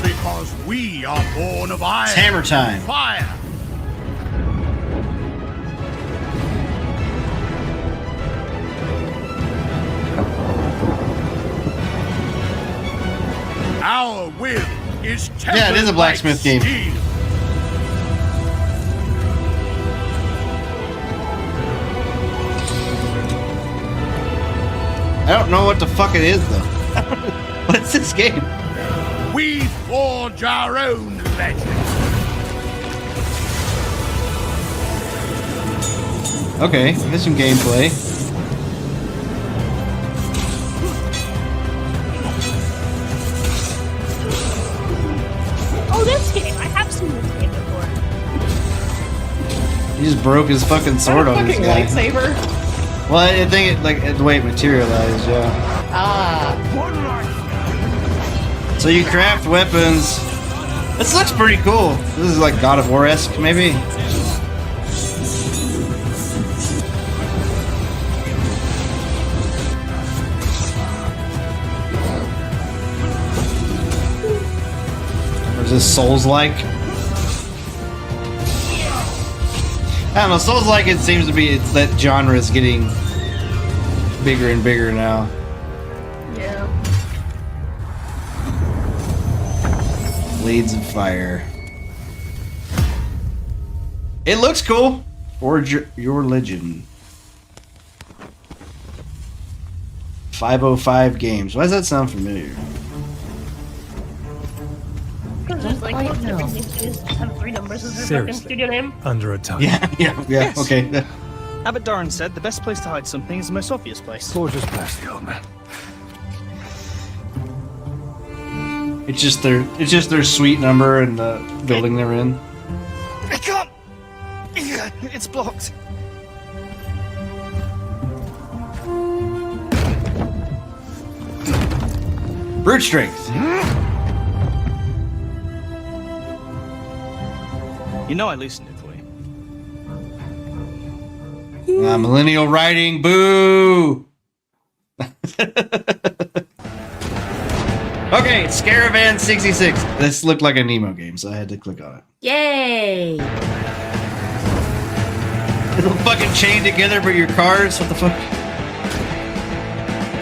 Because we are born of iron. It's hammer time. Fire. Our will is tempered. Yeah, it is a blacksmith game. Steel. I don't know what the fuck it is though. What's this game? We forge our own legend. Okay, here's some gameplay. Oh, this game! I have seen this game before. He just broke his fucking sword on this guy. Lightsaber. Well, I think it like the way it materialized, yeah. So you craft weapons. This looks pretty cool. This is like God of War-esque, maybe. Or is this Souls-like? I don't know. Souls-like, it seems to be. It's that genre is getting bigger and bigger now. Yeah. Blades of Fire. It looks cool. Forge your legend. 505 Games. Why does that sound familiar? Because there's like most different things have 3 numbers as their fucking studio name. Under attack. Yeah. Yes. Okay. Abbot Doran said the best place to hide something is the most obvious place. Gorgeous place, the old man. It's just their suite number and the building they're in. I can't. It's blocked. Brute strength. You know I loosened it for you. Millennial writing. Boo. Okay, Scaravan 66. This looked like a Nemo game, so I had to click on it. Yay! It'll fucking chain together for your cars. What the fuck?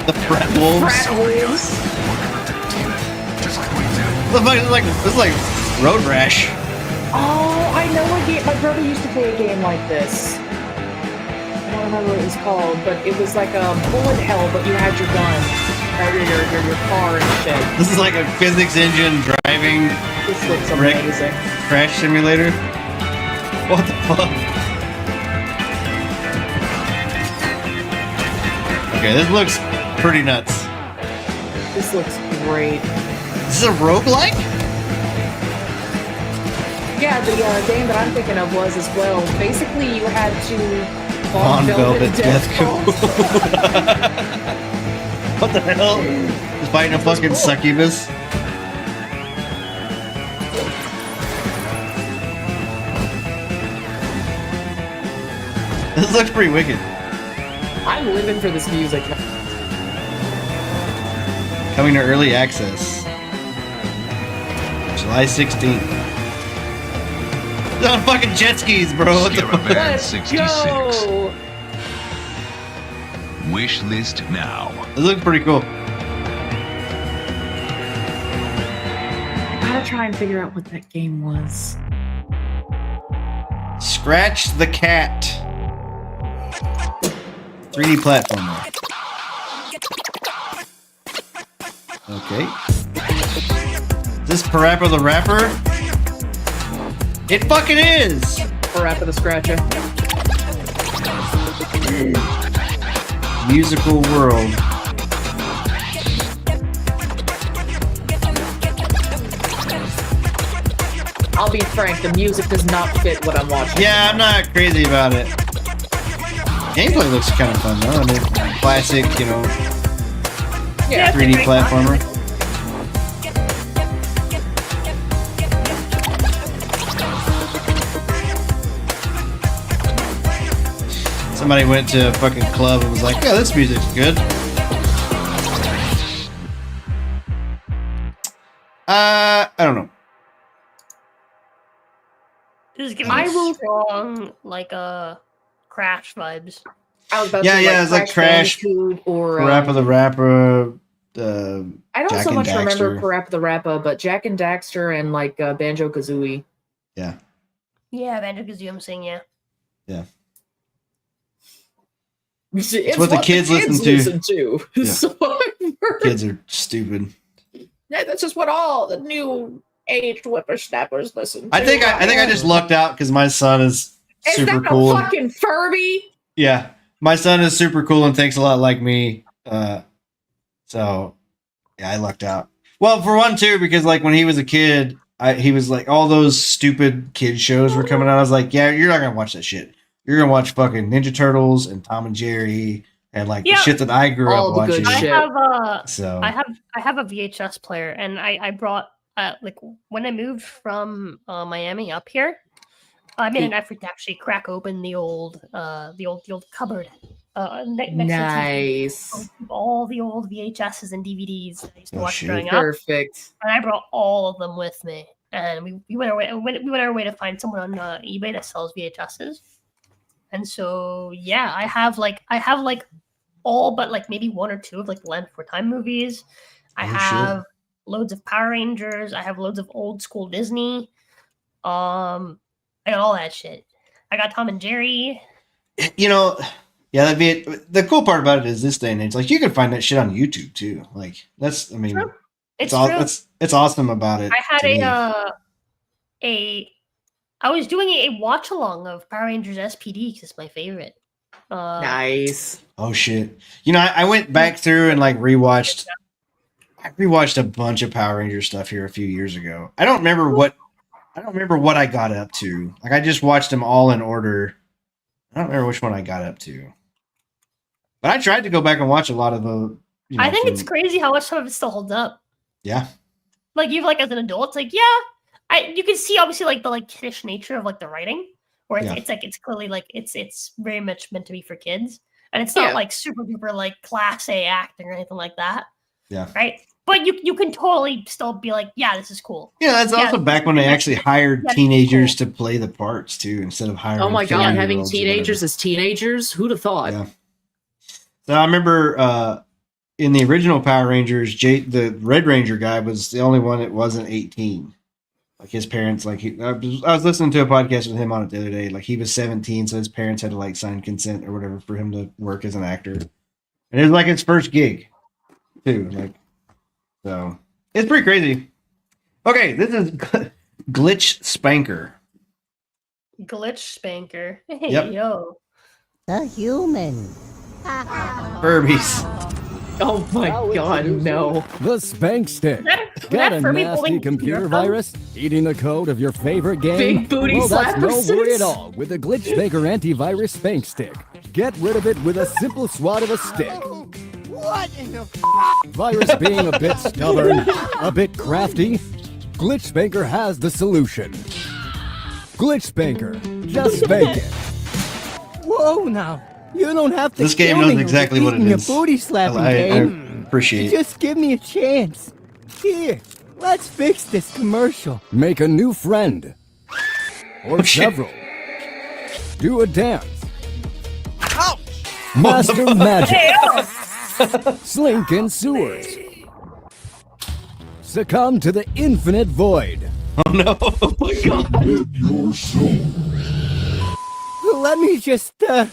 The frat wolves. Frat wolves. This is like Road Rash. Oh, I know a game. My brother used to play a game like this. I don't remember what it was called, but it was like a bullet hell, but you had your gun, your car and shit. This is like a physics engine driving. This looks amazing. Crash simulator. What the fuck? Okay, this looks pretty nuts. This looks great. This is a roguelike? Yeah, the game that I'm thinking of was as well. Basically, you had to Von Velvet Death Cool. What the hell? Just fighting a fucking succubus? This looks pretty wicked. I'm living for this music. Coming to early access. July 16th. It's on fucking jet skis, bro. What the fuck? Let's go! Wish list now. This looks pretty cool. Gotta try and figure out what that game was. Scratch the Cat. 3D platformer. Okay. Is this Parappa the Rapper? It fucking is! Parappa the Scratcher. Musical World. I'll be frank, the music does not fit what I'm watching. Yeah, I'm not crazy about it. Gameplay looks kind of fun though. I mean, classic, you know, Yeah, 3D platformer. Somebody went to a fucking club and was like, yeah, this music's good. I don't know. This is giving me strong, like, Crash vibes. I was about to Yeah, say, yeah, it's like Crash, Bandicoot or Parappa the Rapper, I don't Jack so and much Daxter. remember Parappa the Rapper, but Jack and Daxter and like Banjo Kazooie. Yeah. Yeah, Banjo-Kazooie, I'm saying, yeah. Yeah. It's what the kids listen to. Yeah. So, Kids are stupid. yeah, that's just what all the new aged whippersnappers listen to. I think I just lucked out because my son is super that cool. a fucking Furby? Yeah, my son is super cool and thinks a lot like me. So yeah, I lucked out. Well, for one too, because like when he was a kid, he was like all those stupid kid shows were coming out. I was like, yeah, you're not gonna watch that shit. You're gonna watch fucking Ninja Turtles and Tom and Jerry and like Yeah. the shit that I grew All up the good watching. shit. So I have a VHS player, and I brought like when I moved from Miami up here, I made an effort to actually crack open the old cupboard. Next to the TV. Nice. All the old VHSs and DVDs that I used to watch shit. growing up. Perfect. And I brought all of them with me, and we went our way to find someone on eBay that sells VHSs. And so yeah, I have like all but like maybe one or two of like the Land Before Time movies. I have loads of Power Rangers. I have loads of old school Disney. I got all that shit. I got Tom and Jerry. you know, yeah, that'd be it. The cool part about it is this day and age, like you can find that shit on YouTube too. Like that's, I mean, True. It's all, true. it's awesome about it. I had to me. I was doing a watch along of Power Rangers SPD because it's my favorite. Nice. Oh shit! You know, I went back through and like rewatched. I rewatched a bunch of Power Ranger stuff here a few years ago. I don't remember what I got up to. Like I just watched them all in order. I don't remember which one I got up to. But I tried to go back and watch a lot of the. You know, I think from- it's crazy how much some of it still holds up. Yeah. Like you like as an adult, it's like yeah, you can see obviously like the like kiddish nature of like the writing, where it's, Yeah. it's like it's clearly like it's very much meant to be for kids, and it's not like super duper like class A acting or anything like that, Yeah. right? But you can totally still be like, yeah, this is cool. Yeah, that's also back when they actually hired Yeah, teenagers to play the parts too, instead of hiring. Oh my god, having 40-year-olds or teenagers as teenagers? Who'd have thought? Yeah. So I remember in the original Power Rangers, the Red Ranger guy was the only one that wasn't 18. Like his parents, like I was listening to a podcast with him on it the other day. Like he was 17, so his parents had to like sign consent or whatever for him to work as an actor. And it was like his first gig, too. Like, so it's pretty crazy. Okay, this is Glitch Spanker. Glitch Spanker. Hey Yep. yo. The human. Furbies. Oh my god, no. The Spank Stick. That Got a Furby nasty holding computer your phone? virus? Eating the code of your favorite game? Big booty well, that's no slapper worry six. at all with the Glitch Spanker Antivirus Spank Stick. Get rid of it with a simple swat of a stick. What in the Virus being a bit stubborn, a bit crafty, Glitch Spanker has the solution. Glitch Spanker. Just spank it. Whoa now. You don't have to This game kill knows me exactly over what it beating is. a booty slapping I game. appreciate it. Just give me a chance. Here, let's fix this commercial. Make a new friend. Or several. Do a dance. Master magic. Slink in sewers. Succumb to the infinite void. Oh no! Oh my god! Your soul. Let me just, there's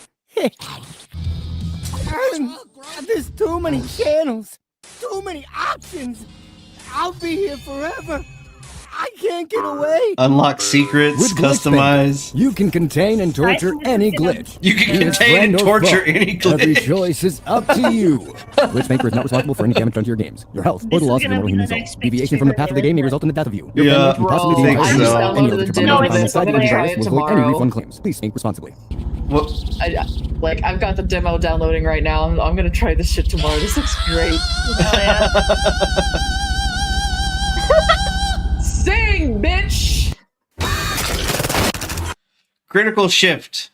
too many channels, too many options. I'll be here forever. I can't get away. Unlock secrets, With Glitch customize. Spanker, you can contain and torture any glitch. You can Be it contain friend and or torture foe. any Every glitch. choice is up to you. Glitch Spanker is not responsible for any damage done to your games, your health, or This the is loss of gonna your mortal be human the soul. next big Deviation from the path of the game may trigger. result in the death of you. Your Yeah, family can possibly be I think involved. so. Any other the from demo, the but inside I'm of the gonna try virus it will avoid any tomorrow. refund claims. Please think responsibly. Like I've got the demo downloading right now. I'm gonna try this shit tomorrow. This looks great. Sing, bitch. Critical Shift.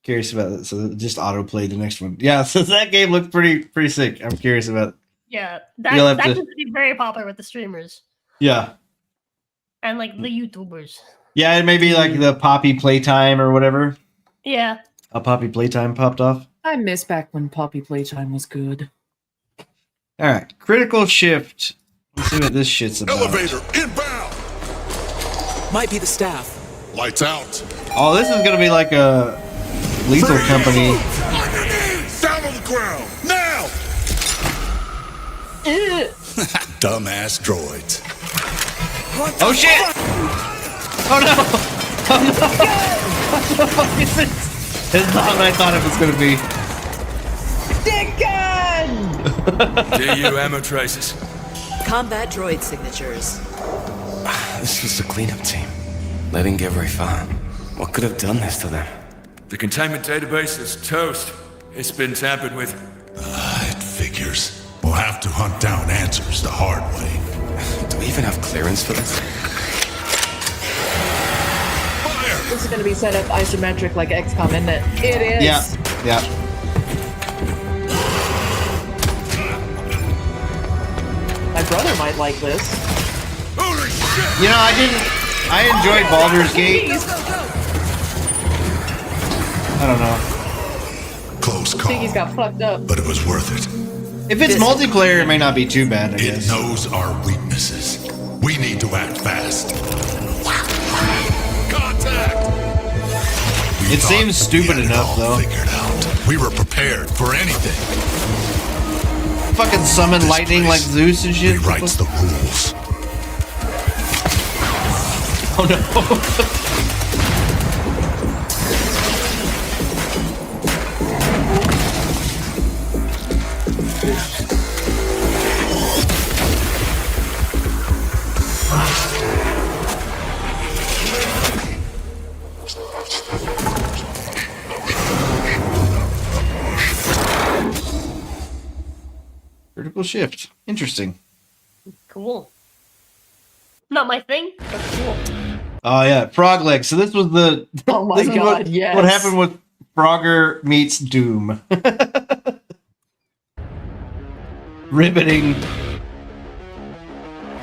Curious about it. So just autoplay the next one. Yeah, so that game looked pretty sick. I'm curious about it. Yeah, You'll that have to- seems to be very popular with the streamers Yeah. and like the YouTubers. Yeah, it may be like the Poppy Playtime or whatever. Yeah. A Poppy Playtime popped off. I miss back when Poppy Playtime was good. All right. Critical Shift. Let's see what this shit's about. Elevator inbound. Might be the staff. Lights out. Oh, this is going to be like a Lethal Company. On your knees. Down on the ground. Now. Dumbass droids. Oh shit! Oh no! Oh no! What the fuck is this? It's not what I thought it was gonna be. DU ammo traces. Combat droid signatures. This was the cleanup team. Letting get very far. What could have done this to them? The containment database is toast. It's been tampered with. It figures. We'll have to hunt down answers the hard way. Do we even have clearance for this? This is going to be set up isometric like XCOM, isn't it? It is. Yeah. Yeah. My brother might like this. You know, I enjoyed Baldur's Gate. I don't know. Close I think he's got fucked up. But it was worth it. If it's multiplayer, it may not be too bad, I guess. It knows our weaknesses. We need to act fast. Contact! It seems stupid enough, though. Figured out. We were prepared for anything. Fucking summon lightning like Zeus and shit. Rewrites the rules. Oh no. Critical shift. Interesting. Cool. Not my thing, but cool. Oh yeah, Frog Leg. So this was the. Oh my this is god! Yes. What happened with Frogger meets Doom? Riveting.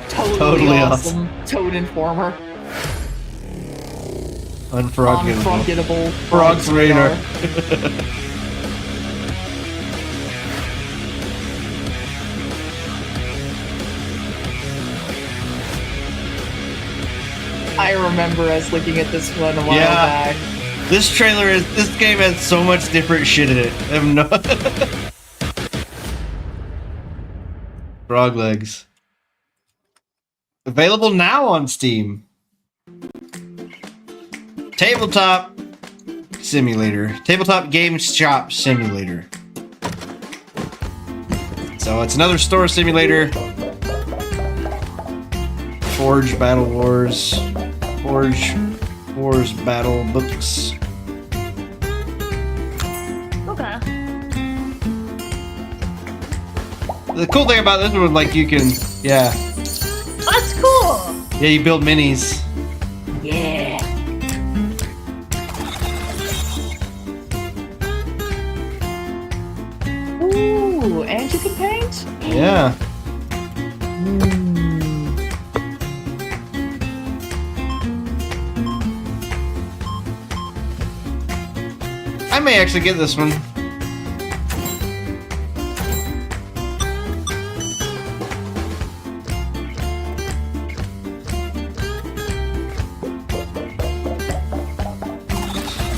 Totally awesome. Toad Informer. Unforgettable. Frog's Radar. I remember us looking at this one a while back. This game has so much different shit in it. I have no Frog Legs. Available now on Steam. Tabletop Simulator. Tabletop Game Shop Simulator. So it's another store simulator. Forge Battle Wars. Forge Wars Battle Books. Okay. The cool thing about this one, like you can, That's cool. yeah, you build minis. Yeah. Ooh, and you can paint? Yeah. I may actually get this one.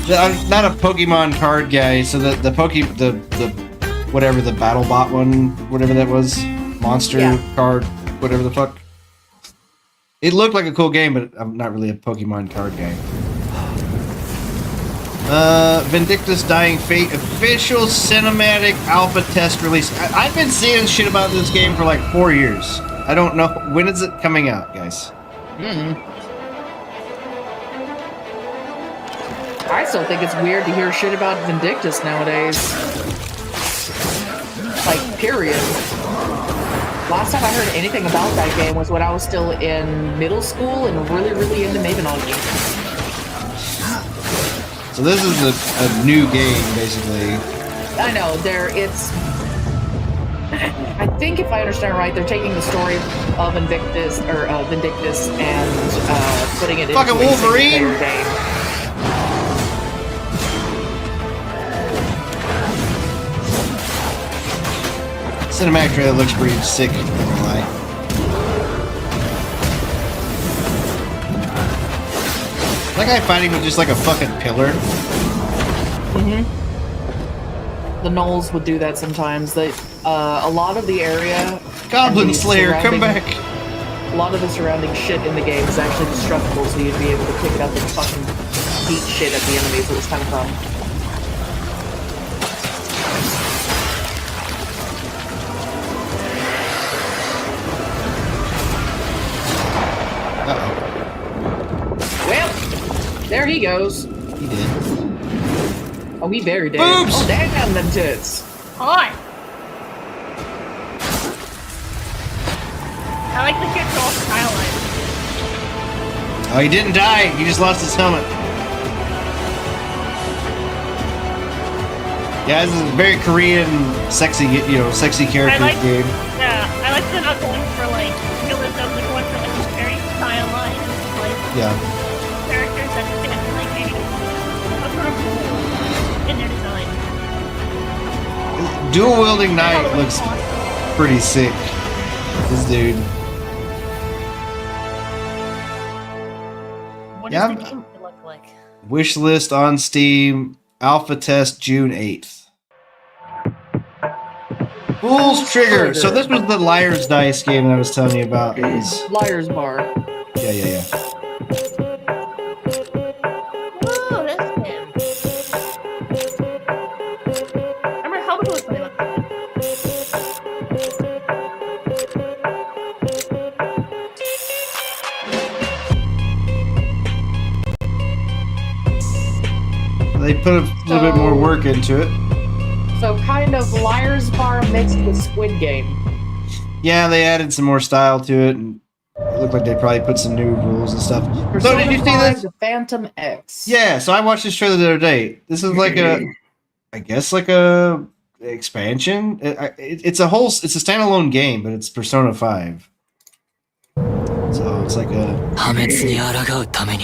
I'm not a Pokemon card guy, so the whatever the battle bot one, whatever that was, monster card, whatever the fuck. It looked like a cool game, but I'm not really a Pokemon card guy. Vindictus Dying Fate official cinematic alpha test release. I've been seeing shit about this game for like 4 years. I don't know when is it coming out, guys. I still think it's weird to hear shit about Vindictus nowadays. Like, period. Last time I heard anything about that game was when I was still in middle school and really, really into Mabinogi. So this is a new game, basically. I know, I think if I understand right, they're taking the story of Vindictus and putting it Fucking into Wolverine! a single-player game. Cinematic trailer looks pretty sick, I'm not gonna lie. That guy fighting with just like a fucking pillar. The Gnolls would do that sometimes. They, a lot of the area... Goblin Slayer, come back! A lot of the surrounding shit in the game is actually destructible, so you'd be able to pick it up and fucking beat shit at the enemies. It was kind of fun. Uh-oh. Well, there he goes. He did. Oh, he very dead. Boobs! Oh, damn them tits. Hi. I like the character all stylized. Oh, he didn't die. He just lost his helmet. Yeah, this is a very Korean, sexy, sexy character game. Yeah, I like they're not going for like realism. They're going for like just very stylized, like Yeah. characters that fit like a sort of rule in their design. Dual wielding knight looks pretty sick. This dude. What Yeah, does the game look like? Wish list on Steam. Alpha test June 8th. Fool's Trigger. So this was the Liar's Dice game that I was telling you about. Liar's Bar. Yeah. Oh, that's him. Remember how much was funny about that? They put a little bit more work into it. So kind of Liar's Bar mixed with Squid Game. Yeah, they added some more style to it, and it looked like they probably put some new rules and stuff. So Persona did you see 5 this? The Phantom X. Yeah, so I watched this trailer the other day. This is like I guess like a expansion. It's a standalone game, but it's Persona 5. So it's like a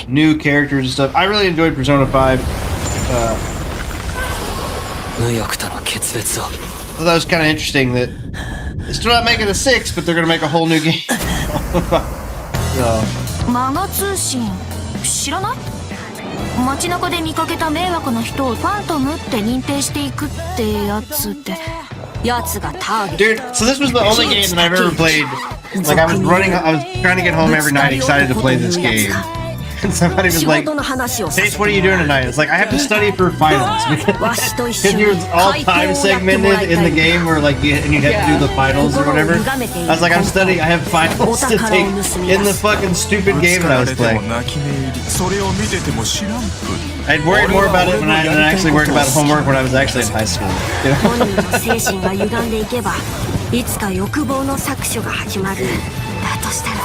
new characters and stuff. I really enjoyed Persona 5. I thought that was kind of interesting that they're still not making a 6, but they're going to make a whole new game. So, マガ通信知らない？街中で見かけた迷惑な人をファントムって認定していくってやつってやつがターゲット。 Dude, so this was the only game that I've ever played. Like I was trying to get home every night, excited to play this game. And somebody was like, "Chase, what are you doing tonight?" It's like I have to study for finals because you're all time segmented in the game, where like you have to do the finals or whatever. I was like, I'm studying. I have finals to take in the fucking stupid game that I was playing. I'd worried more about it than I actually worried about homework when I was actually in high school. You know? 精神が歪んでいけばいつか欲望の搾取が始まる。だとしたら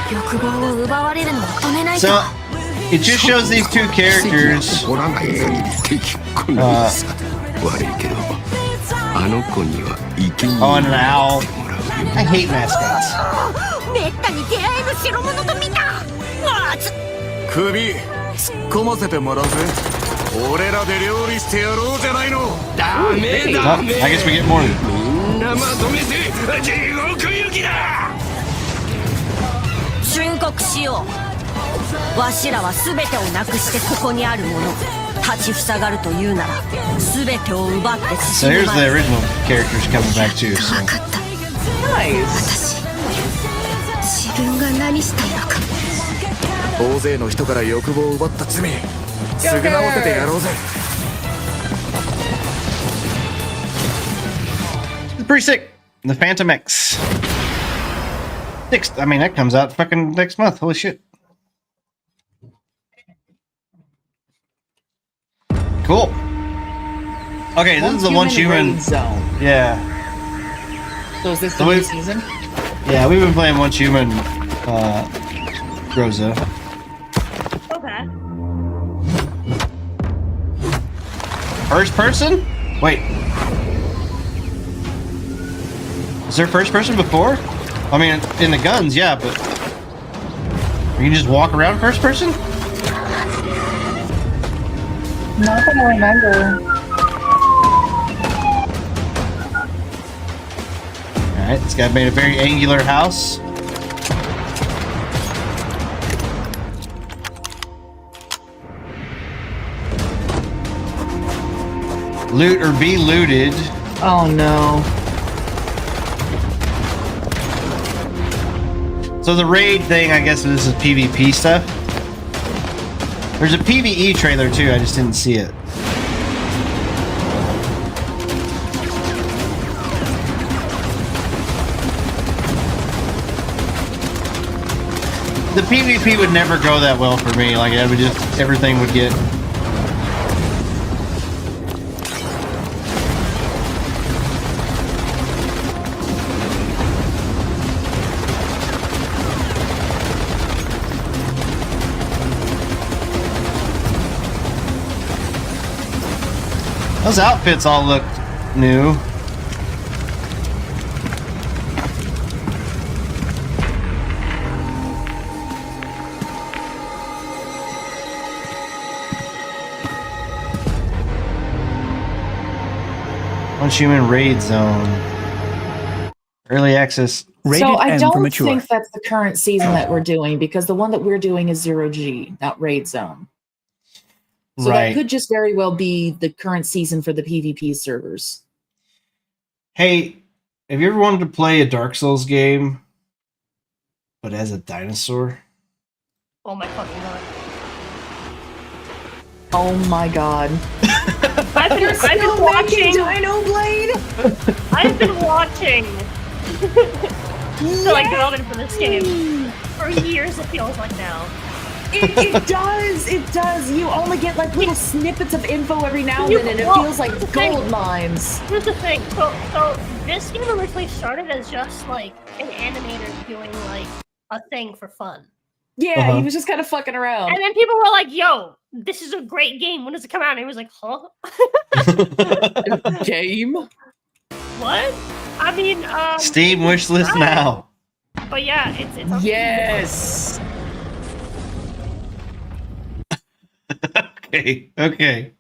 欲望を奪われるのを止めないと。 So it just shows these two characters. Oh, and an owl. I hate mascots. めったに出会えぬ代物と見た。首突っ込ませてもらうぜ。俺らで料理してやろうじゃないの。ダメダメ。 I guess we get more. みんなまとめて地獄行きだ。忠告しよう。わしらは全てをなくしてここにあるもの。立ちふさがるというなら全てを奪って So here's the original characters coming back too. So. Nice. 自分が何したいのか。大勢の人から欲望を奪った罪償わせてやろうぜ。 Pretty sick. The Phantom X. I mean, that comes out fucking next month. Holy shit. Cool. Okay, this is the Once Human Zone. Yeah. So is this the new season? Yeah, we've been playing Once Human, Rosa. Okay. First person? Wait. Is there first person before? I mean, in the guns, yeah, but you can just walk around first person? Not that I remember. Alright, this guy made a very angular house. Loot or be looted. Oh no. So the raid thing, I guess this is PvP stuff. There's a PvE trailer too, I just didn't see it. The PvP would never go that well for me, like I would just, everything would get Those outfits all look new. One Human Raid Zone. Early access. So I don't think that's the current season that we're doing, because the one that we're doing is 0G, not Raid Zone. So Right. that could just very well be the current season for the PvP servers. Hey, have you ever wanted to play a Dark Souls game, but as a dinosaur? Oh my fucking god. Oh my god. I've been watching Dino Blade. I've been watching the like development for this game for years. It feels like now. It does. It does. You only get like little snippets of info every now and You- then, and it well, feels like here's the thing. gold mines. Here's the thing. So this game originally started as just like an animator doing like a thing for fun. Yeah, he was just kind of fucking around. And then people were like, "Yo, this is a great game. When does it come out?" And he was like, "Huh? Game? What?" I mean, Steam wishlist now. But yeah, it's yes. Okay.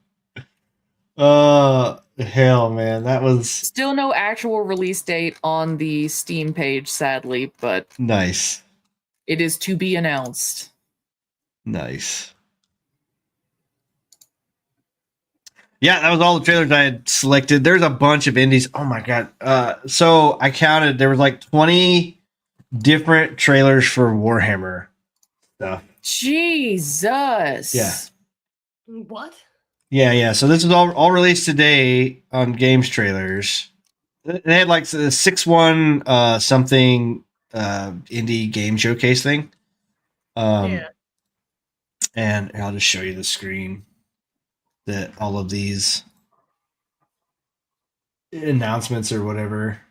Hell, man, that was Still no actual release date on the Steam page, sadly, but nice. it is to be announced. Nice. Yeah, that was all the trailers I had selected. There's a bunch of indies. Oh my god. So I counted, there was like 20 different trailers for Warhammer stuff. Jesus. Yeah. What? Yeah. So this is all released today on games trailers. They had like the 6-1 something indie game showcase thing. Yeah. And I'll just show you the screen that all of these announcements or whatever.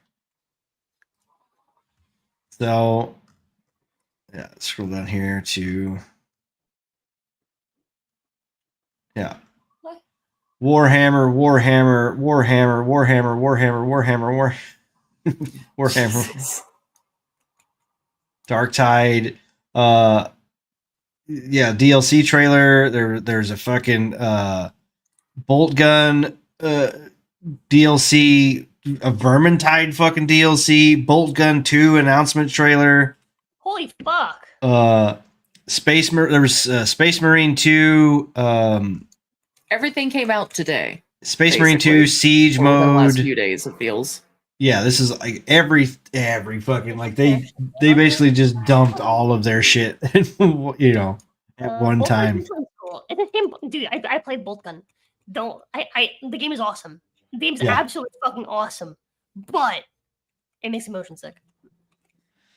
So yeah, scroll down here to Warhammer, Darktide, DLC trailer. There's a fucking Bolt Gun DLC, a Vermintide fucking DLC, Bolt Gun 2 announcement trailer. Holy fuck! There was Space Marine 2, Everything came out today. Space Marine 2 basically. Siege Or within the mode. last few days, it feels. Yeah, this is like every fucking like they basically just dumped all of their shit, at one Bolt time. Gun is cool. And this game, dude, I played Bolt Gun. The game is awesome. The game's Yeah. absolutely fucking awesome, but it makes me motion sick.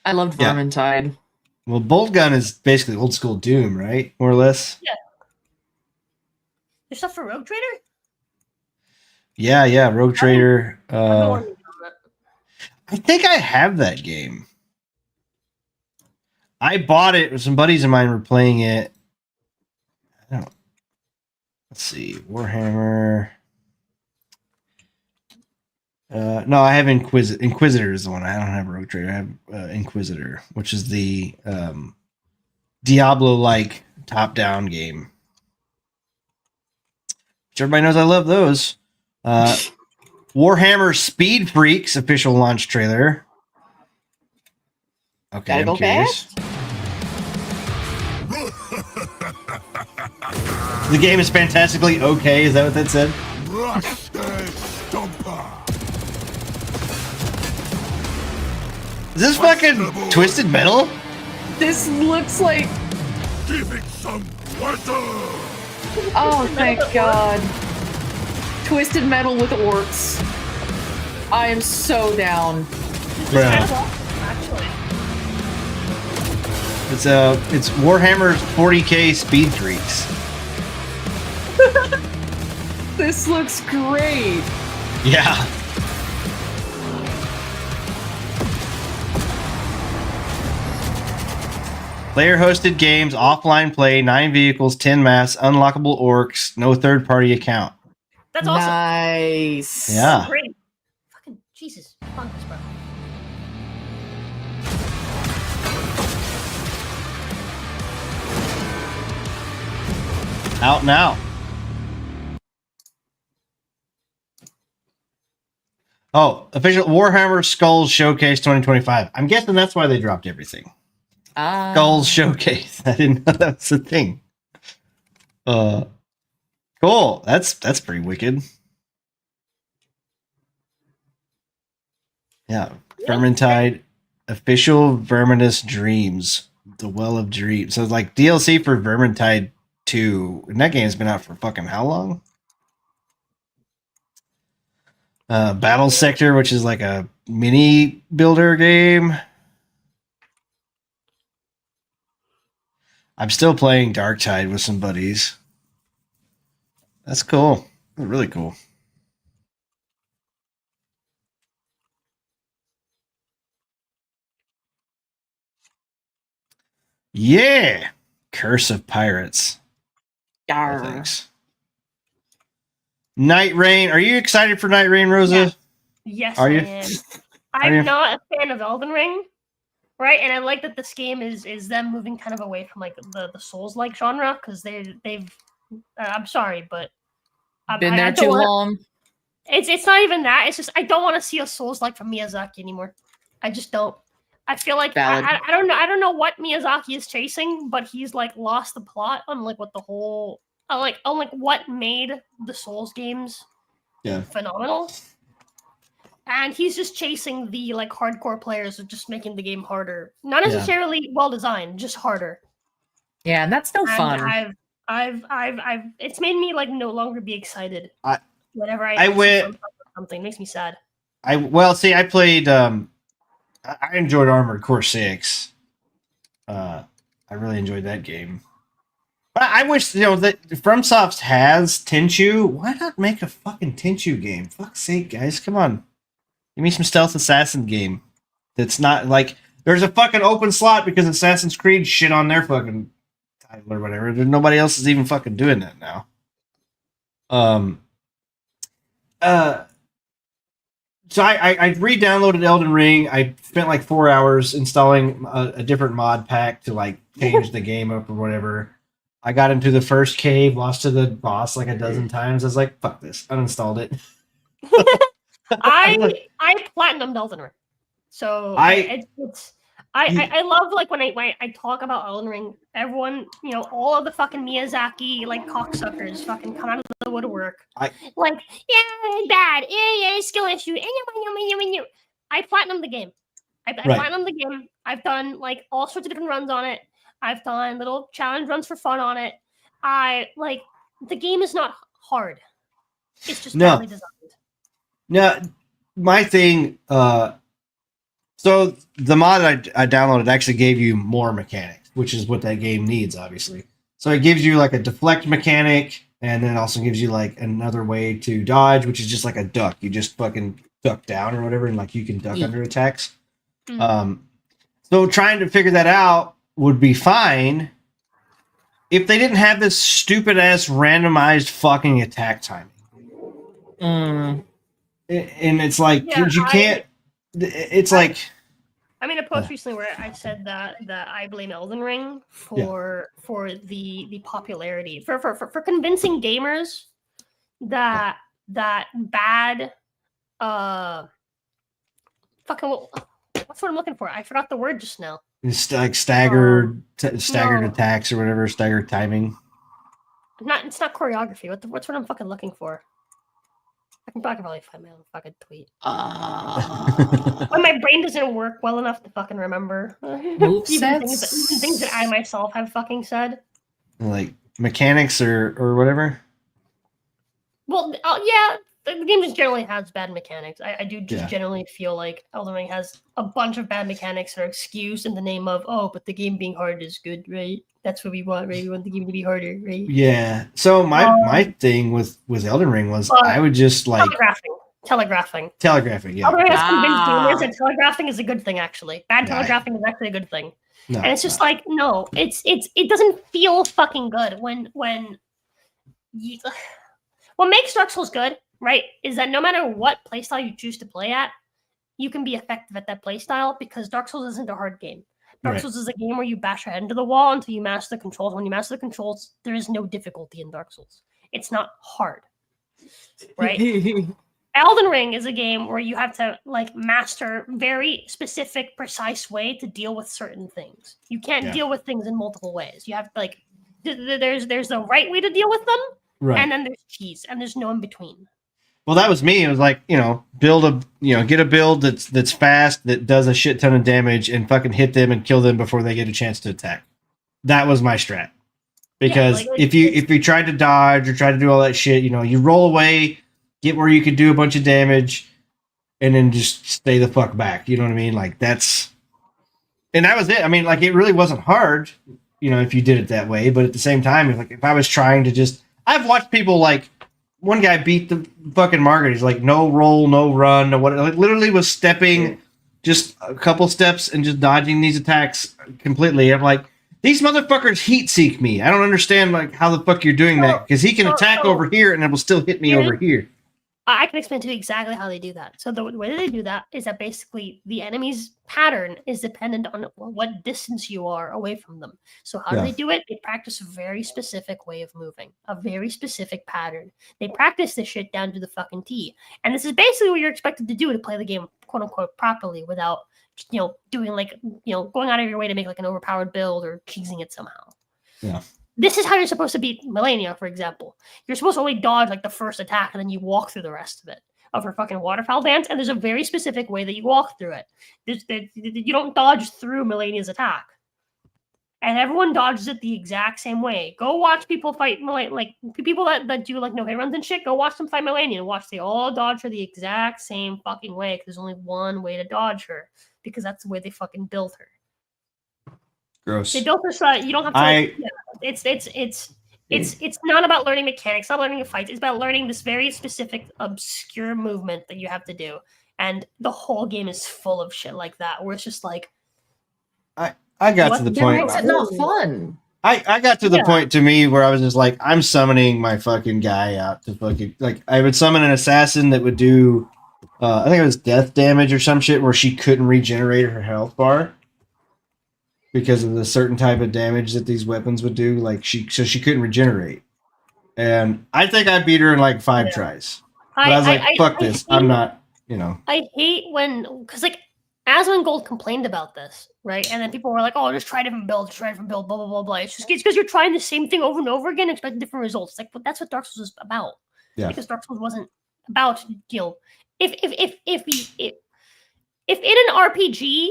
I loved Yeah. Vermintide. Well, Bolt Gun is basically old school Doom, right? More or less. Yeah. There's stuff for Rogue Trader? Yeah, Rogue Trader. I don't want to be on that. I think I have that game. I bought it. Some buddies of mine were playing it. Let's see, Warhammer. No, I have Inquisitor. Inquisitor is the one. I don't have Rogue Trader. I have Inquisitor, which is the Diablo-like top-down game. Which everybody knows I love those. Warhammer Speed Freaks official launch trailer. Okay, Gotta I'm go curious. The game is fantastically okay. Is that what that said? Is this fucking Twisted Metal? This looks like. Oh, thank God. Twisted Metal with orcs. I am so down. Actually. It's Warhammer 40k Speed Freaks. This looks great. Yeah. Player-hosted games, offline play, 9 vehicles, 10 maps, unlockable orcs, no third-party account. That's awesome. Nice. Yeah. Great. Fucking Jesus. Bonkers, bro. Out now. Oh, official Warhammer Skulls Showcase 2025. I'm guessing that's why they dropped everything. Skulls Showcase. I didn't know that was a thing. Cool. That's pretty wicked. Yeah. Vermintide official Verminous Dreams. The Well of Dreams. So it's like DLC for Vermintide 2. And that game's been out for fucking how long? Battle Sector, which is like a mini builder game. I'm still playing Darktide with some buddies. That's cool. Really cool. Yeah. Curse of Pirates. Yarr. Thanks. Night Rain. Are you excited for Night Rain, Rosa? Yes, Are you? I am. Are you? I'm not a fan of Elden Ring, right? And I like that this game is them moving kind of away from like the Souls-like genre because they've. I'm sorry, but Been I there don't too wanna- long. It's not even that. It's just I don't want to see a Souls-like from Miyazaki anymore. I just don't. I feel like Valid. I don't know. I don't know what Miyazaki is chasing, but he's like lost the plot on like what the whole on like what made the Souls games Yeah. phenomenal. And he's just chasing the like hardcore players of just making the game harder. Not Yeah. necessarily well designed, just harder. Yeah, and that's no And fun. I've it's made me like no longer be excited whenever I I see went- something. It makes me sad. I played I enjoyed Armored Core 6. I really enjoyed that game. But I wish, that FromSoft has Tenchu. Why not make a fucking Tenchu game? Fuck's sake, guys. Come on. Give me some stealth assassin game. That's not like there's a fucking open slot because Assassin's Creed shit on their fucking title or whatever. Nobody else is even fucking doing that now. So I re-downloaded Elden Ring. I spent like 4 hours installing a different mod pack to like change the game up or whatever. I got into the first cave, lost to the boss like a dozen times. I was like, fuck this. Uninstalled it. I platinumed Elden Ring. So I love like when I talk about Elden Ring, everyone, all of the fucking Miyazaki like cocksuckers fucking come out of the woodwork. Bad, skill issue. I platinumed the game. I platinumed the game. I've done like all sorts of different runs on it. I've done little challenge runs for fun on it. The game is not hard. It's just badly designed. No, my thing. So the mod I downloaded actually gave you more mechanics, which is what that game needs, obviously. So it gives you like a deflect mechanic, and then it also gives you like another way to dodge, which is just like a duck. You just fucking duck down or whatever, and like you can duck under attacks. So trying to figure that out would be fine if they didn't have this stupid ass randomized fucking attack timing. And it's like you can't. It's like I made a post recently where I said that I blame Elden Ring for the popularity for convincing gamers that bad fucking what's what I'm looking for? I forgot the word just now. it's like staggered attacks or whatever, staggered timing. It's not choreography. What's what I'm fucking looking for? I can probably find my own fucking tweet. When my brain doesn't work well enough to fucking remember even things that I myself have fucking said. Like mechanics or whatever. Well, yeah, the game just generally has bad mechanics. I do just generally feel like Elden Ring has a bunch of bad mechanics that are excused in the name of, but the game being hard is good, right? That's what we want, right? We want the game to be harder, right? Yeah. So my thing with Elden Ring was I would just like telegraphing. Yeah. Elden Ring has convinced gamers that telegraphing is a good thing. Actually, bad telegraphing is actually a good thing. No, and it's just like no, it doesn't feel fucking good when what makes Dark Souls good, right, is that no matter what playstyle you choose to play at, you can be effective at that playstyle because Dark Souls isn't a hard game. Dark Souls is a game where you bash your head into the wall until you master the controls. When you master the controls, there is no difficulty in Dark Souls. It's not hard, right? Elden Ring is a game where you have to like master very specific, precise way to deal with certain things. You can't deal with things in multiple ways. You have to, like, there's the right way to deal with them, and then there's cheese, and there's no in between. Well, that was me. It was like, get a build that's fast, that does a shit ton of damage, and fucking hit them and kill them before they get a chance to attack. That was my strat. Because if you tried to dodge or try to do all that shit, you roll away, get where you can do a bunch of damage, and then just stay the fuck back. You know what I mean? Like and that was it. I mean, like, it really wasn't hard, if you did it that way. But at the same time, like, if I was trying to I've watched people, like, one guy beat the fucking Margaret. He's like, no roll, no run, no what. Like, literally was stepping just a couple steps and just dodging these attacks completely. I'm like, these motherfuckers heat seek me. I don't understand like how the fuck you're doing that, because he can attack over here and it will still hit me over here. I can explain to you exactly how they do that. So the way they do that is that basically the enemy's pattern is dependent on what distance you are away from them. So how do they do it? They practice a very specific way of moving, a very specific pattern. They practice this shit down to the fucking T. And this is basically what you're expected to do to play the game, quote unquote, properly without, doing like, going out of your way to make like an overpowered build or cheesing it somehow. Yeah. This is how you're supposed to beat Melania, for example. You're supposed to only dodge like the first attack and then you walk through the rest of it, of her fucking waterfowl dance. And there's a very specific way that you walk through it. You don't dodge through Melania's attack. And everyone dodges it the exact same way. Go watch people fight Melania, like people that do like no hit runs and shit. Go watch them fight Melania and watch they all dodge her the exact same fucking way. Because there's only one way to dodge her, because that's the way they fucking built her. Gross. They built her so that you don't have to. It's not about learning mechanics, not learning fights. It's about learning this very specific, obscure movement that you have to do. And the whole game is full of shit like that, where it's just like, I got to the point. Makes it not fun. I got to the point to me where I was just like, I'm summoning my fucking guy out to fucking, like, I would summon an assassin that would do, I think it was death damage or some shit, where she couldn't regenerate her health bar because of the certain type of damage that these weapons would do. Like, so she couldn't regenerate. And I think I beat her in like 5 tries. But I was like, fuck this. I'm not, I hate when, because like, Asmongold complained about this, right? And then people were like, oh, just try different builds, blah, blah, blah, blah. It's because you're trying the same thing over and over again, expecting different results. Like, but that's what Dark Souls is about. Yeah. Because Dark Souls wasn't about, if in an RPG,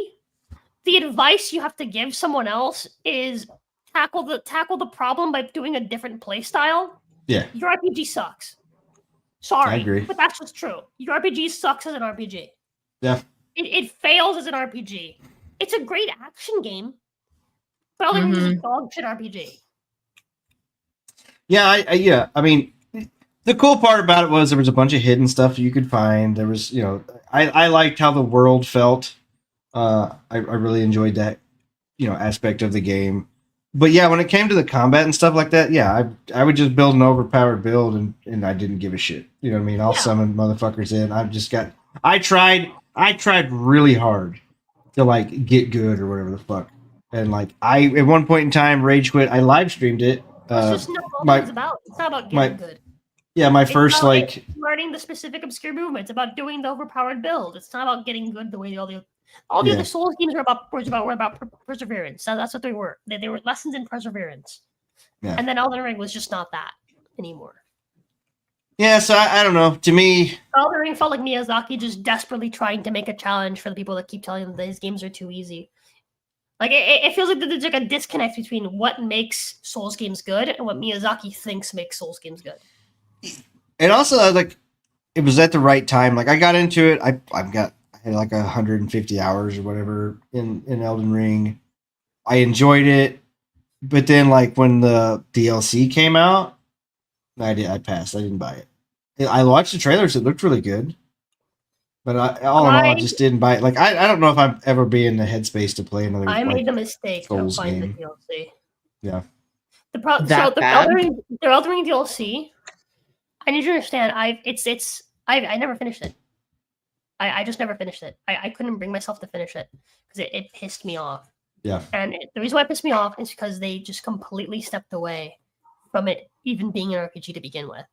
the advice you have to give someone else is tackle the problem by doing a different play style. Yeah. Your RPG sucks. Sorry. I agree. But that's just true. Your RPG sucks as an RPG. Yeah. It fails as an RPG. It's a great action game, but Elden Ring is a dog shit RPG. Yeah, I mean, the cool part about it was there was a bunch of hidden stuff you could find. There was, I liked how the world felt. I really enjoyed that, aspect of the game. But yeah, when it came to the combat and stuff like that, yeah, I would just build an overpowered build and I didn't give a shit. You know what I mean? I'll summon motherfuckers in. I tried really hard to like get good or whatever the fuck. And like at one point in time, rage quit. I live streamed it. That's just not what it's about. It's not about getting good. Yeah, my It's first about, like learning the specific obscure movements. It's about doing the overpowered build. It's not about getting good the way all the other Souls games were about perseverance. So that's what they were. They were lessons in perseverance. Yeah. And then Elden Ring was just not that anymore. Yeah, so I don't know. To me, Elden Ring felt like Miyazaki just desperately trying to make a challenge for the people that keep telling him that his games are too easy. Like it feels like there's like a disconnect between what makes Souls games good and what Miyazaki thinks makes Souls games good. and also like it was at the right time. Like I got into it. I had like 150 hours or whatever in Elden Ring. I enjoyed it, but then like when the DLC came out, I passed. I didn't buy it. I watched the trailers. It looked really good. But all in all, I just didn't buy it. Like, I don't know if I'm ever be in the headspace to play another I made the mistake of buying the DLC. Yeah. The Elden Ring DLC, I need you to understand. I never finished it. I just never finished it. I couldn't bring myself to finish it because it pissed me off. Yeah. And the reason why it pissed me off is because they just completely stepped away from it even being an RPG to begin with.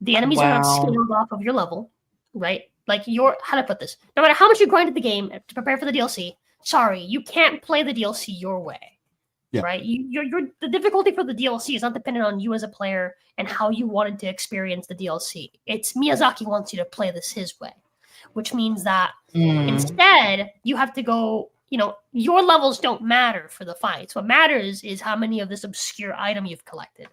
The enemies are not scaled off of your level, right? Like how to put this? No matter how much you grinded the game to prepare for the DLC, sorry, you can't play the DLC your way. Yeah. Right? The difficulty for the DLC is not dependent on you as a player and how you wanted to experience the DLC. It's Miyazaki wants you to play this his way, which means that instead you have to go, your levels don't matter for the fights. What matters is how many of this obscure item you've collected.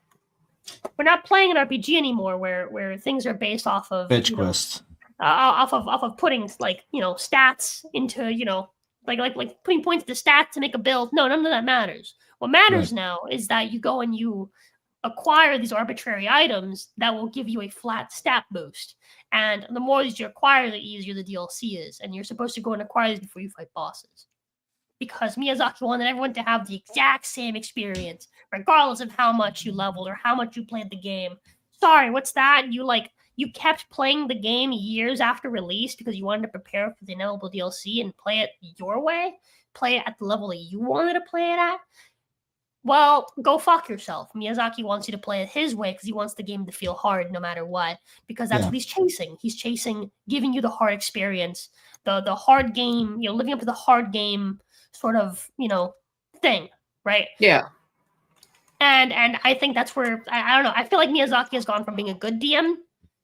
We're not playing an RPG anymore where things are based off of Fetch quest. Off of putting stats into like putting points to stats to make a build. No, none of that matters. What matters now is that you go and you acquire these arbitrary items that will give you a flat stat boost. And the more these you acquire, the easier the DLC is. And you're supposed to go and acquire these before you fight bosses. Because Miyazaki wanted everyone to have the exact same experience, regardless of how much you leveled or how much you played the game. Sorry, what's that? You kept playing the game years after release because you wanted to prepare for the inevitable DLC and play it your way? Play it at the level that you wanted to play it at? Well, go fuck yourself. Miyazaki wants you to play it his way because he wants the game to feel hard no matter what, because that's what he's chasing. He's chasing giving you the hard experience, the hard game, living up to the hard game sort of, thing, right? Yeah. And I think that's where, I don't know, I feel like Miyazaki has gone from being a good DM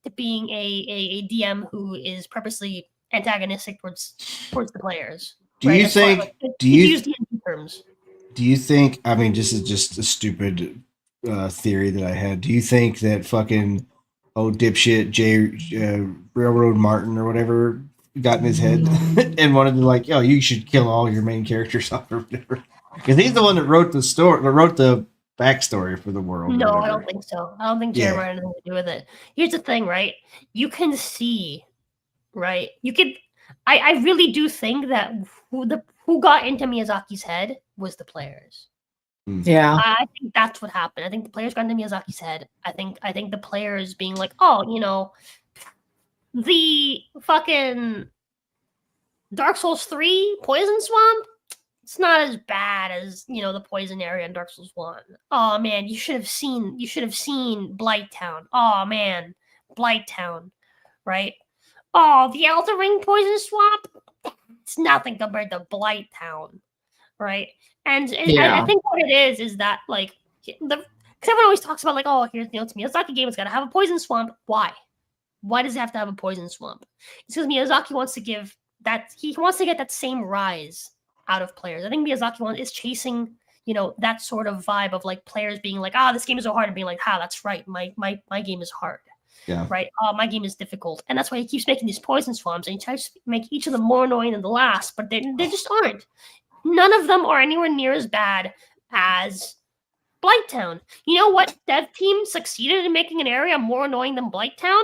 to being a DM who is purposely antagonistic towards the players. Do you think? Do you use DM terms? Do you think? I mean, this is just a stupid theory that I had. Do you think that fucking dipshit Railroad Martin or whatever got in his head and wanted to like, you should kill all your main characters off or whatever? Because he's the one that wrote the story, wrote the backstory for the world. No, I don't think so. I don't think Jeremiah had anything to do with it. Here's the thing, right? You can see, right? I really do think that who got into Miyazaki's head was the players. Yeah. I think that's what happened. I think the players got into Miyazaki's head. I think the players being like, the fucking Dark Souls 3 Poison Swamp, it's not as bad as, the poison area in Dark Souls 1. Oh man, you should have seen Blighttown. Oh man, Blighttown, right? Oh, the Elder Ring Poison Swamp, it's nothing compared to Blighttown, right? And I think what it is that like because everyone always talks about like, oh, here's it's Miyazaki game, it's got to have a poison swamp. Why? Why does it have to have a poison swamp? It's because Miyazaki wants to give that, he wants to get that same rise out of players. I think Miyazaki is chasing, that sort of vibe of like players being like, this game is so hard, and being like, that's right, my game is hard. Yeah. Right. My game is difficult, and that's why he keeps making these poison swamps, and he tries to make each of them more annoying than the last, but they just aren't. None of them are anywhere near as bad as Blighttown. You know what dev team succeeded in making an area more annoying than Blighttown?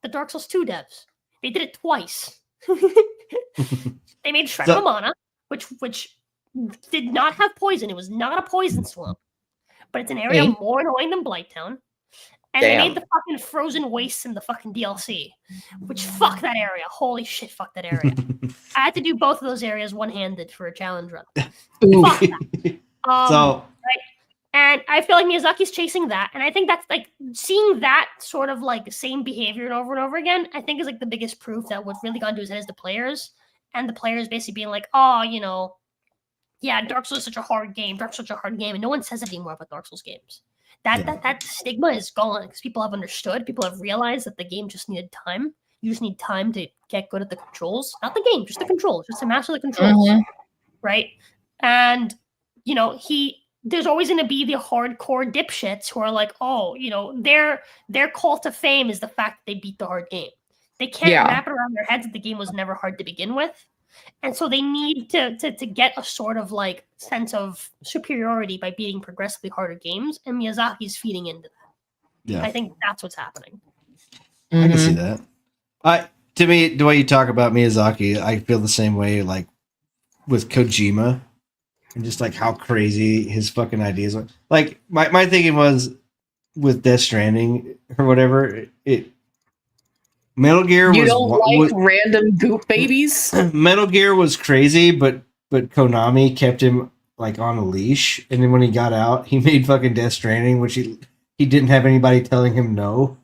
The Dark Souls 2 devs. They did it twice. They made Shred of Mana, which did not have poison. It was not a poison swamp, but it's an area more annoying than Blighttown. And they made the fucking Frozen Wastes in the fucking DLC, which fuck that area. Holy shit, fuck that area. I had to do both of those areas one-handed for a challenge run. Fuck that. Right? And I feel like Miyazaki's chasing that. And I think that's like seeing that sort of like same behavior and over again, I think is like the biggest proof that what really got into his head is the players. And the players basically being like, Dark Souls is such a hard game. Dark Souls is such a hard game. And no one says it anymore about Dark Souls games. That stigma is gone because people have understood. People have realized that the game just needed time. You just need time to get good at the controls. Not the game, just the controls. Just to master the controls. Mm-hmm. Right? And, there's always going to be the hardcore dipshits who are like, their call to fame is the fact that they beat the hard game. They can't wrap it around their heads that the game was never hard to begin with. And so they need to get a sort of like sense of superiority by beating progressively harder games. And Miyazaki's feeding into that. Yeah. I think that's what's happening. I can see that. To me, the way you talk about Miyazaki, I feel the same way like with Kojima. And just like how crazy his fucking ideas are. Like my thinking was with Death Stranding or whatever. Metal Gear You was don't like random goop babies? Metal Gear was crazy, but Konami kept him like on a leash, and then when he got out, he made fucking Death Stranding, which he didn't have anybody telling him no.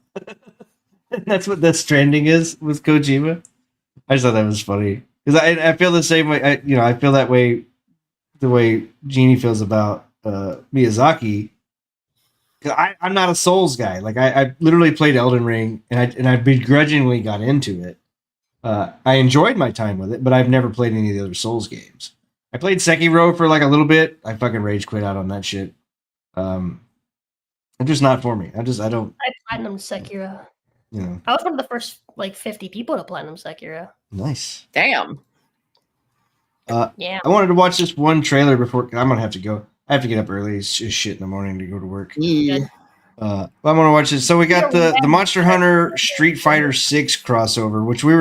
That's what Death Stranding is with Kojima. I just thought that was funny because I feel the same way. I feel that way, the way Jeannie feels about Miyazaki. I'm not a Souls guy. Like I literally played Elden Ring, and I begrudgingly got into it. I enjoyed my time with it, but I've never played any of the other Souls games. I played Sekiro for like a little bit. I fucking rage quit out on that shit. It's just not for me. I don't. I platinum Sekiro. You know. I was one of the first like 50 people to platinum Sekiro. Nice. Damn. Yeah. I wanted to watch this one trailer before. I'm gonna have to go. I have to get up early as shit in the morning to go to work. Yeah. I'm gonna watch this. So we got the Monster Hunter Street Fighter 6 crossover, which we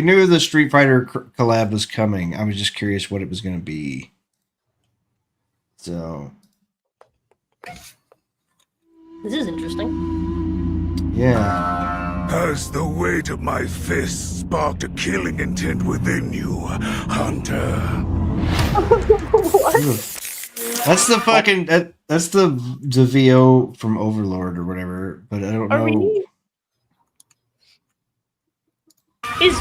knew the Street Fighter collab was coming. I was just curious what it was gonna be. So This is interesting. yeah. Has the weight of my fist sparked a killing intent within you, Hunter? That's the fucking that's the VO from Overlord or whatever, but I don't know. Is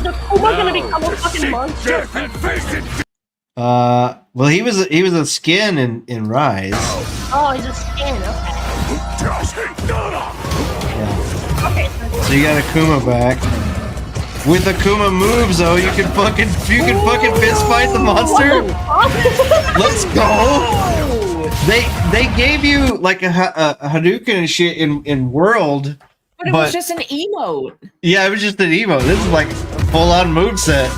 Akuma gonna become a fucking monster? Well, he was a skin in Rise. Oh, he's a skin. Okay. So you got Akuma back. With Akuma moves, though, you can fucking fist fight the monster. Let's go. They gave you like a Hadouken and shit in World, But it was just an emote. Yeah, it was just an emote. This is like a full-on moveset.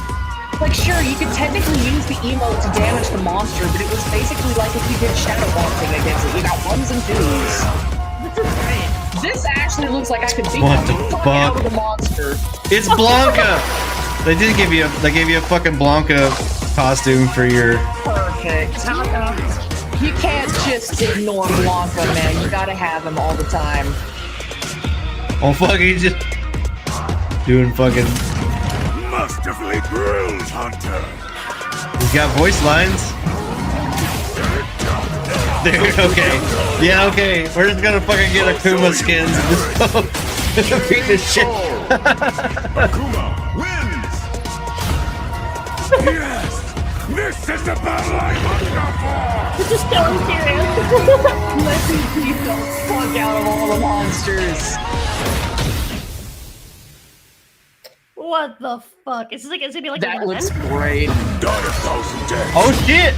Like, sure, you could technically use the emote to damage the monster, but it was basically like if you did shadow boxing against it. You got ones and twos. This actually looks like I could beat What the fuck out of fuck? the monster. It's Blanca. They gave you a fucking Blanca costume for your. Perfect. You can't just ignore Blanca, man. You gotta have him all the time. Oh fuck, he's just doing fucking. Masterfully grilled, Hunter. He's got voice lines. Dude, okay. Yeah, okay. We're just gonna fucking get Akuma skins and just beat this shit. Akuma wins! Yes! This is the battle I hunger for! This is so serious. Let me beat the fuck out of all the monsters. What the fuck? Is this like, is it gonna be like That a looks event? great. Die a thousand deaths! Oh shit!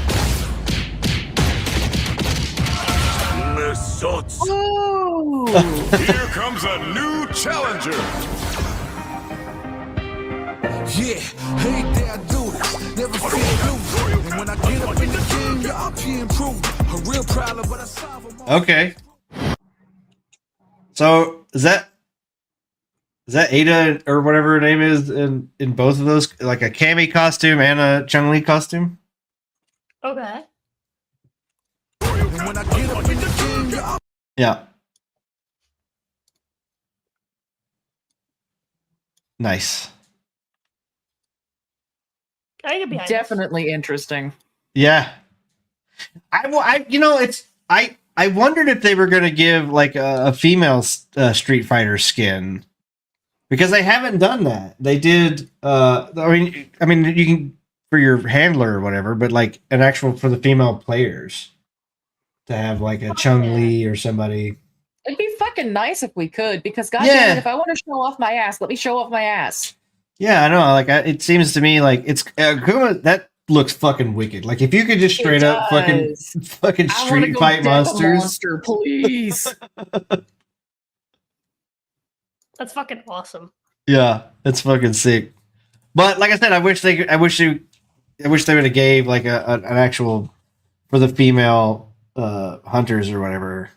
Misots. Ooh. Here comes a new challenger! Yeah, hate that I do this. Never feel blue. And when I get up in the game, y'all be improved. A real problem, but I solve them all. Okay. So is that Ada or whatever her name is in both of those, like a Cammy costume and a Chun-Li costume? Okay. And when I get up in the game, y'all. Yeah. Nice. I can be Definitely interesting. Yeah. I wondered if they were going to give like a female Street Fighter skin, because they haven't done that. They did. I mean, you can for your handler or whatever, but like an actual for the female players to have like a Chun-Li or somebody. It'd be fucking nice if we could, because goddamn it, if I want to show off my ass, let me show off my ass. Yeah, I know. Like, it seems to me like it's Akuma. That looks fucking wicked. Like, if you could just straight up fucking street fight monsters. Monster, please. That's fucking awesome. Yeah, it's fucking sick. But like I said, I wish they would have gave like an actual for the female hunters or whatever,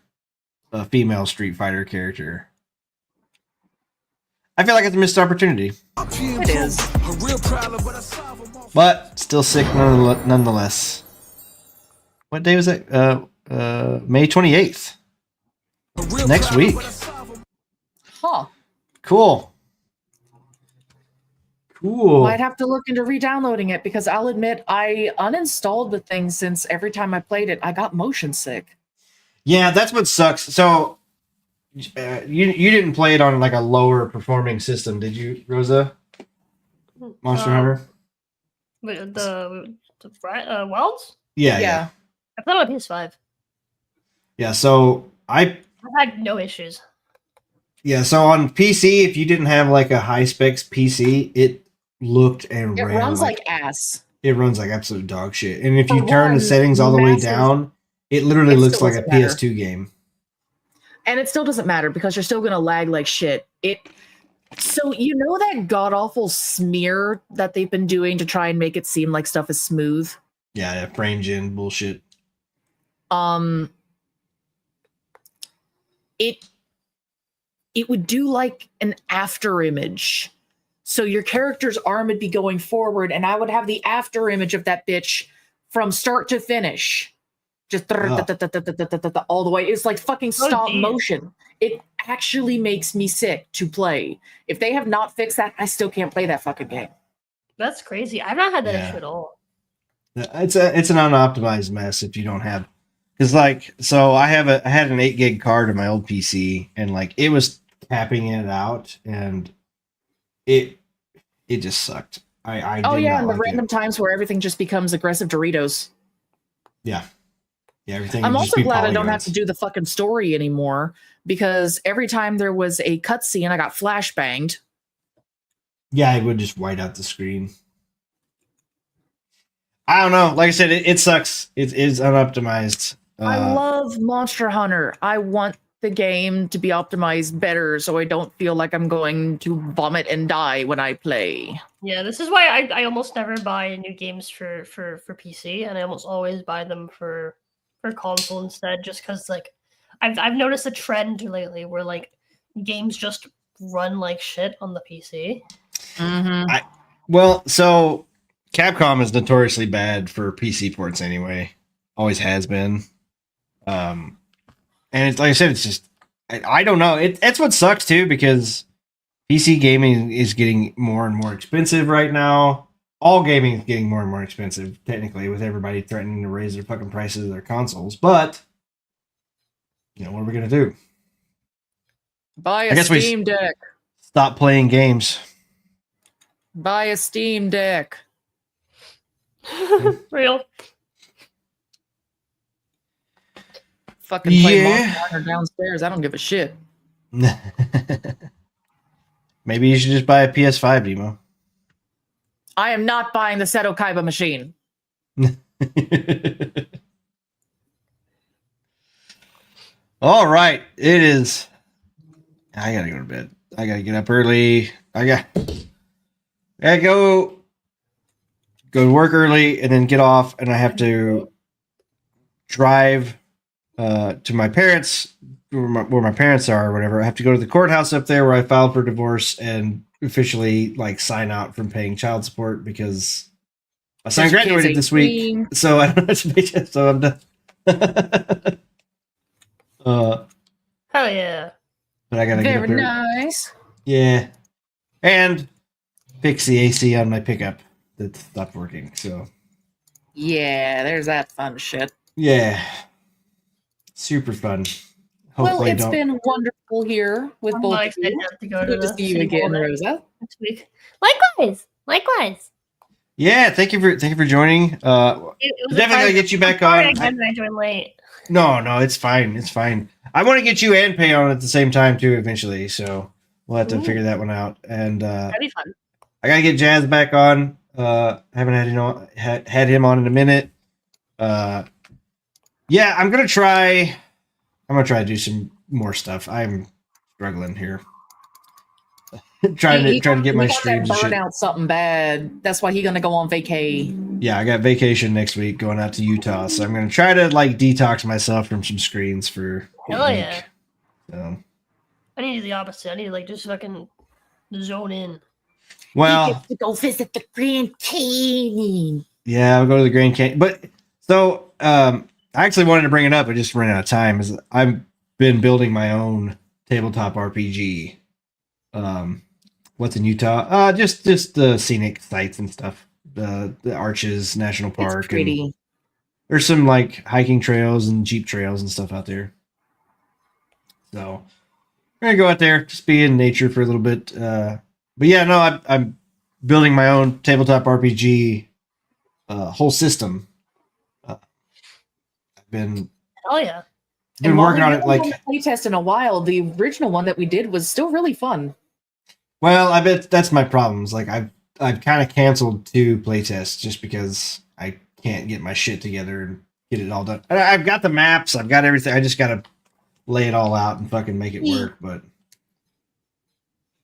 a female Street Fighter character. I feel like it's a missed opportunity. It is. But still sick nonetheless. What day was it? May 28th. next week. Huh. Cool. Cool. I'd have to look into re-downloading it because I'll admit I uninstalled the thing since every time I played it, I got motion sick. Yeah, that's what sucks. So you didn't play it on like a lower performing system, did you, Rosa? Monster Hunter? The Wilds? Yeah. I played on PS5. Yeah, so I've had no issues. so on PC, if you didn't have like a high specs PC, it looked and It ran runs like ass. it runs like absolute dog shit. And if For you turn the one, settings all the way massive- down, it literally It looks still like a doesn't matter. PS2 game. And it still doesn't matter because you're still gonna lag like shit. So you know that god awful smear that they've been doing to try and make it seem like stuff is smooth. Yeah, frame gen bullshit. It would do like an after image. So your character's arm would be going forward, and I would have the after image of that bitch from start to finish. Just all the way. It's like fucking stop motion. It actually makes me sick to play. If they have not fixed that, I still can't play that fucking game. That's crazy. I've not had that Yeah. issue at all. It's an unoptimized mess if you don't have, because like, so I had an 8 gig card in my old PC, and like it was tapping it out, and it just sucked. I Oh did yeah, not and the like it. random times where everything just becomes aggressive Doritos. Yeah, everything. I'm would just also be glad I don't have polygons. to do the fucking story anymore because every time there was a cutscene, I got flashbanged. Yeah, it would just white out the screen. I don't know. Like I said, it sucks. It is unoptimized. I love Monster Hunter. I want the game to be optimized better so I don't feel like I'm going to vomit and die when I play. Yeah, this is why I almost never buy new games for PC, and I almost always buy them for console instead, just because like I've noticed a trend lately where like games just run like shit on the PC. Well, so Capcom is notoriously bad for PC ports anyway. Always has been. And it's like I said, it's just I don't know. That's what sucks too, because PC gaming is getting more and more expensive right now. All gaming is getting more and more expensive, technically, with everybody threatening to raise their fucking prices of their consoles. But you know, what are we gonna do? Buy I a guess we Steam Deck. Stop playing games. Buy a Steam Deck. Real. Fucking play Yeah. Monster Hunter downstairs. I don't give a shit. Maybe you should just buy a PS5, Demo. I am not buying the Seto Kaiba machine. All right, it is. I gotta go to bed. I gotta get up early. I gotta go to work early and then get off, and I have to drive to my parents, where my parents are, or whatever. I have to go to the courthouse up there where I filed for divorce and officially like sign out from paying child support because my son Your kid's graduated this week, 18. so I don't have to pay. So I'm done. Hell yeah. But I gotta get Very up there. nice. Yeah, and fix the AC on my pickup that stopped working. So Yeah, there's that fun shit. yeah, super fun. Well, Hopefully, it's don't. been wonderful here with I'm both not of you. excited to go to Good to the see you City again, Hall Rosa. next week. Likewise. Yeah, thank you for joining. It was Definitely gotta fun. get you back Sorry on. again that I joined late. No, it's fine. It's fine. I want to get you and Pay on at the same time too eventually. So we'll have to Ooh. figure that one out. And That'd be fun. I gotta get Jazz back on. Haven't had him on in a minute. Yeah, I'm gonna try to do some more stuff. I'm struggling here. trying to get my streams and burn shit. out something bad. That's why he's gonna go on vacay. Yeah, I got vacation next week going out to Utah, so I'm gonna try to like detox myself from some screens for a Hell week. yeah. So, I need to do the opposite. I need to like just fucking zone in. well, to go visit the Grand Canyon. yeah, I'll go to the Grand Canyon. But so I actually wanted to bring it up. I just ran out of time. I've been building my own tabletop RPG. What's in Utah? Just the scenic sites and stuff. The Arches National Park. It's pretty. And there's some like hiking trails and jeep trails and stuff out there. So we're gonna go out there, just be in nature for a little bit. But yeah, no, I'm building my own tabletop RPG whole system. I've been Hell yeah. working on it like playtest in a while. The original one that we did was still really fun. well, I bet that's my problems. Like I've kind of canceled 2 playtests just because I can't get my shit together and get it all done. I've got the maps, I've got everything. I just gotta lay it all out and fucking make it work. But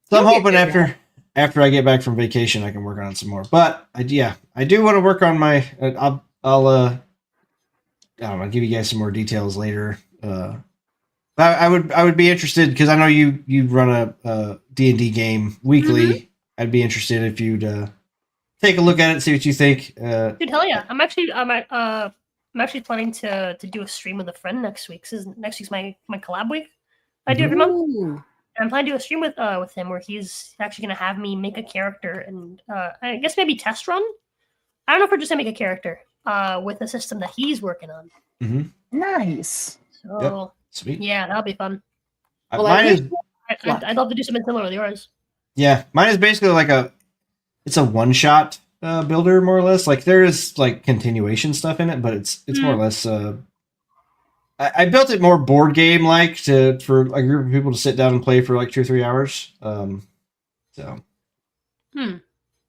so I'm hoping after I get back from vacation, I can work on it some more. But I do want to work on my. I'll I don't know. Give you guys some more details later. I would be interested because I know you run a D&D game weekly. Mm-hmm. I'd be interested if you'd take a look at it, see what you think. Dude, hell yeah! I'm actually planning to do a stream with a friend next week. Next week's my collab week. I do every month. And I'm planning to do a stream with him where he's actually going to have me make a character and I guess maybe test run. I don't know if we're just going to make a character with a system that he's working on. Mm-hmm. Nice. So Yep. Sweet. yeah, that'll be fun. Well, I'd love to do something similar to yours. Yeah, mine is basically like it's a one-shot builder, more or less. Like there is like continuation stuff in it, but it's more or less. I built it more board game like for a group of people to sit down and play for like 2 or 3 hours. So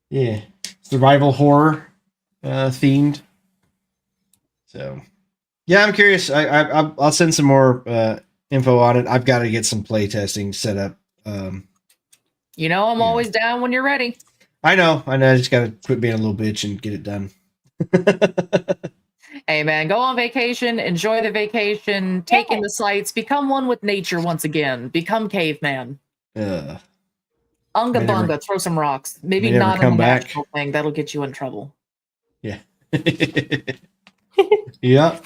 yeah, survival horror themed. So yeah, I'm curious. I'll send some more info on it. I've got to get some play testing set up. I'm always down when you're ready. I know. I just got to quit being a little bitch and get it done. Hey man, go on vacation, enjoy the vacation, take in the sights, become one with nature once again, become caveman. Unga bunga, throw some rocks. Maybe not a natural thing. That'll get you in trouble. Yeah. Yeah.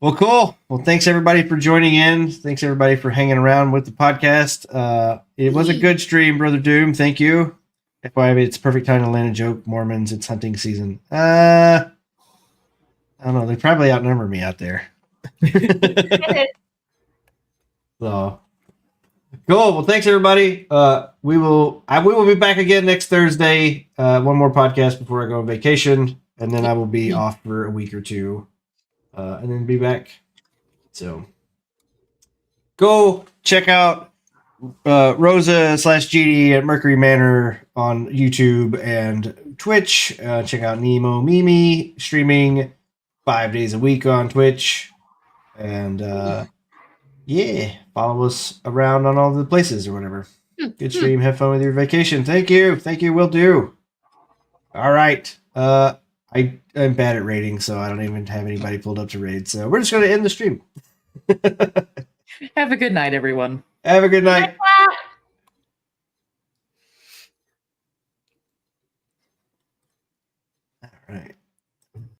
Well, cool. Well, thanks everybody for joining in. Thanks everybody for hanging around with the podcast. It was a good stream, Brother Doom. Thank you. FYI, it's perfect time to land a joke. Mormons, it's hunting season. I don't know. They probably outnumber me out there. So cool. Well, thanks everybody. We will be back again next Thursday. One more podcast before I go on vacation, and then I will be off for a week or 2, and then be back. So go check out Rosa/GD at Mercury Manor on YouTube and Twitch. Check out Nemo Mimi streaming 5 days a week on Twitch, and follow us around on all the places or whatever. Good stream. Have fun with your vacation. Thank you. Will do. All right. I'm bad at rating, so I don't even have anybody pulled up to raid. So we're just going to end the stream. Have a good night, everyone. Have a good night. All right.